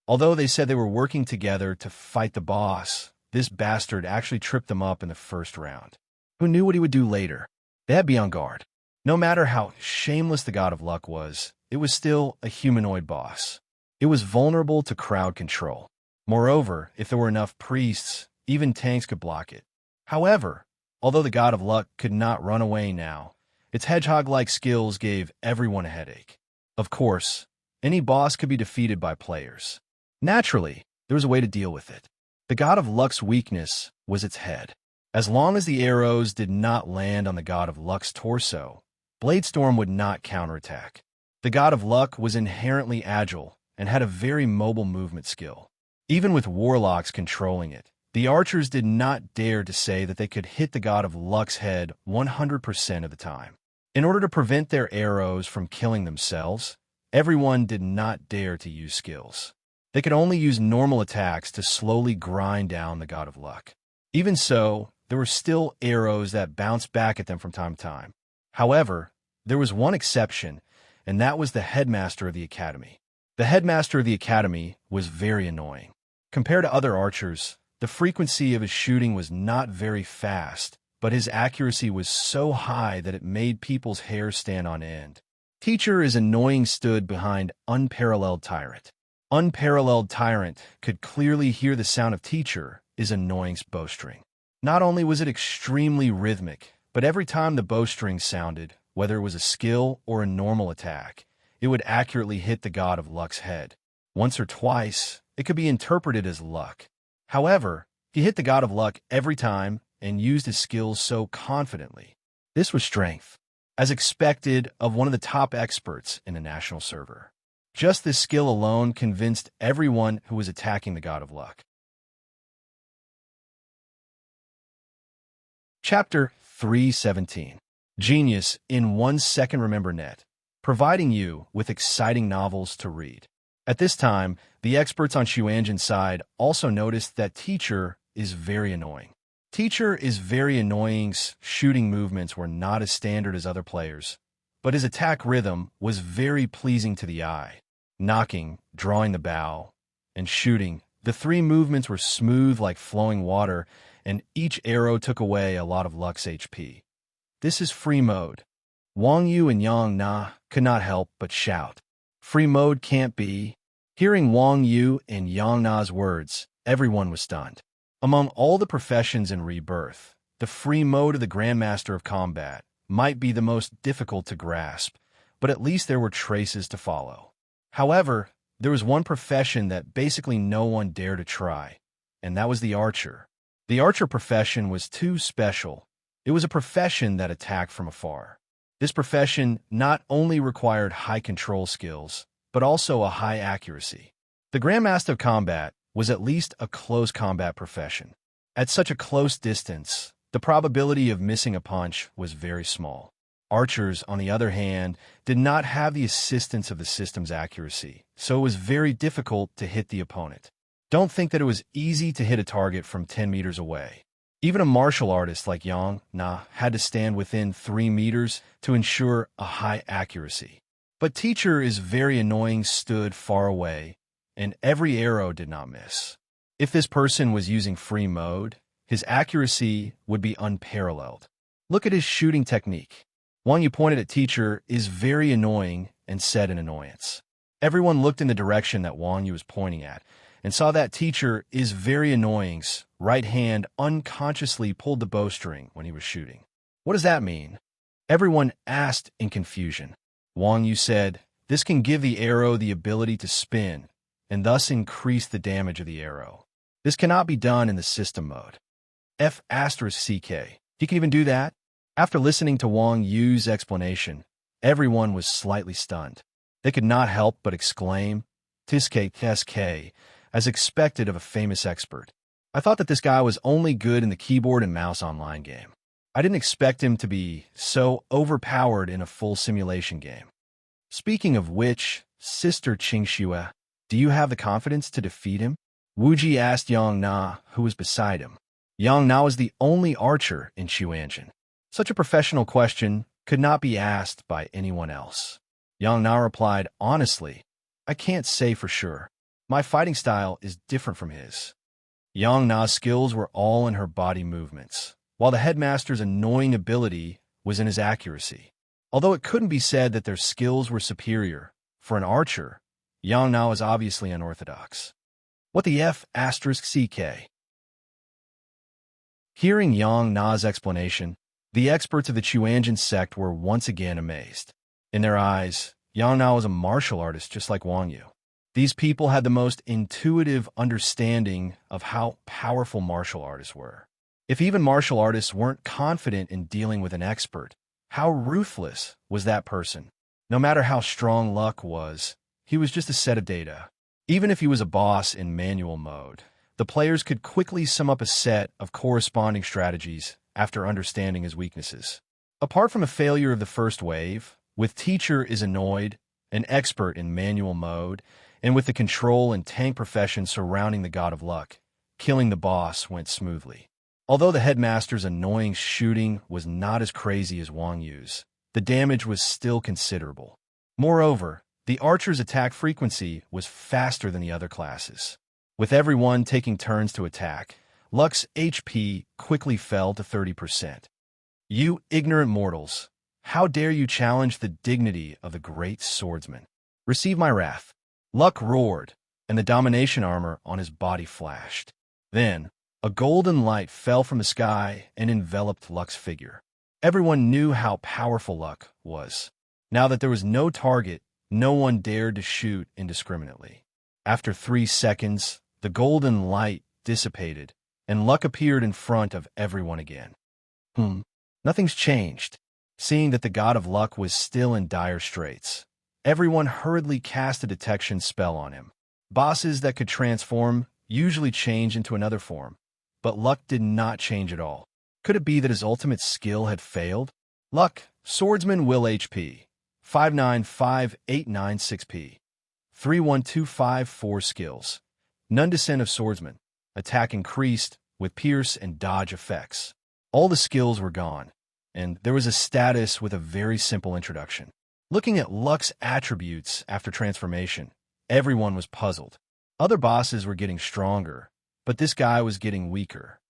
Although they said they were working together to fight the boss, this bastard actually tripped them up in the first round. Who knew what he would do later? They had to be on guard. No matter how shameless the God of Luck was, it was still a humanoid boss. It was vulnerable to crowd control. Moreover, if there were enough priests, even tanks could block it. However, although the God of Luck could not run away now, its hedgehog-like skills gave everyone a headache. Of course, any boss could be defeated by players. Naturally, there was a way to deal with it. The God of Luck's weakness was its head. As long as the arrows did not land on the God of Luck's torso, Bladestorm would not counterattack. The God of Luck was inherently agile and had a very mobile movement skill. Even with warlocks controlling it, the archers did not dare to say that they could hit the God of Luck's head 100% of the time. In order to prevent their arrows from killing themselves, everyone did not dare to use skills. They could only use normal attacks to slowly grind down the God of Luck. Even so, there were still arrows that bounced back at them from time to time. However, there was one exception, and that was the headmaster of the academy. The headmaster of the academy was very annoying. Compared to other archers, the frequency of his shooting was not very fast, but his accuracy was so high that it made people's hair stand on end. Teacher is annoying stood behind Unparalleled Tyrant. Unparalleled Tyrant could clearly hear the sound of Teacher is annoying's bowstring. Not only was it extremely rhythmic, but every time the bowstring sounded, whether it was a skill or a normal attack, it would accurately hit the God of Luck's head. Once or twice, it could be interpreted as luck. However, he hit the God of Luck every time and used his skills so confidently. This was strength, as expected of one of the top experts in a national server. Just this skill alone convinced everyone who was attacking the God of Luck. Chapter 317. Genius in 1 second remember net, providing you with exciting novels to read. At this time, the experts on Xuanzhen's side also noticed that Teacher is very annoying. Teacher is very annoying's shooting movements were not as standard as other players, but his attack rhythm was very pleasing to the eye. Knocking, drawing the bow, and shooting, the three movements were smooth like flowing water, and each arrow took away a lot of Luck's HP. This is free mode. Wang Yu and Yang Na could not help but shout. Free mode can't be. Hearing Wang Yu and Yang Na's words, everyone was stunned. Among all the professions in Rebirth, the free mode of the Grandmaster of Combat might be the most difficult to grasp, but at least there were traces to follow. However, there was one profession that basically no one dared to try, and that was the archer. The archer profession was too special. It was a profession that attacked from afar. This profession not only required high control skills, but also a high accuracy. The Grandmaster of Combat was at least a close combat profession. At such a close distance, the probability of missing a punch was very small. Archers, on the other hand, did not have the assistance of the system's accuracy, so it was very difficult to hit the opponent. Don't think that it was easy to hit a target from 10 meters away. Even a martial artist like Yang Na had to stand within 3 meters to ensure a high accuracy. But Teacher is very annoying stood far away, and every arrow did not miss. If this person was using free mode, his accuracy would be unparalleled. Look at his shooting technique. Wang Yu pointed at Teacher is very annoying and said in annoyance. Everyone looked in the direction that Wang Yu was pointing at and saw that Teacher is very annoying's right hand unconsciously pulled the bowstring when he was shooting. What does that mean? Everyone asked in confusion. Wang Yu said, this can give the arrow the ability to spin and thus increase the damage of the arrow. This cannot be done in the system mode. F***CK. He can even do that? After listening to Wang Yu's explanation, everyone was slightly stunned. They could not help but exclaim, "Tsk, as expected of a famous expert. I thought that this guy was only good in the keyboard and mouse online game. I didn't expect him to be so overpowered in a full simulation game." Speaking of which, Sister Qingxue, do you have the confidence to defeat him? Wuji asked Yang Na, who was beside him. Yang Na was the only archer in Xuanzhen. Such a professional question could not be asked by anyone else. Yang Na replied, honestly, I can't say for sure. My fighting style is different from his. Yang Na's skills were all in her body movements, while the headmaster's annoying ability was in his accuracy. Although it couldn't be said that their skills were superior, For an archer, Yang Na is obviously unorthodox. What the F asterisk CK? Hearing Yang Na's explanation, the experts of the Chuanjin sect were once again amazed. In their eyes, Yang Na was a martial artist just like Wang Yu. These people had the most intuitive understanding of how powerful martial artists were. If even martial artists weren't confident in dealing with an expert, how ruthless was that person? No matter how strong Luck was, he was just a set of data. Even if he was a boss in manual mode, the players could quickly sum up a set of corresponding strategies after understanding his weaknesses. Apart from a failure of the first wave, with Teacher is annoyed, an expert in manual mode, and with the control and tank profession surrounding the God of Luck, killing the boss went smoothly. Although the headmaster's annoying shooting was not as crazy as Wang Yu's, the damage was still considerable. Moreover, the archer's attack frequency was faster than the other classes. With everyone taking turns to attack, Luck's HP quickly fell to 30%. You ignorant mortals, how dare you challenge the dignity of the great swordsman? Receive my wrath. Luck roared, and the domination armor on his body flashed. Then, a golden light fell from the sky and enveloped Luck's figure. Everyone knew how powerful Luck was. Now that there was no target, no one dared to shoot indiscriminately. After 3 seconds, the golden light dissipated, and Luck appeared in front of everyone again. Nothing's changed. Seeing that the God of Luck was still in dire straits, everyone hurriedly cast a detection spell on him. Bosses that could transform usually change into another form, but Luck did not change at all. Could it be that his ultimate skill had failed? Luck, Swordsman Will HP, 595896P, 31254 skills. None descent of Swordsman. Attack increased with Pierce and Dodge effects. All the skills were gone, and there was a status with a very simple introduction. Looking at Luck's attributes after transformation, everyone was puzzled. Other bosses were getting stronger, but this guy was getting weaker.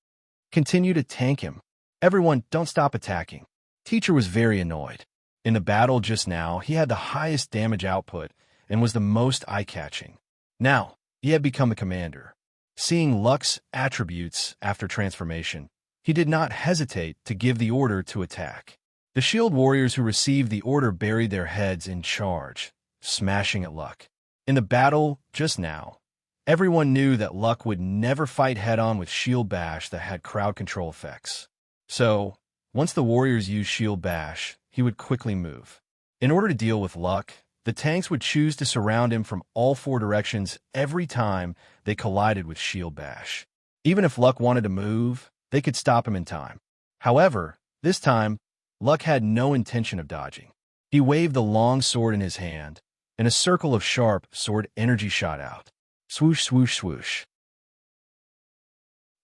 Continue to tank him. Everyone, don't stop attacking. Teacher was very annoyed. In the battle just now, he had the highest damage output and was the most eye-catching. Now, he had become a commander. Seeing Luck's attributes after transformation, he did not hesitate to give the order to attack. The shield warriors who received the order buried their heads in charge, smashing at Luck. In the battle just now, everyone knew that Luck would never fight head-on with shield bash that had crowd control effects. So, once the warriors used shield bash, he would quickly move. In order to deal with Luck, the tanks would choose to surround him from all 4 directions every time they collided with shield bash. Even if Luck wanted to move, they could stop him in time. However, this time, Luck had no intention of dodging. He waved the long sword in his hand, and a circle of sharp sword energy shot out. Swoosh, swoosh, swoosh.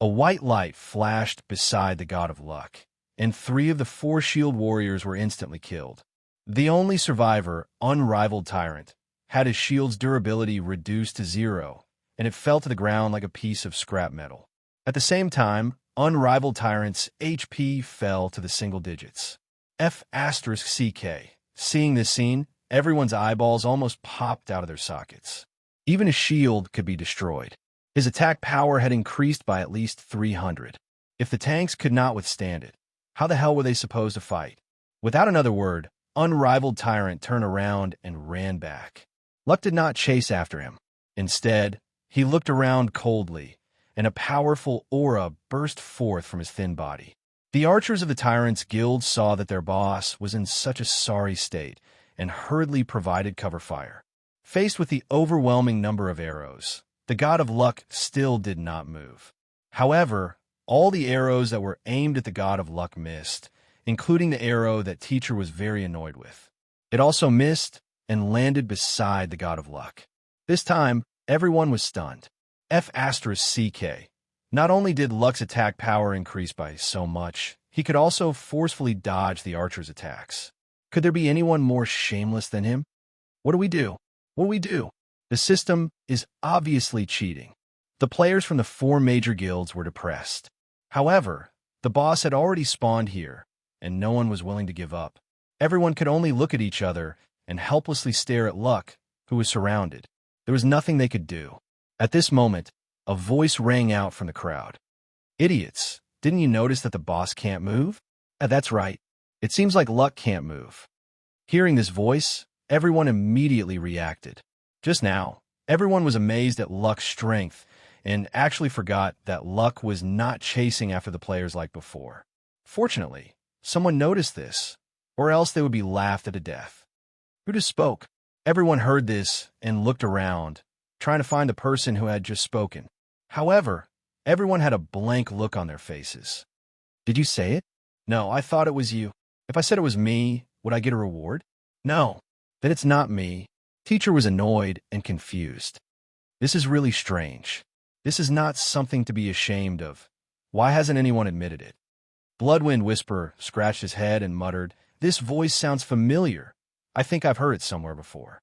A white light flashed beside the God of Luck, and 3 of the 4 shield warriors were instantly killed. The only survivor, Unrivaled Tyrant, had his shield's durability reduced to 0, and it fell to the ground like a piece of scrap metal. At the same time, Unrivaled Tyrant's HP fell to the single digits. F asterisk CK. Seeing this scene, everyone's eyeballs almost popped out of their sockets. Even his shield could be destroyed. His attack power had increased by at least 300. If the tanks could not withstand it, how the hell were they supposed to fight? Without another word, Unrivaled Tyrant turned around and ran back. Luck did not chase after him. Instead, he looked around coldly, and a powerful aura burst forth from his thin body. The archers of the Tyrant's Guild saw that their boss was in such a sorry state and hurriedly provided cover fire. Faced with the overwhelming number of arrows, the God of Luck still did not move. However, all the arrows that were aimed at the God of Luck missed, including the arrow that Teacher was very annoyed with. It also missed and landed beside the God of Luck. This time, everyone was stunned. F asterisk CK. Not only did Luck's attack power increase by so much, he could also forcefully dodge the archer's attacks. Could there be anyone more shameless than him? What do we do? What do we do? The system is obviously cheating. The players from the 4 major guilds were depressed. However, the boss had already spawned here, and no one was willing to give up. Everyone could only look at each other and helplessly stare at Luck, who was surrounded. There was nothing they could do. At this moment, a voice rang out from the crowd. "Idiots, didn't you notice that the boss can't move?" That's right. It seems like Luck can't move." Hearing this voice, everyone immediately reacted. Just now, everyone was amazed at Luck's strength and actually forgot that Luck was not chasing after the players like before. Fortunately, someone noticed this, or else they would be laughed to death. Who just spoke? Everyone heard this and looked around, trying to find the person who had just spoken. However, everyone had a blank look on their faces. "Did you say it?" "No, I thought it was you." "If I said it was me, would I get a reward?" "No, then it's not me." Teacher was annoyed and confused. This is really strange. This is not something to be ashamed of. Why hasn't anyone admitted it? Bloodwind Whisperer scratched his head and muttered, "This voice sounds familiar. I think I've heard it somewhere before."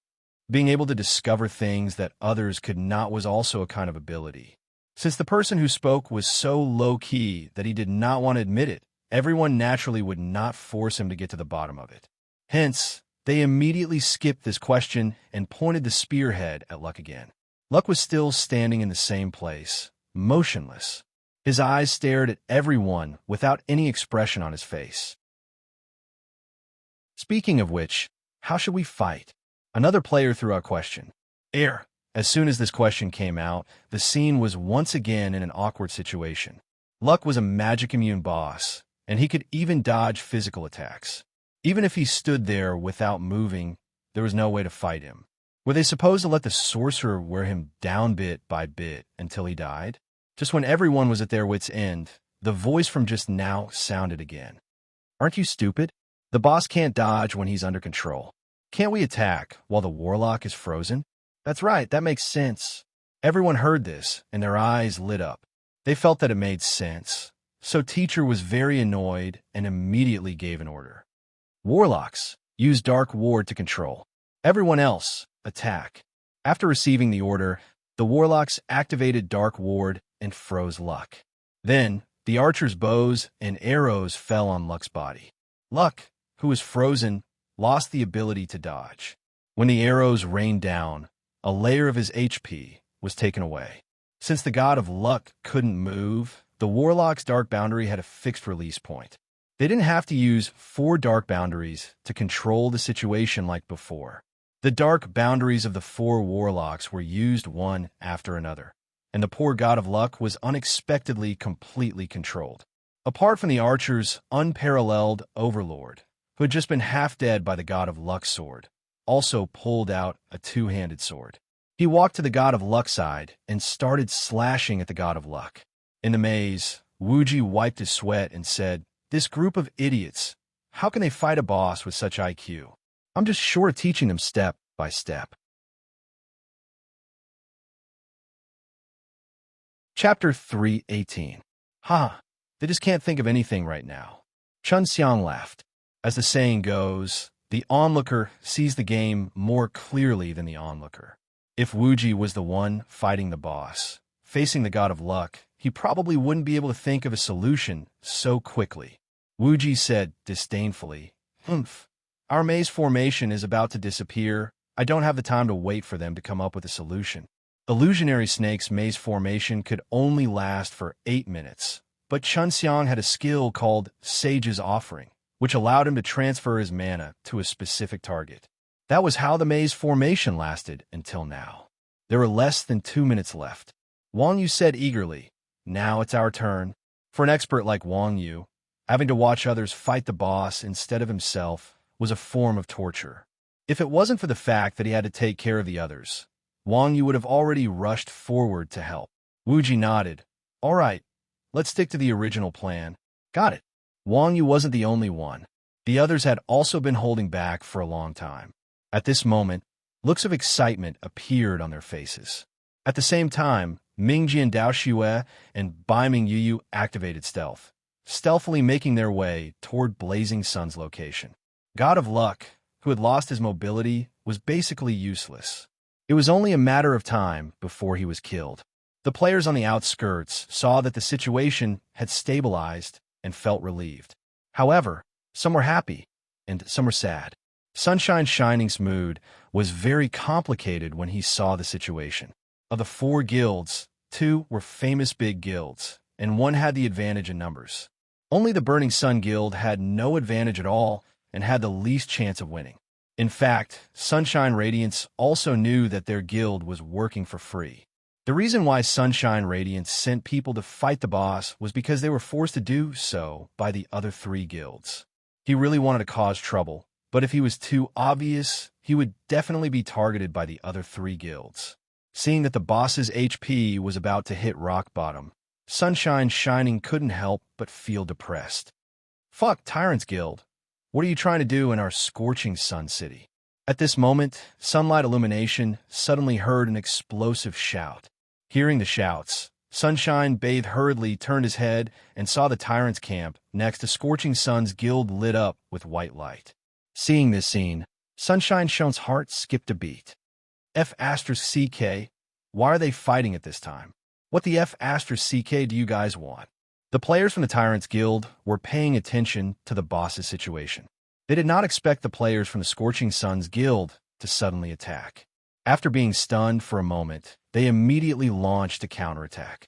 Being able to discover things that others could not was also a kind of ability. Since the person who spoke was so low-key that he did not want to admit it, everyone naturally would not force him to get to the bottom of it. Hence, they immediately skipped this question and pointed the spearhead at Luck again. Luck was still standing in the same place, motionless. His eyes stared at everyone without any expression on his face. Speaking of which, how should we fight? Another player threw out a question. Air. As soon as this question came out, the scene was once again in an awkward situation. Luck was a magic immune boss, and he could even dodge physical attacks. Even if he stood there without moving, there was no way to fight him. Were they supposed to let the sorcerer wear him down bit by bit until he died? Just when everyone was at their wits' end, the voice from just now sounded again. "Aren't you stupid? The boss can't dodge when he's under control. Can't we attack while the warlock is frozen?" "That's right, that makes sense." Everyone heard this, and their eyes lit up. They felt that it made sense. So Teacher was very annoyed and immediately gave an order. "Warlocks, use Dark Ward to control. Everyone else, attack." After receiving the order, the warlocks activated Dark Ward and froze Luck. Then, the archers' bows and arrows fell on Luck's body. Luck, who was frozen, lost the ability to dodge. When the arrows rained down, a layer of his HP was taken away. Since the god of Luck couldn't move, the warlock's dark boundary had a fixed release point. They didn't have to use 4 dark boundaries to control the situation like before. The dark boundaries of the 4 warlocks were used one after another, and the poor god of Luck was unexpectedly completely controlled. Apart from the archer's unparalleled overlord, who had just been half dead by the god of Luck's sword, also pulled out a 2-handed sword. He walked to the god of Luck's side and started slashing at the god of Luck. In the maze, Wuji wiped his sweat and said, "This group of idiots, how can they fight a boss with such IQ? I'm just short of teaching them step by step." Chapter 3:18. They just can't think of anything right now. Chun Xiang laughed. As the saying goes, the onlooker sees the game more clearly than the onlooker. If Wuji was the one fighting the boss, facing the god of Luck, he probably wouldn't be able to think of a solution so quickly. Wuji said disdainfully, "Humph. Our maze formation is about to disappear. I don't have the time to wait for them to come up with a solution." Illusionary Snake's maze formation could only last for 8 minutes, but Chun Xiang had a skill called Sage's Offering, which allowed him to transfer his mana to a specific target. That was how the maze formation lasted until now. There were less than 2 minutes left. Wang Yu said eagerly, "Now it's our turn." For an expert like Wang Yu, having to watch others fight the boss instead of himself was a form of torture. If it wasn't for the fact that he had to take care of the others, Wang Yu would have already rushed forward to help. Wuji nodded. "All right, let's stick to the original plan." "Got it." Wang Yu wasn't the only one. The others had also been holding back for a long time. At this moment, looks of excitement appeared on their faces. At the same time, Mingji and Dao Xue and Baiming Yuyu activated stealth, stealthily making their way toward Blazing Sun's location. God of Luck, who had lost his mobility, was basically useless. It was only a matter of time before he was killed. The players on the outskirts saw that the situation had stabilized and felt relieved. However, some were happy and some were sad. Sunshine Shining's mood was very complicated when he saw the situation. Of the 4 guilds, 2 were famous big guilds, and 1 had the advantage in numbers. Only the Burning Sun Guild had no advantage at all and had the least chance of winning. In fact, Sunshine Radiance also knew that their guild was working for free. The reason why Sunshine Radiance sent people to fight the boss was because they were forced to do so by the other 3 guilds. He really wanted to cause trouble, but if he was too obvious, he would definitely be targeted by the other 3 guilds. Seeing that the boss's HP was about to hit rock bottom, Sunshine Shining couldn't help but feel depressed. Fuck Tyrant's Guild. What are you trying to do in our scorching sun city? At this moment, Sunlight Illumination suddenly heard an explosive shout. Hearing the shouts, Sunshine Bathe hurriedly turned his head and saw the Tyrant's camp next to Scorching Sun's guild lit up with white light. Seeing this scene, Sunshine Shine's heart skipped a beat. F*CK, why are they fighting at this time? What the F*CK do you guys want? The players from the Tyrant's Guild were paying attention to the boss's situation. They did not expect the players from the Scorching Sun's Guild to suddenly attack. After being stunned for a moment, they immediately launched a counterattack.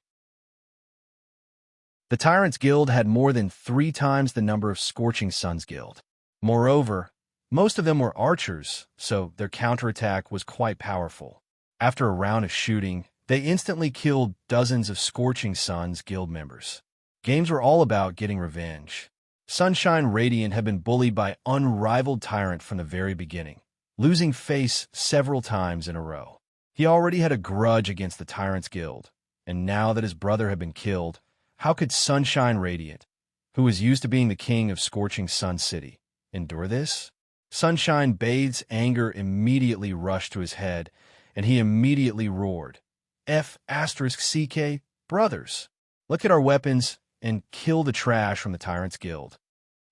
The Tyrant's Guild had more than 3 times the number of Scorching Sun's Guild. Moreover, most of them were archers, so their counterattack was quite powerful. After a round of shooting, they instantly killed dozens of Scorching Sun's Guild members. Games were all about getting revenge. Sunshine Radiant had been bullied by Unrivaled Tyrant from the very beginning, losing face several times in a row. He already had a grudge against the Tyrant's Guild, and now that his brother had been killed, how could Sunshine Radiant, who was used to being the king of Scorching Sun City, endure this? Sunshine Bathe's anger immediately rushed to his head, and he immediately roared, F*CK, brothers, look at our weapons and kill the trash from the Tyrant's Guild.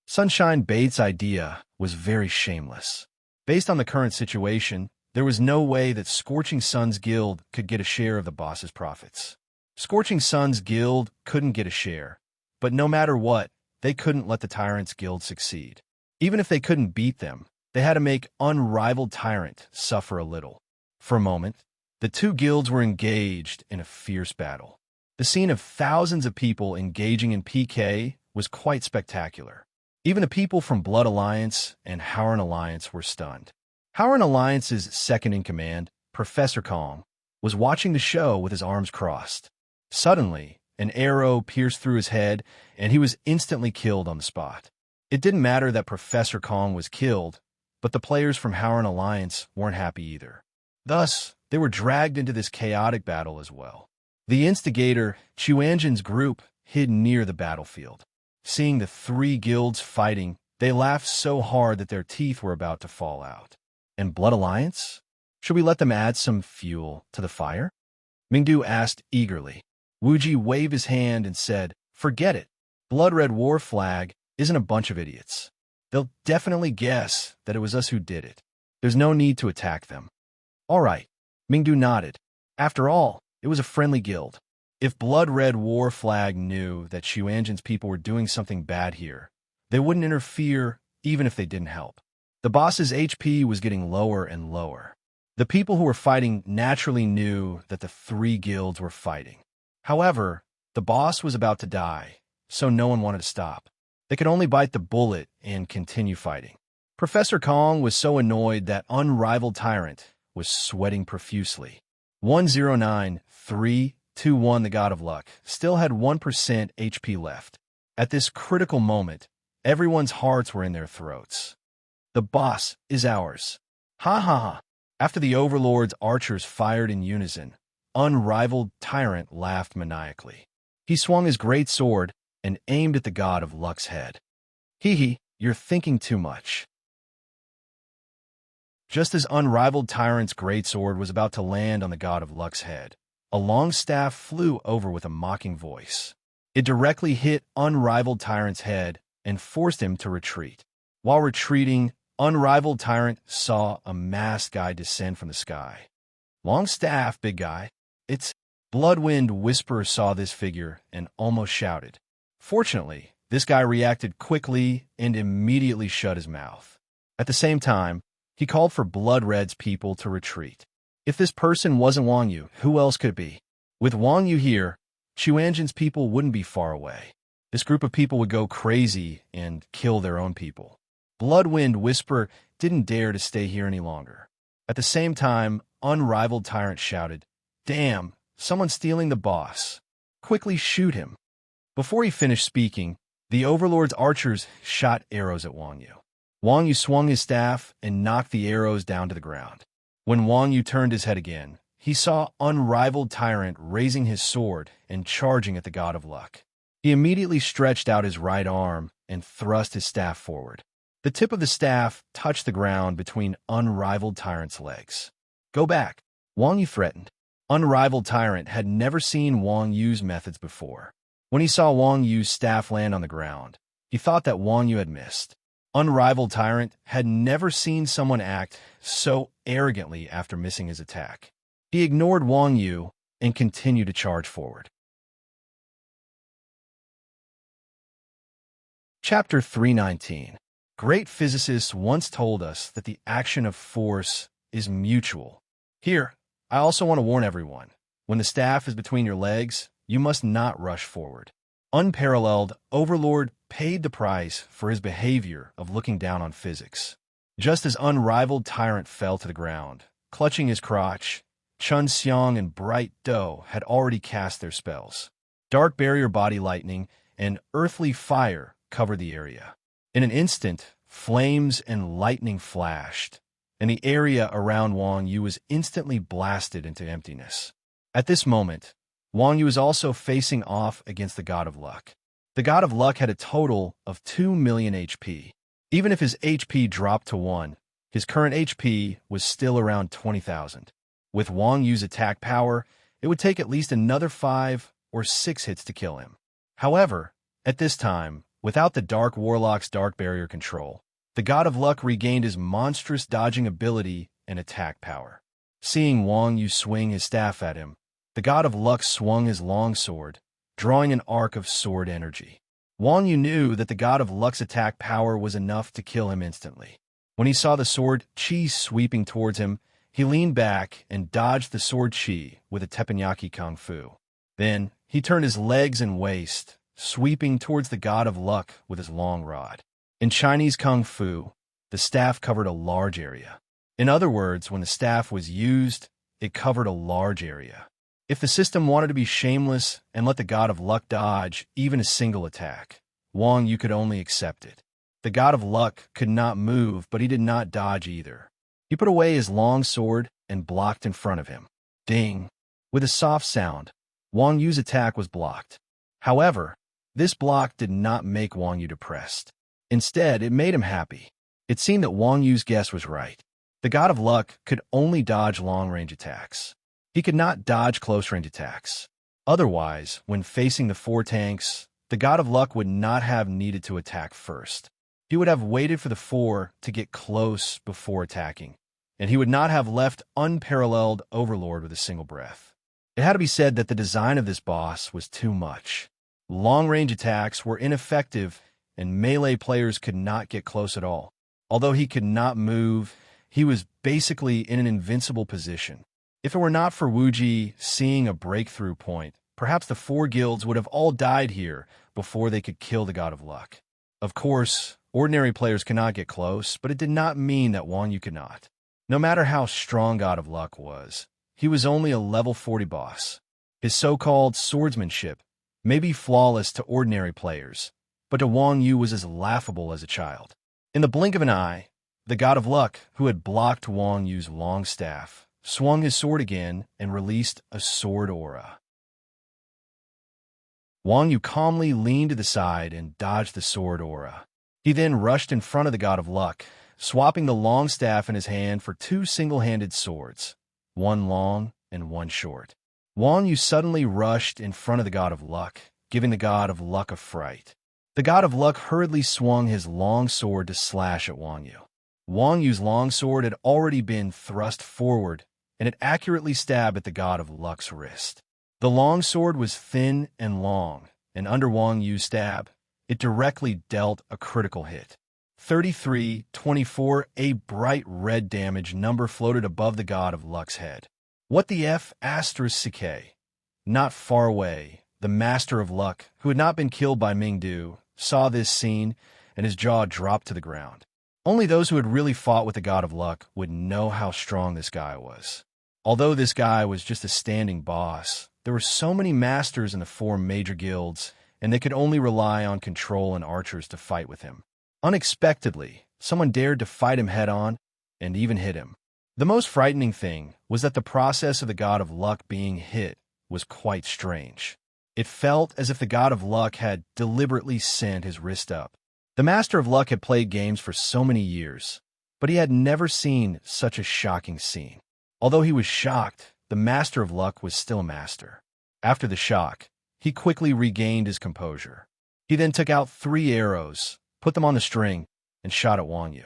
Sunshine Bathe's idea was very shameless. Based on the current situation, there was no way that Scorching Sun's Guild could get a share of the boss's profits. Scorching Sun's Guild couldn't get a share, but no matter what, they couldn't let the Tyrant's Guild succeed. Even if they couldn't beat them, they had to make Unrivaled Tyrant suffer a little. For a moment, the 2 guilds were engaged in a fierce battle. The scene of thousands of people engaging in PK was quite spectacular. Even the people from Blood Alliance and Howren Alliance were stunned. Howren Alliance's second-in-command, Professor Kong, was watching the show with his arms crossed. Suddenly, an arrow pierced through his head, and he was instantly killed on the spot. It didn't matter that Professor Kong was killed, but the players from Howren Alliance weren't happy either. Thus, they were dragged into this chaotic battle as well. The instigator, Chuanjin's group, hid near the battlefield. Seeing the 3 guilds fighting, they laughed so hard that their teeth were about to fall out. And Blood Alliance? Should we let them add some fuel to the fire? Mingdu asked eagerly. Wuji waved his hand and said, forget it. Blood Red War Flag isn't a bunch of idiots. They'll definitely guess that it was us who did it. There's no need to attack them. All right, Mingdu nodded. After all, it was a friendly guild. If Blood Red War Flag knew that Xuanjin's people were doing something bad here, they wouldn't interfere even if they didn't help. The boss's HP was getting lower and lower. The people who were fighting naturally knew that the 3 guilds were fighting. However, the boss was about to die, so no one wanted to stop. They could only bite the bullet and continue fighting. Professor Kong was so annoyed that Unrivaled Tyrant was sweating profusely. 109321, the God of Luck, still had 1% HP left. At this critical moment, everyone's hearts were in their throats. The boss is ours. Ha ha ha. After the Overlord's archers fired in unison, Unrivaled Tyrant laughed maniacally. He swung his great sword and aimed at the God of Luck's head. Hee hee, you're thinking too much. Just as Unrivaled Tyrant's greatsword was about to land on the God of Luck's head, a long staff flew over with a mocking voice. It directly hit Unrivaled Tyrant's head and forced him to retreat. While retreating, Unrivaled Tyrant saw a masked guy descend from the sky. Long staff, big guy. It's Bloodwind Whisperer saw this figure and almost shouted. Fortunately, this guy reacted quickly and immediately shut his mouth. At the same time, He called for Blood Red's people to retreat. If this person wasn't Wang Yu, who else could it be? With Wang Yu here, Xuanzhen's people wouldn't be far away. This group of people would go crazy and kill their own people. Bloodwind Whisper didn't dare to stay here any longer. At the same time, Unrivaled Tyrant shouted, "Damn, someone's stealing the boss. Quickly shoot him." Before he finished speaking, the Overlord's archers shot arrows at Wang Yu. Wang Yu swung his staff and knocked the arrows down to the ground. When Wang Yu turned his head again, he saw Unrivaled Tyrant raising his sword and charging at the God of Luck. He immediately stretched out his right arm and thrust his staff forward. The tip of the staff touched the ground between Unrivaled Tyrant's legs. "Go back," Wang Yu threatened. Unrivaled Tyrant had never seen Wang Yu's methods before. When he saw Wang Yu's staff land on the ground, he thought that Wang Yu had missed. Unrivaled Tyrant had never seen someone act so arrogantly after missing his attack. He ignored Wang Yu and continued to charge forward. Chapter 319. Great physicists once told us that the action of force is mutual. Here, I also want to warn everyone. When the staff is between your legs, you must not rush forward. Unparalleled Overlord paid the price for his behavior of looking down on physics. Just as Unrivaled Tyrant fell to the ground, clutching his crotch, Chun Xiang and Bright Doe had already cast their spells. Dark Barrier Body Lightning and Earthly Fire covered the area. In an instant, flames and lightning flashed, and the area around Wang Yu was instantly blasted into emptiness. At this moment, Wang Yu was also facing off against the God of Luck. The God of Luck had a total of 2 million HP. Even if his HP dropped to 1, his current HP was still around 20,000. With Wang Yu's attack power, it would take at least another 5 or 6 hits to kill him. However, at this time, without the Dark Warlock's Dark Barrier control, the God of Luck regained his monstrous dodging ability and attack power. Seeing Wang Yu swing his staff at him, the God of Luck swung his long sword, drawing an arc of sword energy. Wang Yu knew that the God of Luck's attack power was enough to kill him instantly. When he saw the sword chi sweeping towards him, he leaned back and dodged the sword chi with a teppanyaki kung fu. Then, he turned his legs and waist, sweeping towards the God of Luck with his long rod. In Chinese kung fu, the staff covered a large area. In other words, when the staff was used, it covered a large area. If the system wanted to be shameless and let the God of Luck dodge even a single attack, Wang Yu could only accept it. The God of Luck could not move, but he did not dodge either. He put away his long sword and blocked in front of him. Ding! With a soft sound, Wang Yu's attack was blocked. However, this block did not make Wang Yu depressed. Instead, it made him happy. It seemed that Wang Yu's guess was right. The God of Luck could only dodge long-range attacks. He could not dodge close-range attacks. Otherwise, when facing the 4 tanks, the God of Luck would not have needed to attack first. He would have waited for the 4 to get close before attacking, and he would not have left Unparalleled Overlord with a single breath. It had to be said that the design of this boss was too much. Long-range attacks were ineffective, and melee players could not get close at all. Although he could not move, he was basically in an invincible position. If it were not for Wuji seeing a breakthrough point, perhaps the 4 guilds would have all died here before they could kill the God of Luck. Of course, ordinary players cannot get close, but it did not mean that Wang Yu could not. No matter how strong God of Luck was, he was only a level 40 boss. His so-called swordsmanship may be flawless to ordinary players, but to Wang Yu was as laughable as a child. In the blink of an eye, the God of Luck, who had blocked Wang Yu's long staff, swung his sword again and released a sword aura. Wang Yu calmly leaned to the side and dodged the sword aura. He then rushed in front of the God of Luck, swapping the long staff in his hand for 2 single-handed swords, one long and one short. Wang Yu suddenly rushed in front of the God of Luck, giving the God of Luck a fright. The God of Luck hurriedly swung his long sword to slash at Wang Yu. Wang Yu's long sword had already been thrust forward, and it accurately stabbed at the God of Luck's wrist. The long sword was thin and long, and under Wang Yu's stab, it directly dealt a critical hit. 3324, a bright red damage number floated above the god of luck's head. What the F***? Not far away, the master of luck, who had not been killed by Mingdu, saw this scene, and his jaw dropped to the ground. Only those who had really fought with the god of luck would know how strong this guy was. Although this guy was just a standing boss, there were so many masters in the 4 major guilds, and they could only rely on control and archers to fight with him. Unexpectedly, someone dared to fight him head-on, and even hit him. The most frightening thing was that the process of the god of luck being hit was quite strange. It felt as if the god of luck had deliberately sent his wrist up. The master of luck had played games for so many years, but he had never seen such a shocking scene. Although he was shocked, the master of luck was still a master. After the shock, he quickly regained his composure. He then took out 3 arrows, put them on the string, and shot at Wang Yu.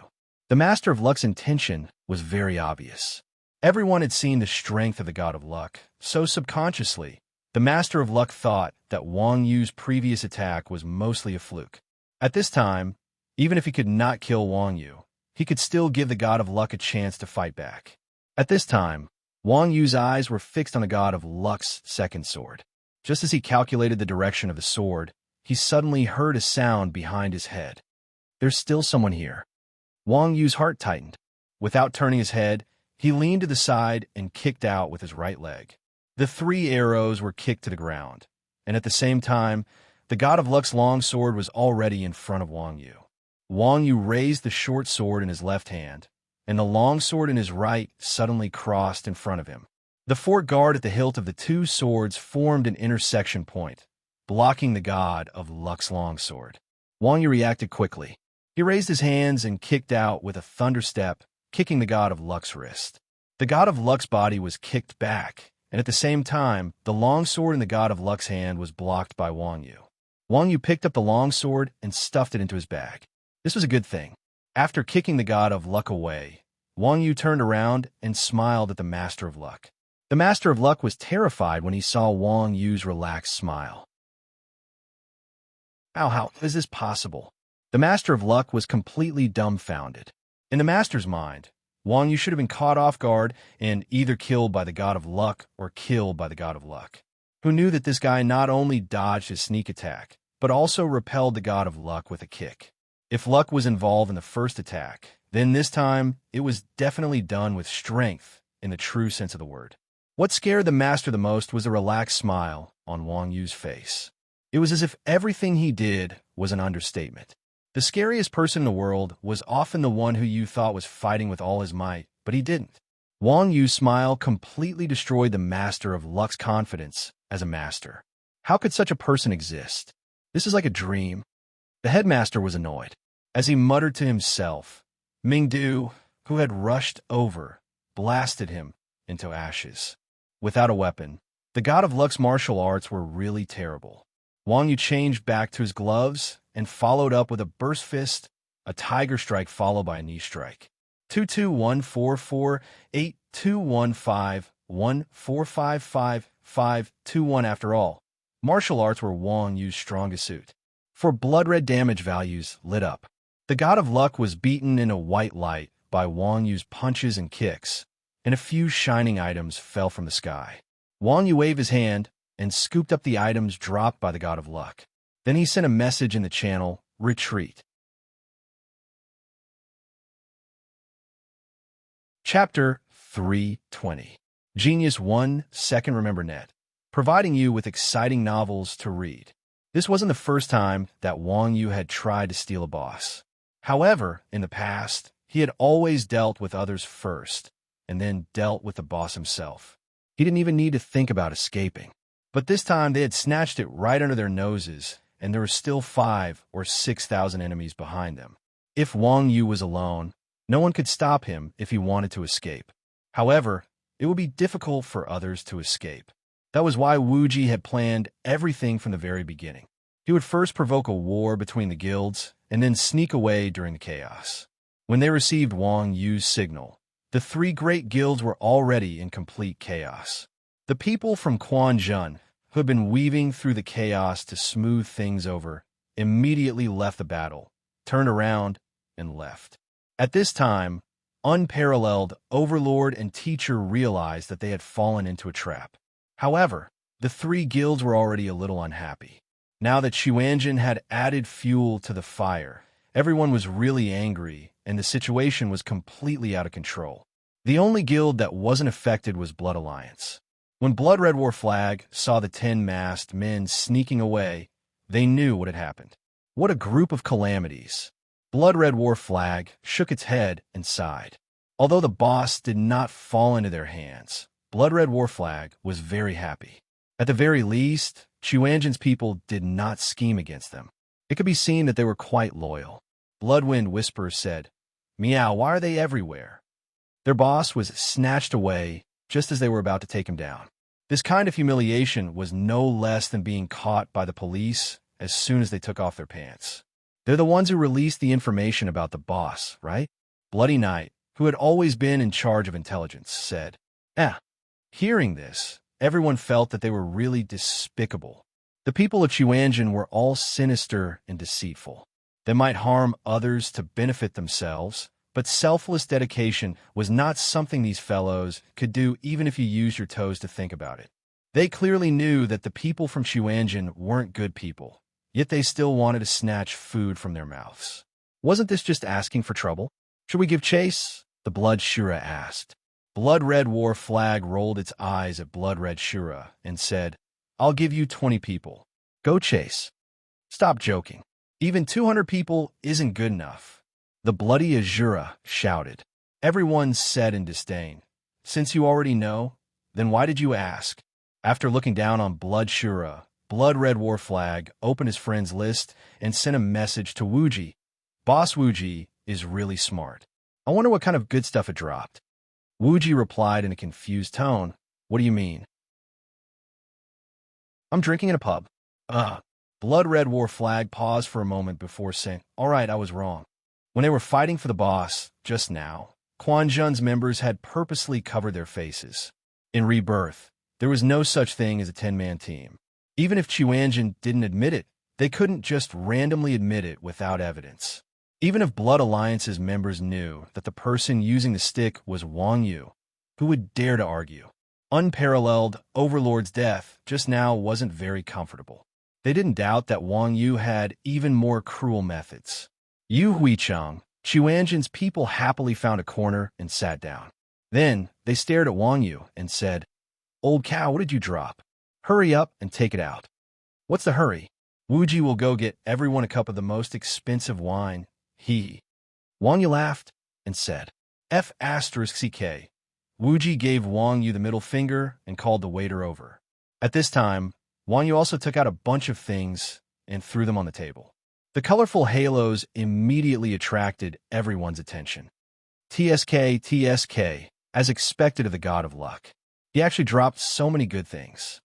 The master of luck's intention was very obvious. Everyone had seen the strength of the god of luck, so subconsciously, the master of luck thought that Wang Yu's previous attack was mostly a fluke. At this time, even if he could not kill Wang Yu, he could still give the god of luck a chance to fight back. At this time, Wang Yu's eyes were fixed on the god of luck's second sword. Just as he calculated the direction of the sword, he suddenly heard a sound behind his head. There's still someone here. Wang Yu's heart tightened. Without turning his head, he leaned to the side and kicked out with his right leg. The 3 arrows were kicked to the ground, and at the same time, the god of luck's long sword was already in front of Wang Yu. Wang Yu raised the short sword in his left hand, and the long sword in his right suddenly crossed in front of him. The 4 guard at the hilt of the 2 swords formed an intersection point, blocking the god of luck's long sword. Wang Yu reacted quickly. He raised his hands and kicked out with a thunder step, kicking the god of luck's wrist. The god of luck's body was kicked back, and at the same time, the long sword in the god of luck's hand was blocked by Wang Yu. Wang Yu picked up the long sword and stuffed it into his bag. This was a good thing. After kicking the god of luck away, Wang Yu turned around and smiled at the master of luck. The master of luck was terrified when he saw Wang Yu's relaxed smile. How is this possible? The master of luck was completely dumbfounded. In the master's mind, Wang Yu should have been caught off guard and either killed by the god of luck or killed by the god of luck, who knew that this guy not only dodged his sneak attack, but also repelled the god of luck with a kick. If luck was involved in the first attack, then this time it was definitely done with strength in the true sense of the word. What scared the master the most was the relaxed smile on Wang Yu's face. It was as if everything he did was an understatement. The scariest person in the world was often the one who you thought was fighting with all his might, but he didn't. Wang Yu's smile completely destroyed the master of luck's confidence as a master. How could such a person exist? This is like a dream. The headmaster was annoyed. As he muttered to himself, Mingdu, who had rushed over, blasted him into ashes. Without a weapon, the god of luck's martial arts were really terrible. Wang Yu changed back to his gloves and followed up with a burst fist, a tiger strike followed by a knee strike. 22144821514555521. After all, martial arts were Wang Yu's strongest suit. For blood-red damage values lit up. The god of luck was beaten in a white light by Wang Yu's punches and kicks, and a few shining items fell from the sky. Wang Yu waved his hand and scooped up the items dropped by the god of luck. Then he sent a message in the channel, "Retreat." Chapter 320. Genius 1 Second Remember Net, providing you with exciting novels to read. This wasn't the first time that Wang Yu had tried to steal a boss. However, in the past, he had always dealt with others first, and then dealt with the boss himself. He didn't even need to think about escaping. But this time they had snatched it right under their noses, and there were still 5,000 or 6,000 enemies behind them. If Wang Yu was alone, no one could stop him if he wanted to escape. However, it would be difficult for others to escape. That was why Wu Ji had planned everything from the very beginning. He would first provoke a war between the guilds, and then sneak away during the chaos. When they received Wang Yu's signal, the 3 great guilds were already in complete chaos. The people from Quanzhen, who had been weaving through the chaos to smooth things over, immediately left the battle, turned around, and left. At this time, unparalleled overlord and teacher realized that they had fallen into a trap. However, the three guilds were already a little unhappy. Now that Xuanjin had added fuel to the fire, everyone was really angry, and the situation was completely out of control. The only guild that wasn't affected was Blood Alliance. When Blood Red War Flag saw the 10 masked men sneaking away, they knew what had happened. What a group of calamities. Blood Red War Flag shook its head and sighed. Although the boss did not fall into their hands, Blood Red War Flag was very happy. At the very least, Xuanjin's people did not scheme against them. It could be seen that they were quite loyal. Bloodwind Whisperer said, "Meow, why are they everywhere?" Their boss was snatched away just as they were about to take him down. This kind of humiliation was no less than being caught by the police as soon as they took off their pants. They're the ones who released the information about the boss, right? Bloody Knight, who had always been in charge of intelligence, said. Hearing this, everyone felt that they were really despicable. The people of Xuanjin were all sinister and deceitful. They might harm others to benefit themselves, but selfless dedication was not something these fellows could do even if you used your toes to think about it. They clearly knew that the people from Xuanjin weren't good people, yet they still wanted to snatch food from their mouths. Wasn't this just asking for trouble? Should we give chase? The Blood Shura asked. Blood Red War Flag rolled its eyes at Blood Red Shura and said, "I'll give you 20 people. Go chase." Stop joking. Even 200 people isn't good enough. The Bloody Azura shouted. Everyone said in disdain, "Since you already know, then why did you ask?" After looking down on Blood Shura, Blood Red War Flag opened his friends list and sent a message to Wuji. Boss Wuji is really smart. I wonder what kind of good stuff it dropped. Wuji replied in a confused tone, "What do you mean?" "I'm drinking in a pub." Blood Red War Flag paused for a moment before saying, "All right, I was wrong." When they were fighting for the boss, just now, Quan Zhen's members had purposely covered their faces. In Rebirth, there was no such thing as a 10-man team. Even if Xuanjin didn't admit it, they couldn't just randomly admit it without evidence. Even if Blood Alliance's members knew that the person using the stick was Wang Yu, who would dare to argue? Unparalleled Overlord's death just now wasn't very comfortable. They didn't doubt that Wang Yu had even more cruel methods. Yu Huicheng, Xuanjin's people happily found a corner and sat down. Then they stared at Wang Yu and said, "Old cow, what did you drop? Hurry up and take it out." "What's the hurry?" "Wuji will go get everyone a cup of the most expensive wine." Wang Yu laughed and said, F***CK. Wuji gave Wang Yu the middle finger and called the waiter over. At this time, Wang Yu also took out a bunch of things and threw them on the table. The colorful halos immediately attracted everyone's attention. TSK, as expected of the god of luck. He actually dropped so many good things.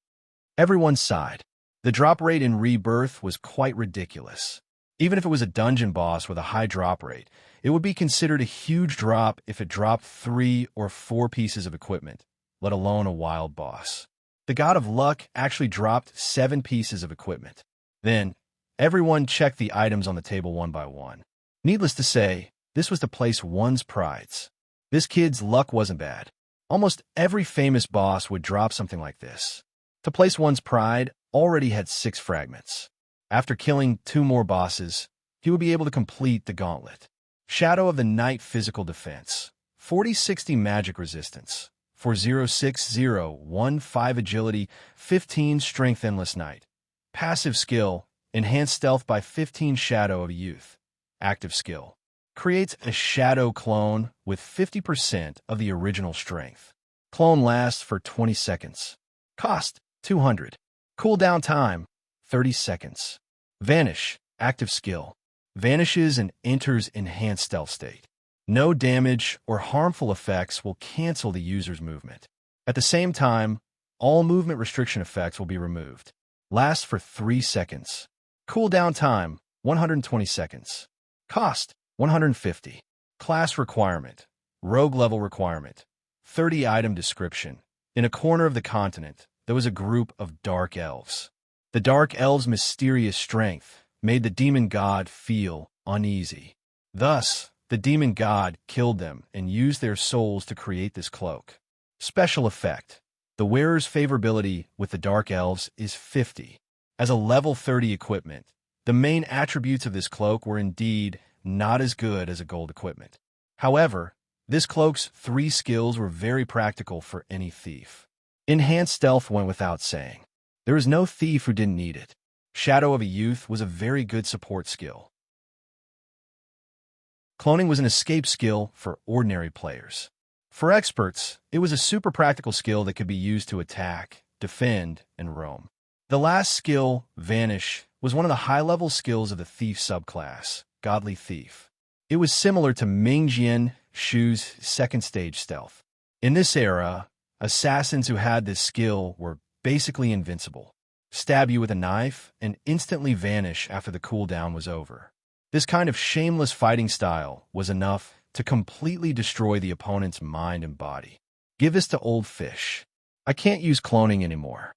Everyone sighed. The drop rate in Rebirth was quite ridiculous. Even if it was a dungeon boss with a high drop rate, it would be considered a huge drop if it dropped 3 or 4 pieces of equipment, let alone a wild boss. The god of luck actually dropped 7 pieces of equipment. Then, everyone checked the items on the table one by one. Needless to say, this was to place one's prides. This kid's luck wasn't bad. Almost every famous boss would drop something like this. To place one's pride already had 6 fragments. After killing 2 more bosses, he would be able to complete the gauntlet. Shadow of the Night Physical Defense, 40-60 Magic Resistance, 40-60-15 Agility, 15 Strength Endless Night. Passive skill, Enhanced Stealth by 15 Shadow of Youth. Active skill, creates a shadow clone with 50% of the original strength. Clone lasts for 20 seconds. Cost, 200. Cooldown time, 30 seconds. Vanish, active skill. Vanishes and enters enhanced stealth state. No damage or harmful effects will cancel the user's movement. At the same time, all movement restriction effects will be removed. Lasts for 3 seconds. Cooldown time, 120 seconds. Cost, 150. Class requirement, rogue level requirement. 30 item description. In a corner of the continent, there was a group of dark elves. The dark elves' mysterious strength made the demon god feel uneasy. Thus, the demon god killed them and used their souls to create this cloak. Special effect. The wearer's favorability with the Dark Elves is 50. As a level 30 equipment, the main attributes of this cloak were indeed not as good as a gold equipment. However, this cloak's 3 skills were very practical for any thief. Enhanced stealth went without saying. There is no thief who didn't need it. Shadow of a Youth was a very good support skill. Cloning was an escape skill for ordinary players. For experts, it was a super practical skill that could be used to attack, defend, and roam. The last skill, Vanish, was one of the high-level skills of the Thief subclass, Godly Thief. It was similar to Mingjian Shu's second stage stealth. In this era, assassins who had this skill were basically invincible. Stab you with a knife and instantly vanish after the cooldown was over. This kind of shameless fighting style was enough to completely destroy the opponent's mind and body. Give this to Old Fish. I can't use cloning anymore,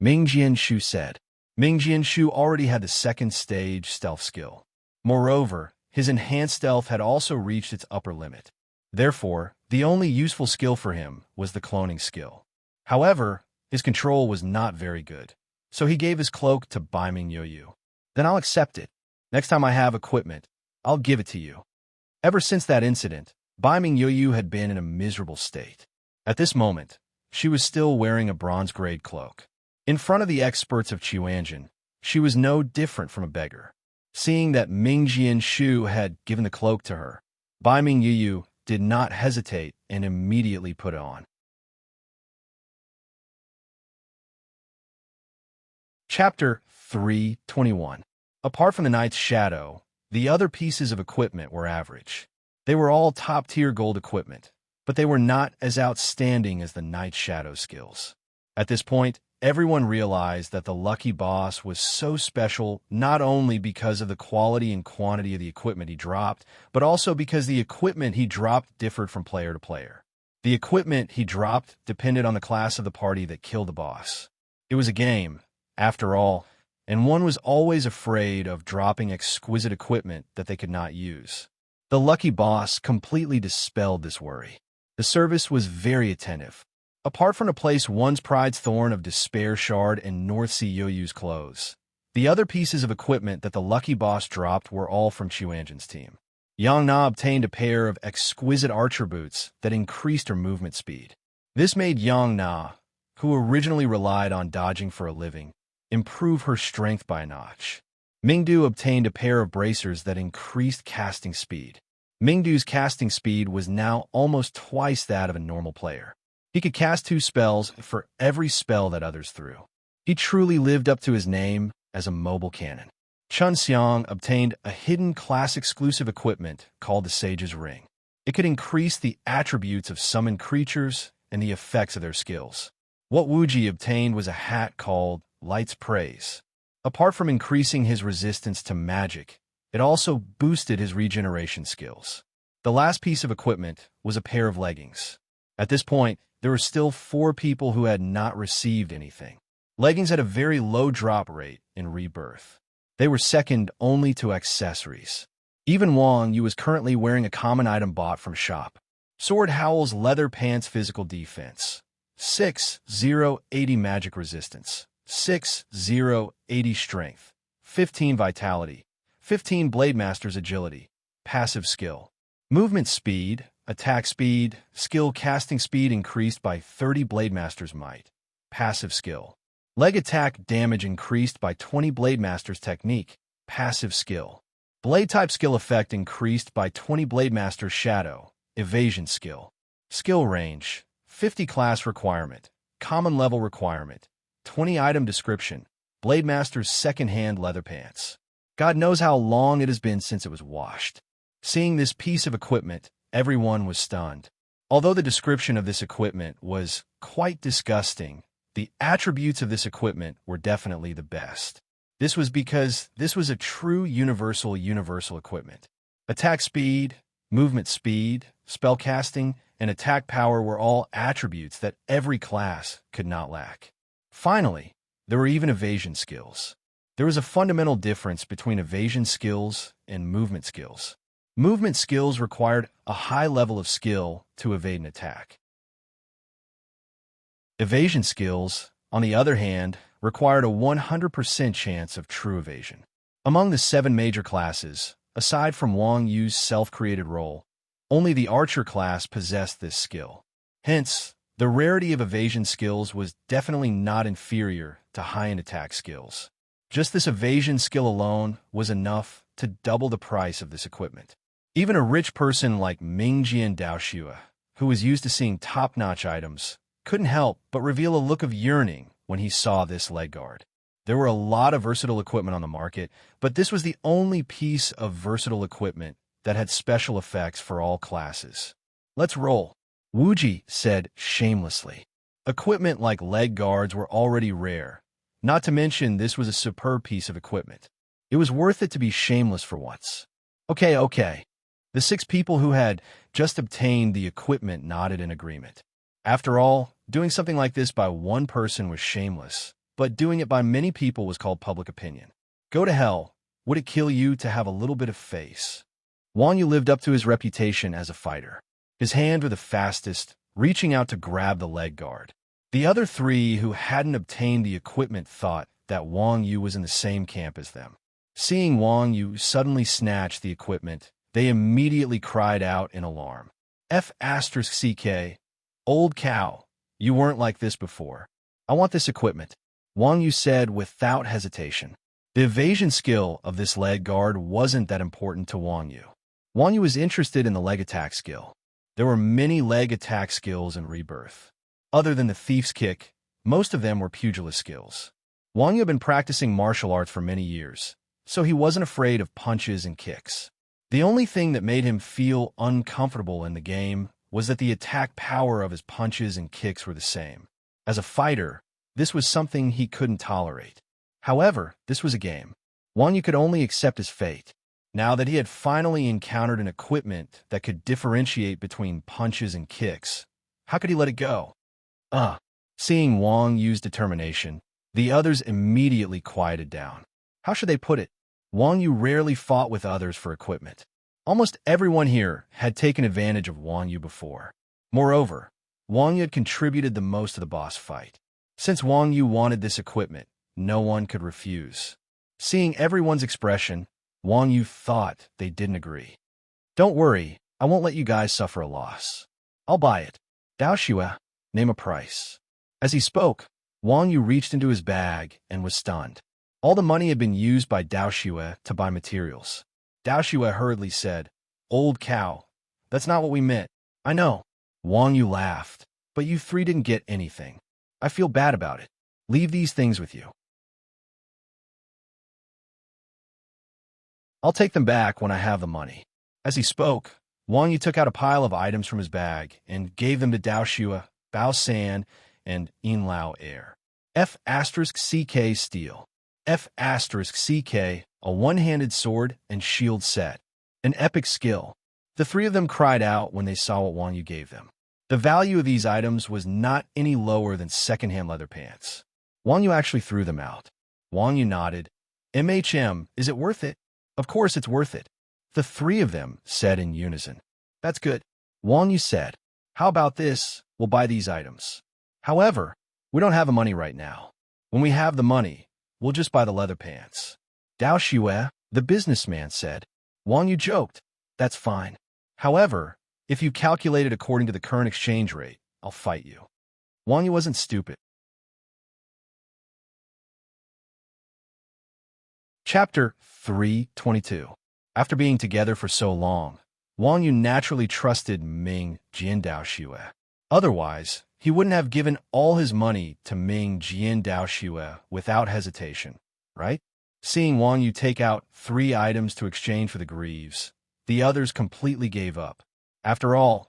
Mingjian Shu said. Mingjian Shu already had the second stage stealth skill. Moreover, his enhanced stealth had also reached its upper limit. Therefore, the only useful skill for him was the cloning skill. However, his control was not very good, so he gave his cloak to Baiming Yoyu. Then I'll accept it. Next time I have equipment, I'll give it to you. Ever since that incident, Baiming Yoyu had been in a miserable state. At this moment, she was still wearing a bronze-grade cloak. In front of the experts of Qiuanjin, she was no different from a beggar. Seeing that Mingjian Shu had given the cloak to her, Baiming Yoyu did not hesitate and immediately put it on. Chapter 3:21. Apart from the Knight's Shadow, the other pieces of equipment were average. They were all top-tier gold equipment, but they were not as outstanding as the Knight's Shadow skills. At this point, everyone realized that the lucky boss was so special not only because of the quality and quantity of the equipment he dropped, but also because the equipment he dropped differed from player to player. The equipment he dropped depended on the class of the party that killed the boss. It was a game, after all, and one was always afraid of dropping exquisite equipment that they could not use. The lucky boss completely dispelled this worry. The service was very attentive. Apart from to place one's pride's thorn of despair shard and North Sea Yoyu's clothes, the other pieces of equipment that the lucky boss dropped were all from Qiuanjin's team. Yang Na obtained a pair of exquisite archer boots that increased her movement speed. This made Yang Na, who originally relied on dodging for a living, improve her strength by a notch. Mingdu obtained a pair of bracers that increased casting speed. Mingdu's casting speed was now almost twice that of a normal player. He could cast 2 spells for every spell that others threw. He truly lived up to his name as a mobile cannon. Chun Xiang obtained a hidden class-exclusive equipment called the Sage's Ring. It could increase the attributes of summoned creatures and the effects of their skills. What Wuji obtained was a hat called Light's Praise. Apart from increasing his resistance to magic, it also boosted his regeneration skills. The last piece of equipment was a pair of leggings. At this point, there were still 4 people who had not received anything. Leggings had a very low drop rate in Rebirth. They were second only to accessories. Even Wang Yu was currently wearing a common item bought from shop. Sword Howl's leather pants physical defense. 6/0/80 magic resistance. 6/0/80 strength. 15 vitality. 15 Blade Master's agility. Passive skill. Movement speed, attack speed, skill casting speed increased by 30 Blade Master's might. Passive skill. Leg attack damage increased by 20 Blade Master's technique. Passive skill. Blade type skill effect increased by 20 Blade Master's shadow. Evasion skill. Skill range. 50 class requirement. Common level requirement. 20 item description. Blade Master's second-hand leather pants. God knows how long it has been since it was washed. Seeing this piece of equipment, everyone was stunned. Although the description of this equipment was quite disgusting, the attributes of this equipment were definitely the best. This was because this was a true universal equipment. Attack speed, movement speed, spellcasting, and attack power were all attributes that every class could not lack. Finally, there were even evasion skills. There was a fundamental difference between evasion skills and movement skills. Movement skills required a high level of skill to evade an attack. Evasion skills, on the other hand, required a 100% chance of true evasion. Among the 7 major classes, aside from Wang Yu's self-created role, only the archer class possessed this skill. Hence, the rarity of evasion skills was definitely not inferior to high-end attack skills. Just this evasion skill alone was enough to double the price of this equipment. Even a rich person like Ming Jian Daoxue, who was used to seeing top-notch items, couldn't help but reveal a look of yearning when he saw this leg guard. There were a lot of versatile equipment on the market, but this was the only piece of versatile equipment that had special effects for all classes. "Let's roll," Wuji said shamelessly. Equipment like leg guards were already rare. Not to mention, this was a superb piece of equipment. It was worth it to be shameless for once. Okay. The 6 people who had just obtained the equipment nodded in agreement. After all, doing something like this by one person was shameless, but doing it by many people was called public opinion. Go to hell. Would it kill you to have a little bit of face? Wang Yu lived up to his reputation as a fighter. His hands were the fastest, reaching out to grab the leg guard. The other 3 who hadn't obtained the equipment thought that Wang Yu was in the same camp as them. Seeing Wang Yu suddenly snatch the equipment, they immediately cried out in alarm. F***, old cow, you weren't like this before. I want this equipment, Wang Yu said without hesitation. The evasion skill of this leg guard wasn't that important to Wang Yu. Wang Yu was interested in the leg attack skill. There were many leg attack skills in Rebirth. Other than the thief's kick, most of them were pugilist skills. Wang Yu had been practicing martial arts for many years, so he wasn't afraid of punches and kicks. The only thing that made him feel uncomfortable in the game was that the attack power of his punches and kicks were the same. As a fighter, this was something he couldn't tolerate. However, this was a game. Wang Yu could only accept his fate. Now that he had finally encountered an equipment that could differentiate between punches and kicks, how could he let it go? Seeing Wang Yu's determination, the others immediately quieted down. How should they put it? Wang Yu rarely fought with others for equipment. Almost everyone here had taken advantage of Wang Yu before. Moreover, Wang Yu had contributed the most to the boss fight. Since Wang Yu wanted this equipment, no one could refuse. Seeing everyone's expression, Wang Yu thought they didn't agree. Don't worry, I won't let you guys suffer a loss. I'll buy it. Daoxue, name a price. As he spoke, Wang Yu reached into his bag and was stunned. All the money had been used by Daoxue to buy materials. Daoxue hurriedly said, "Old cow, that's not what we meant." "I know." Wang Yu laughed, "But you 3 didn't get anything. I feel bad about it. Leave these things with you. I'll take them back when I have the money." As he spoke, Wang Yu took out a pile of items from his bag and gave them to Daoxue, Bao San, and Yin Lao Air. F***CK steel. F***CK, a one-handed sword and shield set. An epic skill. The 3 of them cried out when they saw what Wang Yu gave them. The value of these items was not any lower than second-hand leather pants. Wang Yu actually threw them out. Wang Yu nodded. Is it worth it? Of course it's worth it. The 3 of them said in unison. That's good. Wang Yu said. How about this? We'll buy these items. However, we don't have the money right now. When we have the money, we'll just buy the leather pants. Daoxue, the businessman, said. Wang Yu joked. That's fine. However, if you calculate it according to the current exchange rate, I'll fight you. Wang Yu wasn't stupid. Chapter 322. After being together for so long, Wang Yu naturally trusted Ming Jian Daoxue. Otherwise, he wouldn't have given all his money to Ming Jian Daoxue without hesitation, right? Seeing Wang Yu take out 3 items to exchange for the greaves, the others completely gave up. After all,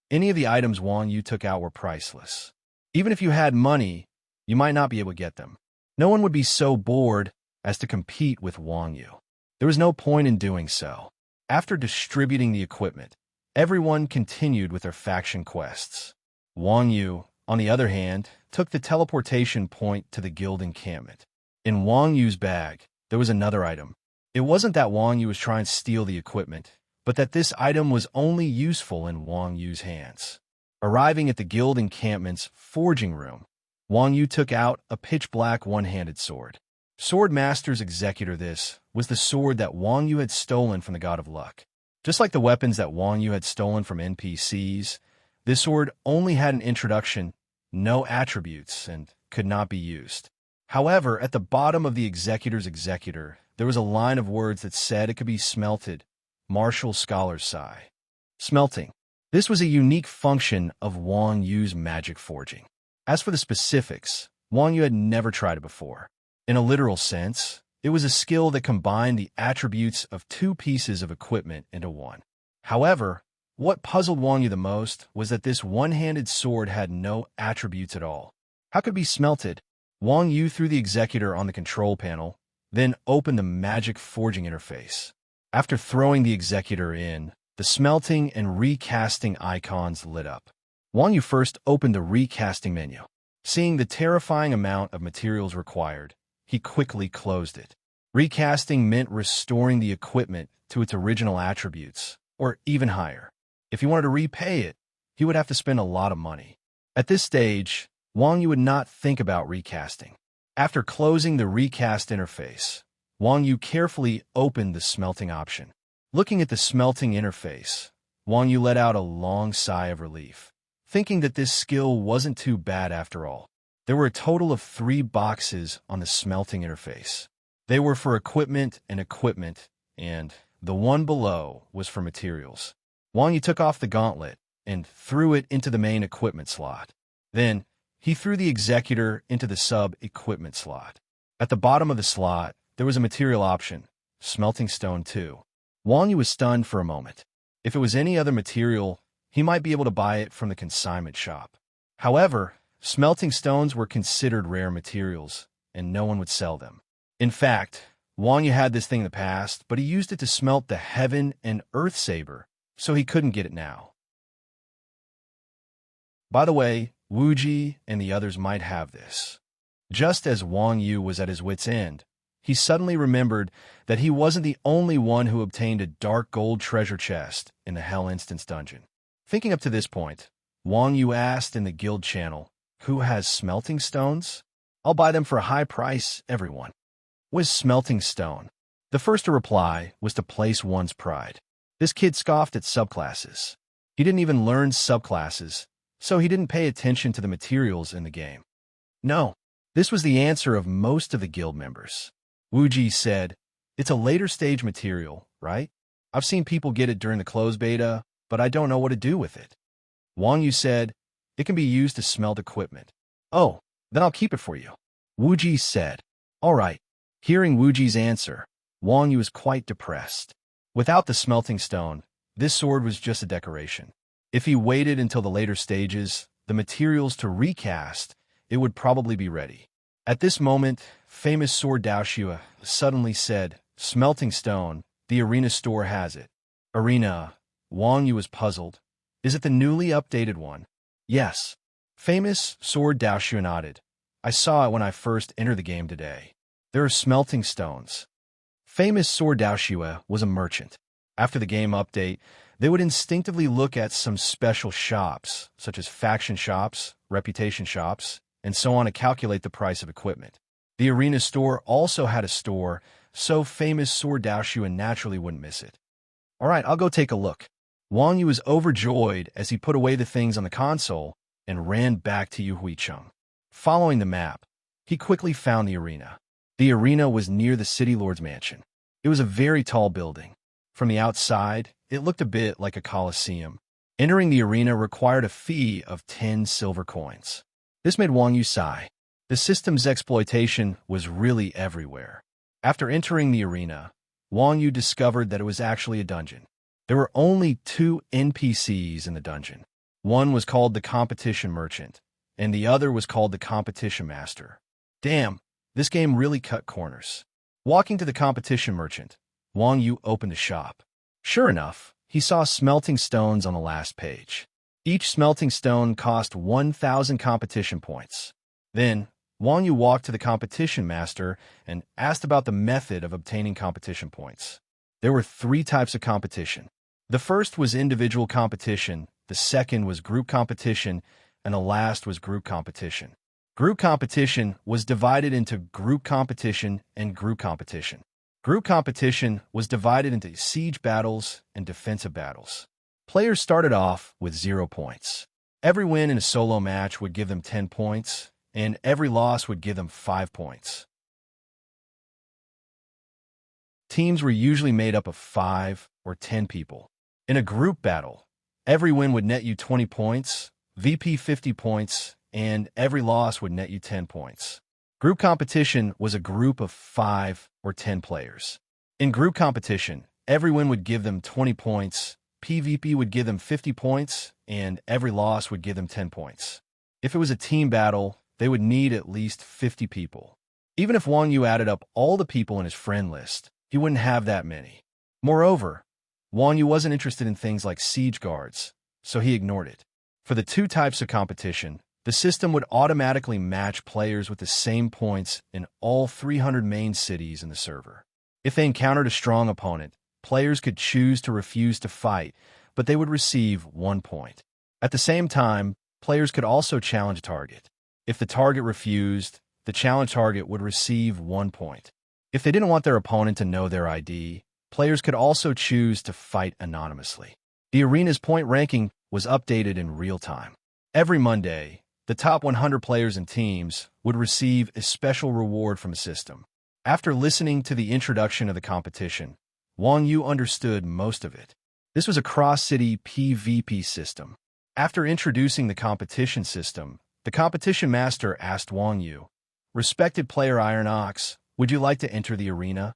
any of the items Wang Yu took out were priceless. Even if you had money, you might not be able to get them. No one would be so bored as to compete with Wang Yu. There was no point in doing so. After distributing the equipment, everyone continued with their faction quests. Wang Yu, on the other hand, took the teleportation point to the guild encampment. In Wang Yu's bag, there was another item. It wasn't that Wang Yu was trying to steal the equipment, but that this item was only useful in Wang Yu's hands. Arriving at the guild encampment's forging room, Wang Yu took out a pitch-black one-handed sword. Sword Master's Executor, this was the sword that Wang Yu had stolen from the God of Luck. Just like the weapons that Wang Yu had stolen from NPCs, this sword only had an introduction, no attributes, and could not be used. However, at the bottom of the Executor's Executor, there was a line of words that said it could be smelted. Martial Scholar's Sigh. Smelting. This was a unique function of Wang Yu's magic forging. As for the specifics, Wang Yu had never tried it before. In a literal sense, it was a skill that combined the attributes of two pieces of equipment into one. However, what puzzled Wang Yu the most was that this one-handed sword had no attributes at all. How could it be smelted? Wang Yu threw the Executor on the control panel, then opened the magic forging interface. After throwing the Executor in, the smelting and recasting icons lit up. Wang Yu first opened the recasting menu. Seeing the terrifying amount of materials required, he quickly closed it. Recasting meant restoring the equipment to its original attributes, or even higher. If he wanted to repay it, he would have to spend a lot of money. At this stage, Wang Yu would not think about recasting. After closing the recast interface, Wang Yu carefully opened the smelting option. Looking at the smelting interface, Wang Yu let out a long sigh of relief, thinking that this skill wasn't too bad after all. There were a total of 3 boxes on the smelting interface. They were for equipment, and the one below was for materials. Wang Yu took off the gauntlet and threw it into the main equipment slot. Then, he threw the Executor into the sub-equipment slot. At the bottom of the slot, there was a material option, Smelting Stone 2. Wang Yu was stunned for a moment. If it was any other material, he might be able to buy it from the consignment shop. However, smelting stones were considered rare materials, and no one would sell them. In fact, Wang Yu had this thing in the past, but he used it to smelt the Heaven and Earth Saber, so he couldn't get it now. By the way, Wuji and the others might have this. Just as Wang Yu was at his wit's end, he suddenly remembered that he wasn't the only one who obtained a dark gold treasure chest in the Hell Instance dungeon. Thinking up to this point, Wang Yu asked in the guild channel, "Who has smelting stones? I'll buy them for a high price, everyone." Was smelting stone? The first to reply was to place one's pride. This kid scoffed at subclasses. He didn't even learn subclasses, so he didn't pay attention to the materials in the game. No, this was the answer of most of the guild members. Wuji said, "It's a later stage material, right? I've seen people get it during the closed beta, but I don't know what to do with it." Wang Yu said, "It can be used to smelt equipment." "Oh, then I'll keep it for you." Wuji said, "All right." Hearing Wuji's answer, Wang Yu was quite depressed. Without the smelting stone, this sword was just a decoration. If he waited until the later stages, the materials to recast, it would probably be ready. At this moment, famous sword Daoshua suddenly said, "Smelting stone, the arena store has it." Arena. Wang Yu was puzzled. Is it the newly updated one? Yes. Famous sword Daoshua nodded. I saw it when I first entered the game today. There are smelting stones. Famous sword Daoshua was a merchant. After the game update, they would instinctively look at some special shops, such as faction shops, reputation shops, and so on to calculate the price of equipment. The arena store also had a store, so famous sword Daoshua naturally wouldn't miss it. All right, I'll go take a look. Wang Yu was overjoyed as he put away the things on the console and ran back to Yuhuicheng. Following the map, he quickly found the arena. The arena was near the city lord's mansion. It was a very tall building. From the outside, it looked a bit like a coliseum. Entering the arena required a fee of 10 silver coins. This made Wang Yu sigh. The system's exploitation was really everywhere. After entering the arena, Wang Yu discovered that it was actually a dungeon. There were only 2 NPCs in the dungeon. One was called the Competition Merchant, and the other was called the Competition Master. Damn, this game really cut corners. Walking to the Competition Merchant, Wang Yu opened the shop. Sure enough, he saw smelting stones on the last page. Each smelting stone cost 1,000 competition points. Then, Wang Yu walked to the Competition Master and asked about the method of obtaining competition points. There were 3 types of competition. The first was individual competition, the second was group competition, and the last was group competition. Group competition was divided into group competition and group competition. Group competition was divided into siege battles and defensive battles. Players started off with 0 points. Every win in a solo match would give them 10 points, and every loss would give them 5 points. Teams were usually made up of 5 or 10 people. In a group battle, every win would net you 20 points, VP 50 points, and every loss would net you 10 points. Group competition was a group of 5 or 10 players. In group competition, every win would give them 20 points, PvP would give them 50 points, and every loss would give them 10 points. If it was a team battle, they would need at least 50 people. Even if Wang Yu added up all the people in his friend list, he wouldn't have that many. Moreover, Wang Yu wasn't interested in things like siege guards, so he ignored it. For the 2 types of competition, the system would automatically match players with the same points in all 300 main cities in the server. If they encountered a strong opponent, players could choose to refuse to fight, but they would receive 1 point. At the same time, players could also challenge a target. If the target refused, the challenge target would receive 1 point. If they didn't want their opponent to know their ID, players could also choose to fight anonymously. The arena's point ranking was updated in real time. Every Monday, the top 100 players and teams would receive a special reward from the system. After listening to the introduction of the competition, Wang Yu understood most of it. This was a cross-city PvP system. After introducing the competition system, the competition master asked Wang Yu, "Respected player Iron Ox, would you like to enter the arena?"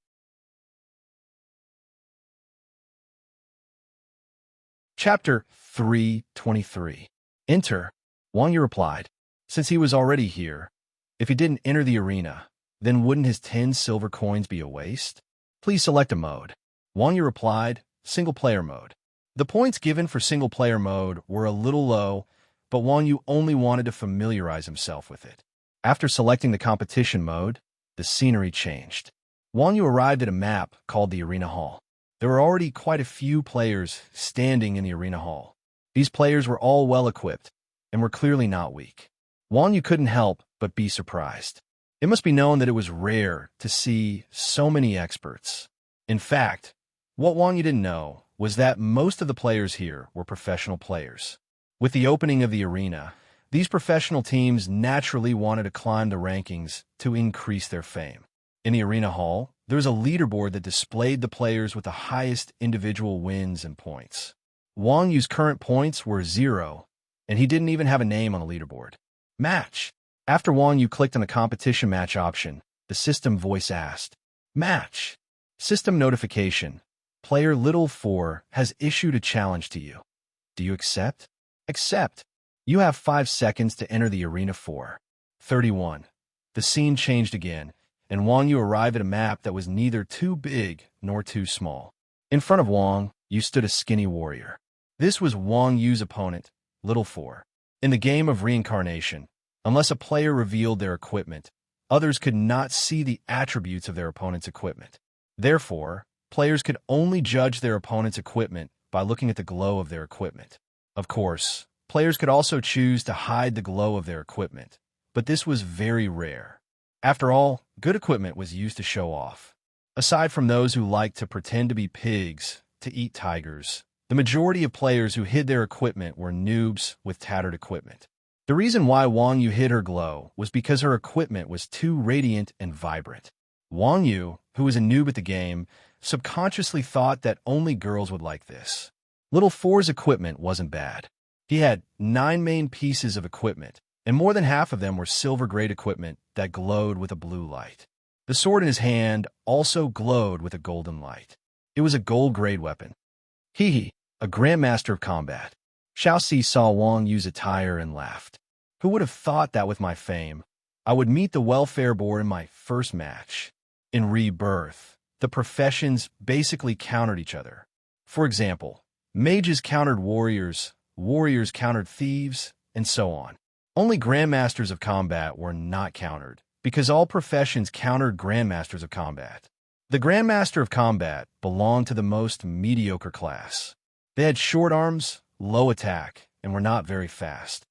Chapter 323. Enter. Wang Yu replied, since he was already here, if he didn't enter the arena, then wouldn't his 10 silver coins be a waste? Please select a mode. Wang Yu replied, single-player mode. The points given for single-player mode were a little low, but Wang Yu only wanted to familiarize himself with it. After selecting the competition mode, the scenery changed. Wang Yu arrived at a map called the Arena Hall. There were already quite a few players standing in the Arena Hall. These players were all well-equipped and were clearly not weak. Wang Yu couldn't help but be surprised. It must be known that it was rare to see so many experts. In fact, what Wang Yu didn't know was that most of the players here were professional players. With the opening of the arena, these professional teams naturally wanted to climb the rankings to increase their fame. In the Arena Hall, there was a leaderboard that displayed the players with the highest individual wins and points. Wang Yu's current points were 0, and he didn't even have a name on the leaderboard. Match. After Wang Yu clicked on the competition match option, the system voice asked, Match. System notification. Player Little 4 has issued a challenge to you. Do you accept? Accept. You have 5 seconds to enter the Arena 4. 31. The scene changed again, and Wang Yu arrived at a map that was neither too big nor too small. In front of Wang Yu stood a skinny warrior. This was Wang Yu's opponent, Little 4. In the game of reincarnation, unless a player revealed their equipment, others could not see the attributes of their opponent's equipment. Therefore, players could only judge their opponent's equipment by looking at the glow of their equipment. Of course, players could also choose to hide the glow of their equipment, but this was very rare. After all, good equipment was used to show off. Aside from those who liked to pretend to be pigs to eat tigers, the majority of players who hid their equipment were noobs with tattered equipment. The reason why Wang Yu hid her glow was because her equipment was too radiant and vibrant. Wang Yu, who was a noob at the game, subconsciously thought that only girls would like this. Little 4's equipment wasn't bad. He had 9 main pieces of equipment, and more than half of them were silver-grade equipment that glowed with a blue light. The sword in his hand also glowed with a golden light. It was a gold-grade weapon. Hee, a grandmaster of combat. Xiaoxi saw Wang Yu's attire and laughed. Who would have thought that with my fame, I would meet the welfare board in my first match? In Rebirth, the professions basically countered each other. For example, mages countered warriors, warriors countered thieves, and so on. Only grandmasters of combat were not countered, because all professions countered grandmasters of combat. The grandmaster of combat belonged to the most mediocre class. They had short arms, low attack, and were not very fast.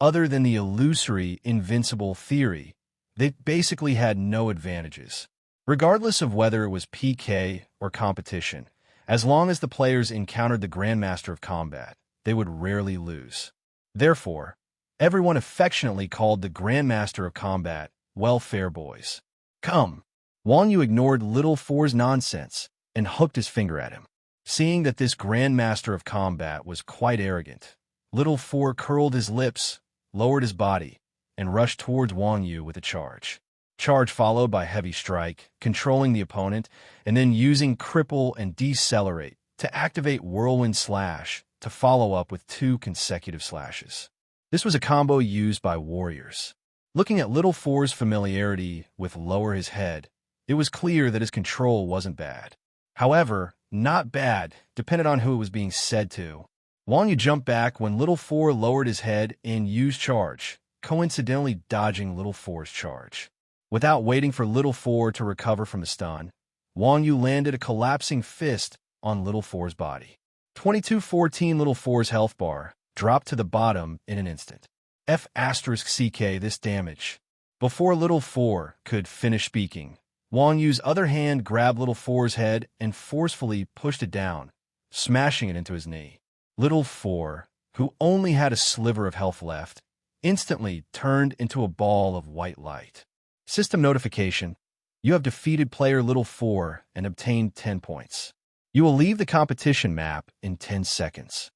Other than the illusory invincible theory, they basically had no advantages. Regardless of whether it was PK or competition, as long as the players encountered the Grandmaster of Combat, they would rarely lose. Therefore, everyone affectionately called the Grandmaster of Combat Welfare Boys. Come! Wang Yu ignored Little Four's nonsense and hooked his finger at him. Seeing that this Grandmaster of Combat was quite arrogant, Little Four curled his lips, lowered his body, and rushed towards Wang Yu with a charge. Charge followed by heavy strike, controlling the opponent, and then using cripple and decelerate to activate whirlwind slash to follow up with 2 consecutive slashes. This was a combo used by warriors. Looking at Little Four's familiarity with lower his head, it was clear that his control wasn't bad. However, not bad depended on who it was being said to. Wang Yu jumped back when Little Four lowered his head and used charge, coincidentally dodging Little Four's charge. Without waiting for Little Four to recover from the stun, Wang Yu landed a collapsing fist on Little Four's body. 2214 Little Four's health bar dropped to the bottom in an instant. F***ck this damage. Before Little Four could finish speaking, Wang Yu's other hand grabbed Little Four's head and forcefully pushed it down, smashing it into his knee. Little Four, who only had a sliver of health left, instantly turned into a ball of white light. System notification: you have defeated player Little Four and obtained 10 points. You will leave the competition map in 10 seconds.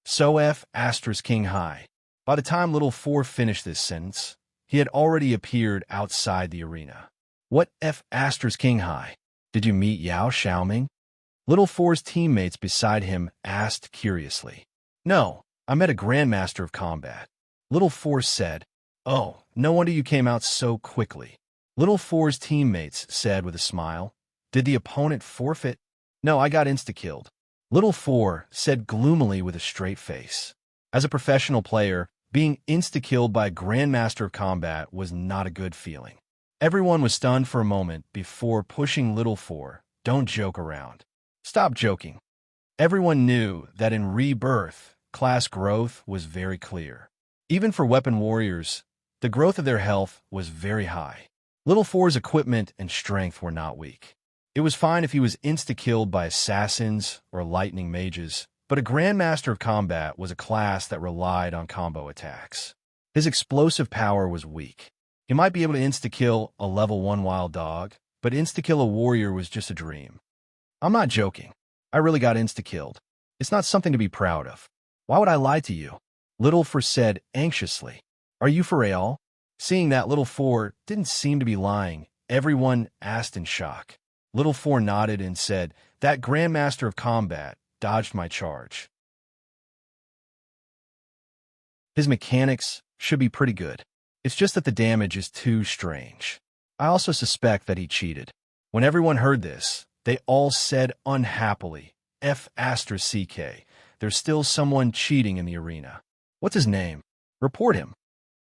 So F***king high. By the time Little Four finished this sentence, he had already appeared outside the arena. What F***king high? Did you meet Yao Xiaoming? Little Four's teammates beside him asked curiously. No, I met a Grandmaster of Combat. Little Four said. Oh, no wonder you came out so quickly. Little Four's teammates said with a smile. Did the opponent forfeit? No, I got insta-killed. Little Four said gloomily with a straight face. As a professional player, being insta-killed by a Grandmaster of Combat was not a good feeling. Everyone was stunned for a moment before pushing Little Four. Don't joke around. Stop joking. Everyone knew that in Rebirth, class growth was very clear. Even for weapon warriors, the growth of their health was very high. Little Four's equipment and strength were not weak. It was fine if he was insta-killed by assassins or lightning mages, but a Grandmaster of Combat was a class that relied on combo attacks. His explosive power was weak. He might be able to insta-kill a level 1 wild dog, but insta-kill a warrior was just a dream. I'm not joking. I really got insta-killed. It's not something to be proud of. Why would I lie to you? Little Four said anxiously. Are you for real? Seeing that Little Four didn't seem to be lying, everyone asked in shock. Little Four nodded and said, that Grandmaster of Combat dodged my charge. His mechanics should be pretty good. It's just that the damage is too strange. I also suspect that he cheated. When everyone heard this, they all said unhappily, F***ck, there's still someone cheating in the arena. What's his name? Report him.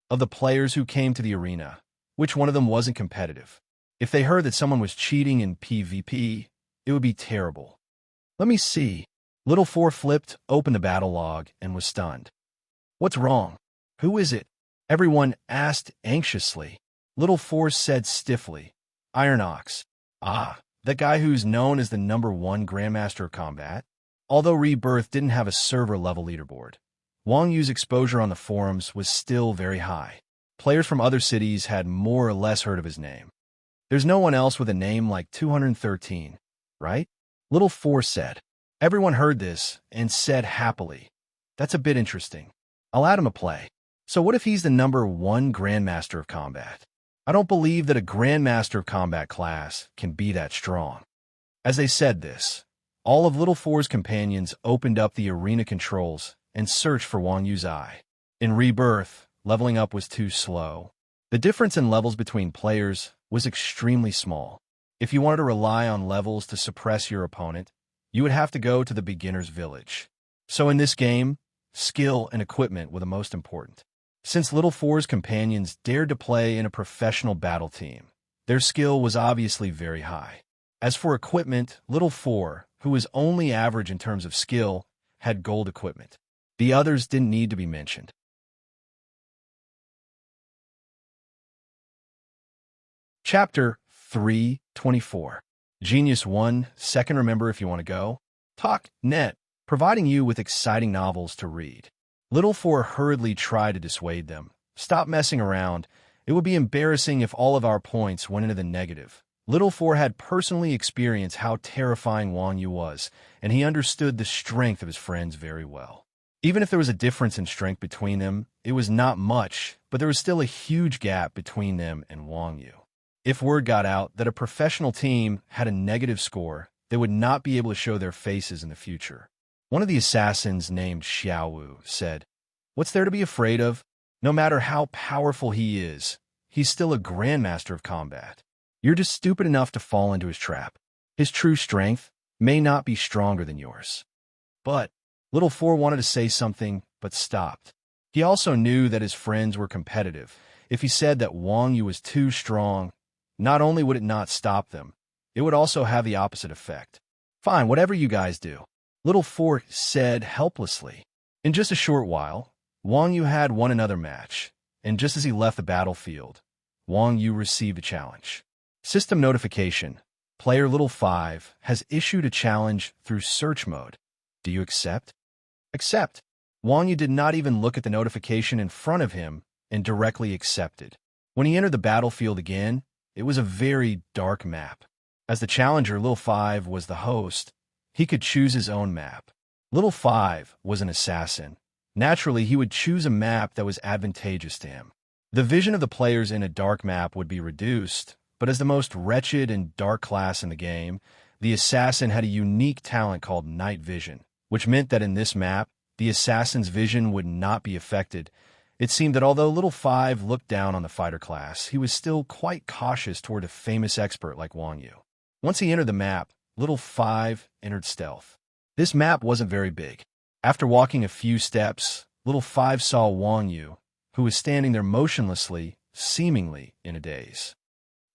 Of the players who came to the arena, which one of them wasn't competitive? If they heard that someone was cheating in PvP, it would be terrible. Let me see. Little Four flipped open the battle log and was stunned. What's wrong? Who is it? Everyone asked anxiously. Little Four said stiffly, Iron Ox. Ah, that guy who's known as the #1 Grandmaster of Combat? Although Rebirth didn't have a server-level leaderboard, Wang Yu's exposure on the forums was still very high. Players from other cities had more or less heard of his name. There's no one else with a name like 213, right? Little Four said. Everyone heard this and said happily, that's a bit interesting. I'll add him a play. So what if he's the #1 Grandmaster of Combat? I don't believe that a Grandmaster of Combat class can be that strong. As they said this, all of Little Four's companions opened up the arena controls and searched for Wang Yu's eye. In Rebirth, leveling up was too slow. The difference in levels between players was extremely small. If you wanted to rely on levels to suppress your opponent, you would have to go to the beginner's village. So in this game, skill and equipment were the most important. Since Little Four's companions dared to play in a professional battle team, their skill was obviously very high. As for equipment, Little Four who was only average in terms of skill, had gold equipment. The others didn't need to be mentioned. Chapter 324. Genius 1 Second Remember If You Want to Go. Talk Net, providing you with exciting novels to read. Little Four hurriedly tried to dissuade them. Stop messing around. It would be embarrassing if all of our points went into the negative. Little Four had personally experienced how terrifying Wang Yu was, and he understood the strength of his friends very well. Even if there was a difference in strength between them, it was not much, but there was still a huge gap between them and Wang Yu. If word got out that a professional team had a negative score, they would not be able to show their faces in the future. One of the assassins, named Xiaowu, said, "What's there to be afraid of? No matter how powerful he is, he's still a grandmaster of combat. You're just stupid enough to fall into his trap. His true strength may not be stronger than yours." But Little Four wanted to say something, but stopped. He also knew that his friends were competitive. If he said that Wang Yu was too strong, not only would it not stop them, it would also have the opposite effect. "Fine, whatever you guys do," Little Four said helplessly. In just a short while, Wang Yu had won another match, and just as he left the battlefield, Wang Yu received a challenge. System notification. Player Little 5 has issued a challenge through search mode. Do you accept? Accept. Wang Yu did not even look at the notification in front of him and directly accepted. When he entered the battlefield again, it was a very dark map. As the challenger, Little 5 was the host. He could choose his own map. Little 5 was an assassin. Naturally, he would choose a map that was advantageous to him. The vision of the players in a dark map would be reduced, but as the most wretched and dark class in the game, the assassin had a unique talent called night vision, which meant that in this map, the assassin's vision would not be affected. It seemed that although Little 5 looked down on the fighter class, he was still quite cautious toward a famous expert like Wang Yu. Once he entered the map, Little 5 entered stealth. This map wasn't very big. After walking a few steps, Little 5 saw Wang Yu, who was standing there motionlessly, seemingly in a daze.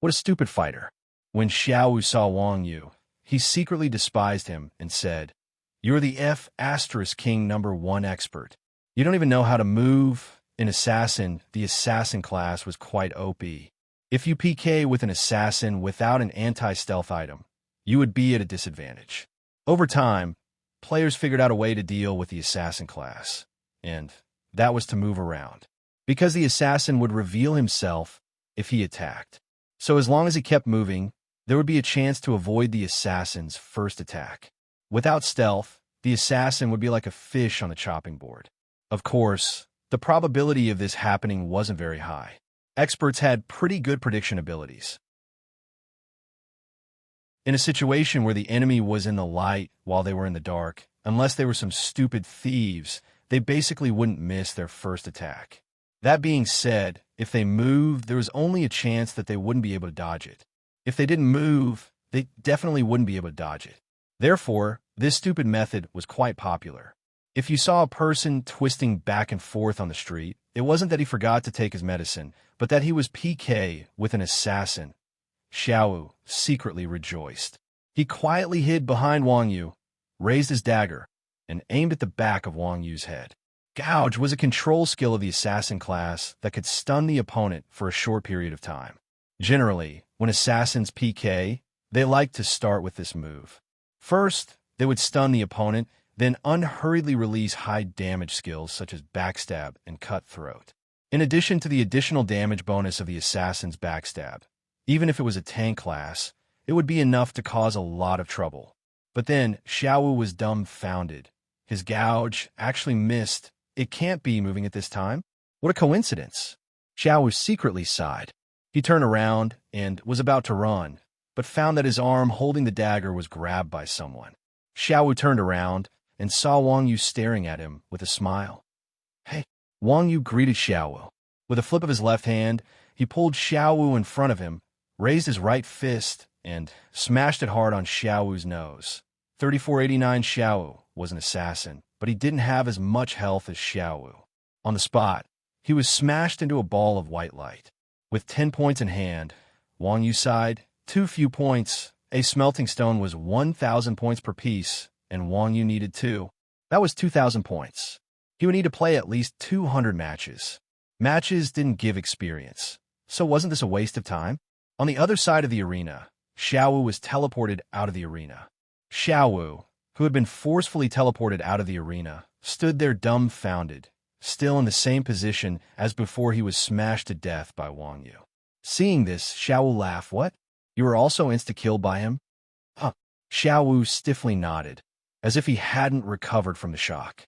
What a stupid fighter. When Xiaowu saw Wang Yu, he secretly despised him and said, "You're the F***king #1 expert. You don't even know how to move." In Assassin, the assassin class was quite OP. If you PK with an assassin without an anti-stealth item, you would be at a disadvantage. Over time, players figured out a way to deal with the assassin class, and that was to move around, because the assassin would reveal himself if he attacked. So as long as he kept moving, there would be a chance to avoid the assassin's first attack. Without stealth, the assassin would be like a fish on the chopping board. Of course, the probability of this happening wasn't very high. Experts had pretty good prediction abilities. In a situation where the enemy was in the light while they were in the dark, unless they were some stupid thieves, they basically wouldn't miss their first attack. That being said, if they moved, there was only a chance that they wouldn't be able to dodge it. If they didn't move, they definitely wouldn't be able to dodge it. Therefore, this stupid method was quite popular. If you saw a person twisting back and forth on the street, it wasn't that he forgot to take his medicine, but that he was PK with an assassin. Xiaowu secretly rejoiced. He quietly hid behind Wang Yu, raised his dagger, and aimed at the back of Wang Yu's head. Gouge was a control skill of the assassin class that could stun the opponent for a short period of time. Generally, when assassins PK, they like to start with this move. First, they would stun the opponent, then unhurriedly release high damage skills such as backstab and cutthroat. In addition to the additional damage bonus of the assassin's backstab, even if it was a tank class, it would be enough to cause a lot of trouble. But then Xiaowu was dumbfounded. His gouge actually missed. It can't be moving at this time. What a coincidence. Xiaowu secretly sighed. He turned around and was about to run, but found that his arm holding the dagger was grabbed by someone. Xiaowu turned around and saw Wang Yu staring at him with a smile. "Hey." Wang Yu greeted Xiaowu. With a flip of his left hand, he pulled Xiaowu in front of him, raised his right fist, and smashed it hard on Xiaowu's nose. 3489 Xiaowu was an assassin, but he didn't have as much health as Xiaowu. On the spot, he was smashed into a ball of white light. With 10 points in hand, Wang Yu sighed, "Too few points, A smelting stone was 1,000 points per piece, and Wang Yu needed 2. That was 2,000 points. He would need to play at least 200 matches. Matches didn't give experience, so wasn't this a waste of time? On the other side of the arena, Xiaowu was teleported out of the arena. Xiaowu, who had been forcefully teleported out of the arena, stood there dumbfounded, still in the same position as before he was smashed to death by Wang Yu. Seeing this, Xiaowu laughed. What? You were also insta-killed by him? Huh. Xiaowu stiffly nodded, as if he hadn't recovered from the shock.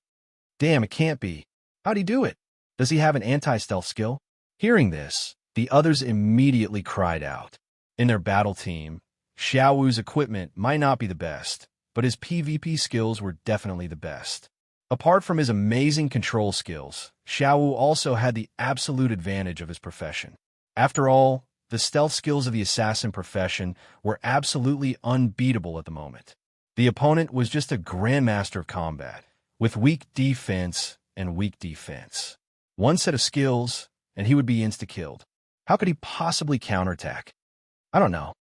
Damn, it can't be. How'd he do it? Does he have an anti-stealth skill? Hearing this, the others immediately cried out. In their battle team, Xiaowu's equipment might not be the best, but his PvP skills were definitely the best. Apart from his amazing control skills, Xiaowu also had the absolute advantage of his profession. After all, the stealth skills of the assassin profession were absolutely unbeatable at the moment. The opponent was just a grandmaster of combat, with weak defense and weak defense. One set of skills, and he would be insta-killed. How could he possibly counterattack? I don't know.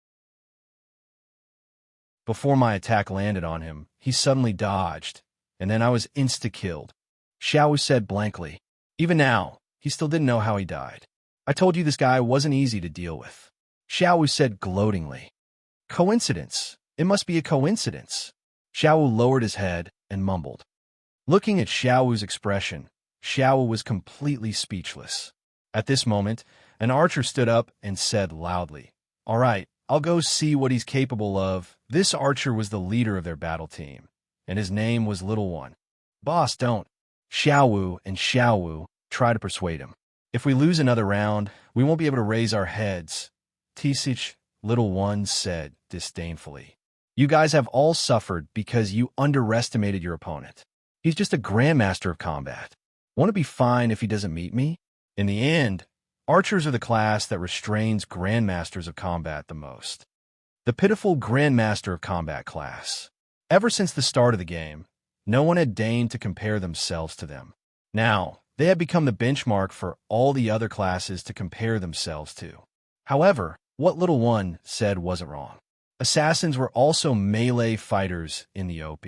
Before my attack landed on him, he suddenly dodged, and then I was insta-killed. Xiaowu said blankly. Even now, he still didn't know how he died. I told you this guy wasn't easy to deal with. Xiaowu said gloatingly. Coincidence. It must be a coincidence. Xiaowu lowered his head and mumbled. Looking at Xiaowu's expression, Xiaowu was completely speechless. At this moment, an archer stood up and said loudly, All right, I'll go see what he's capable of. This archer was the leader of their battle team, and his name was Little One. Boss, don't. Xiaowu and Xiaowu try to persuade him. If we lose another round, we won't be able to raise our heads. Tisich, Little One said disdainfully. You guys have all suffered because you underestimated your opponent. He's just a grandmaster of combat. Won't it be fine if he doesn't meet me? In the end, archers are the class that restrains grandmasters of combat the most. The pitiful grandmaster of combat class. Ever since the start of the game, no one had deigned to compare themselves to them. Now, they had become the benchmark for all the other classes to compare themselves to. However, what Little One said wasn't wrong. Assassins were also melee fighters in the OP.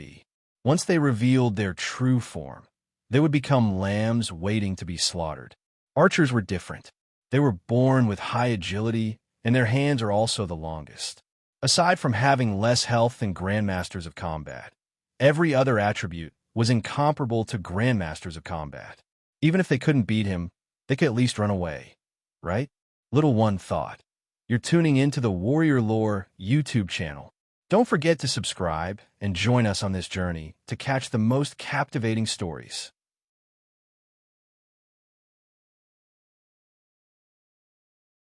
Once they revealed their true form, they would become lambs waiting to be slaughtered. Archers were different. They were born with high agility, and their hands are also the longest. Aside from having less health than grandmasters of combat, every other attribute was incomparable to grandmasters of combat. Even if they couldn't beat him, they could at least run away, right? Little One thought. You're tuning into the Warrior Lore YouTube channel. Don't forget to subscribe and join us on this journey to catch the most captivating stories.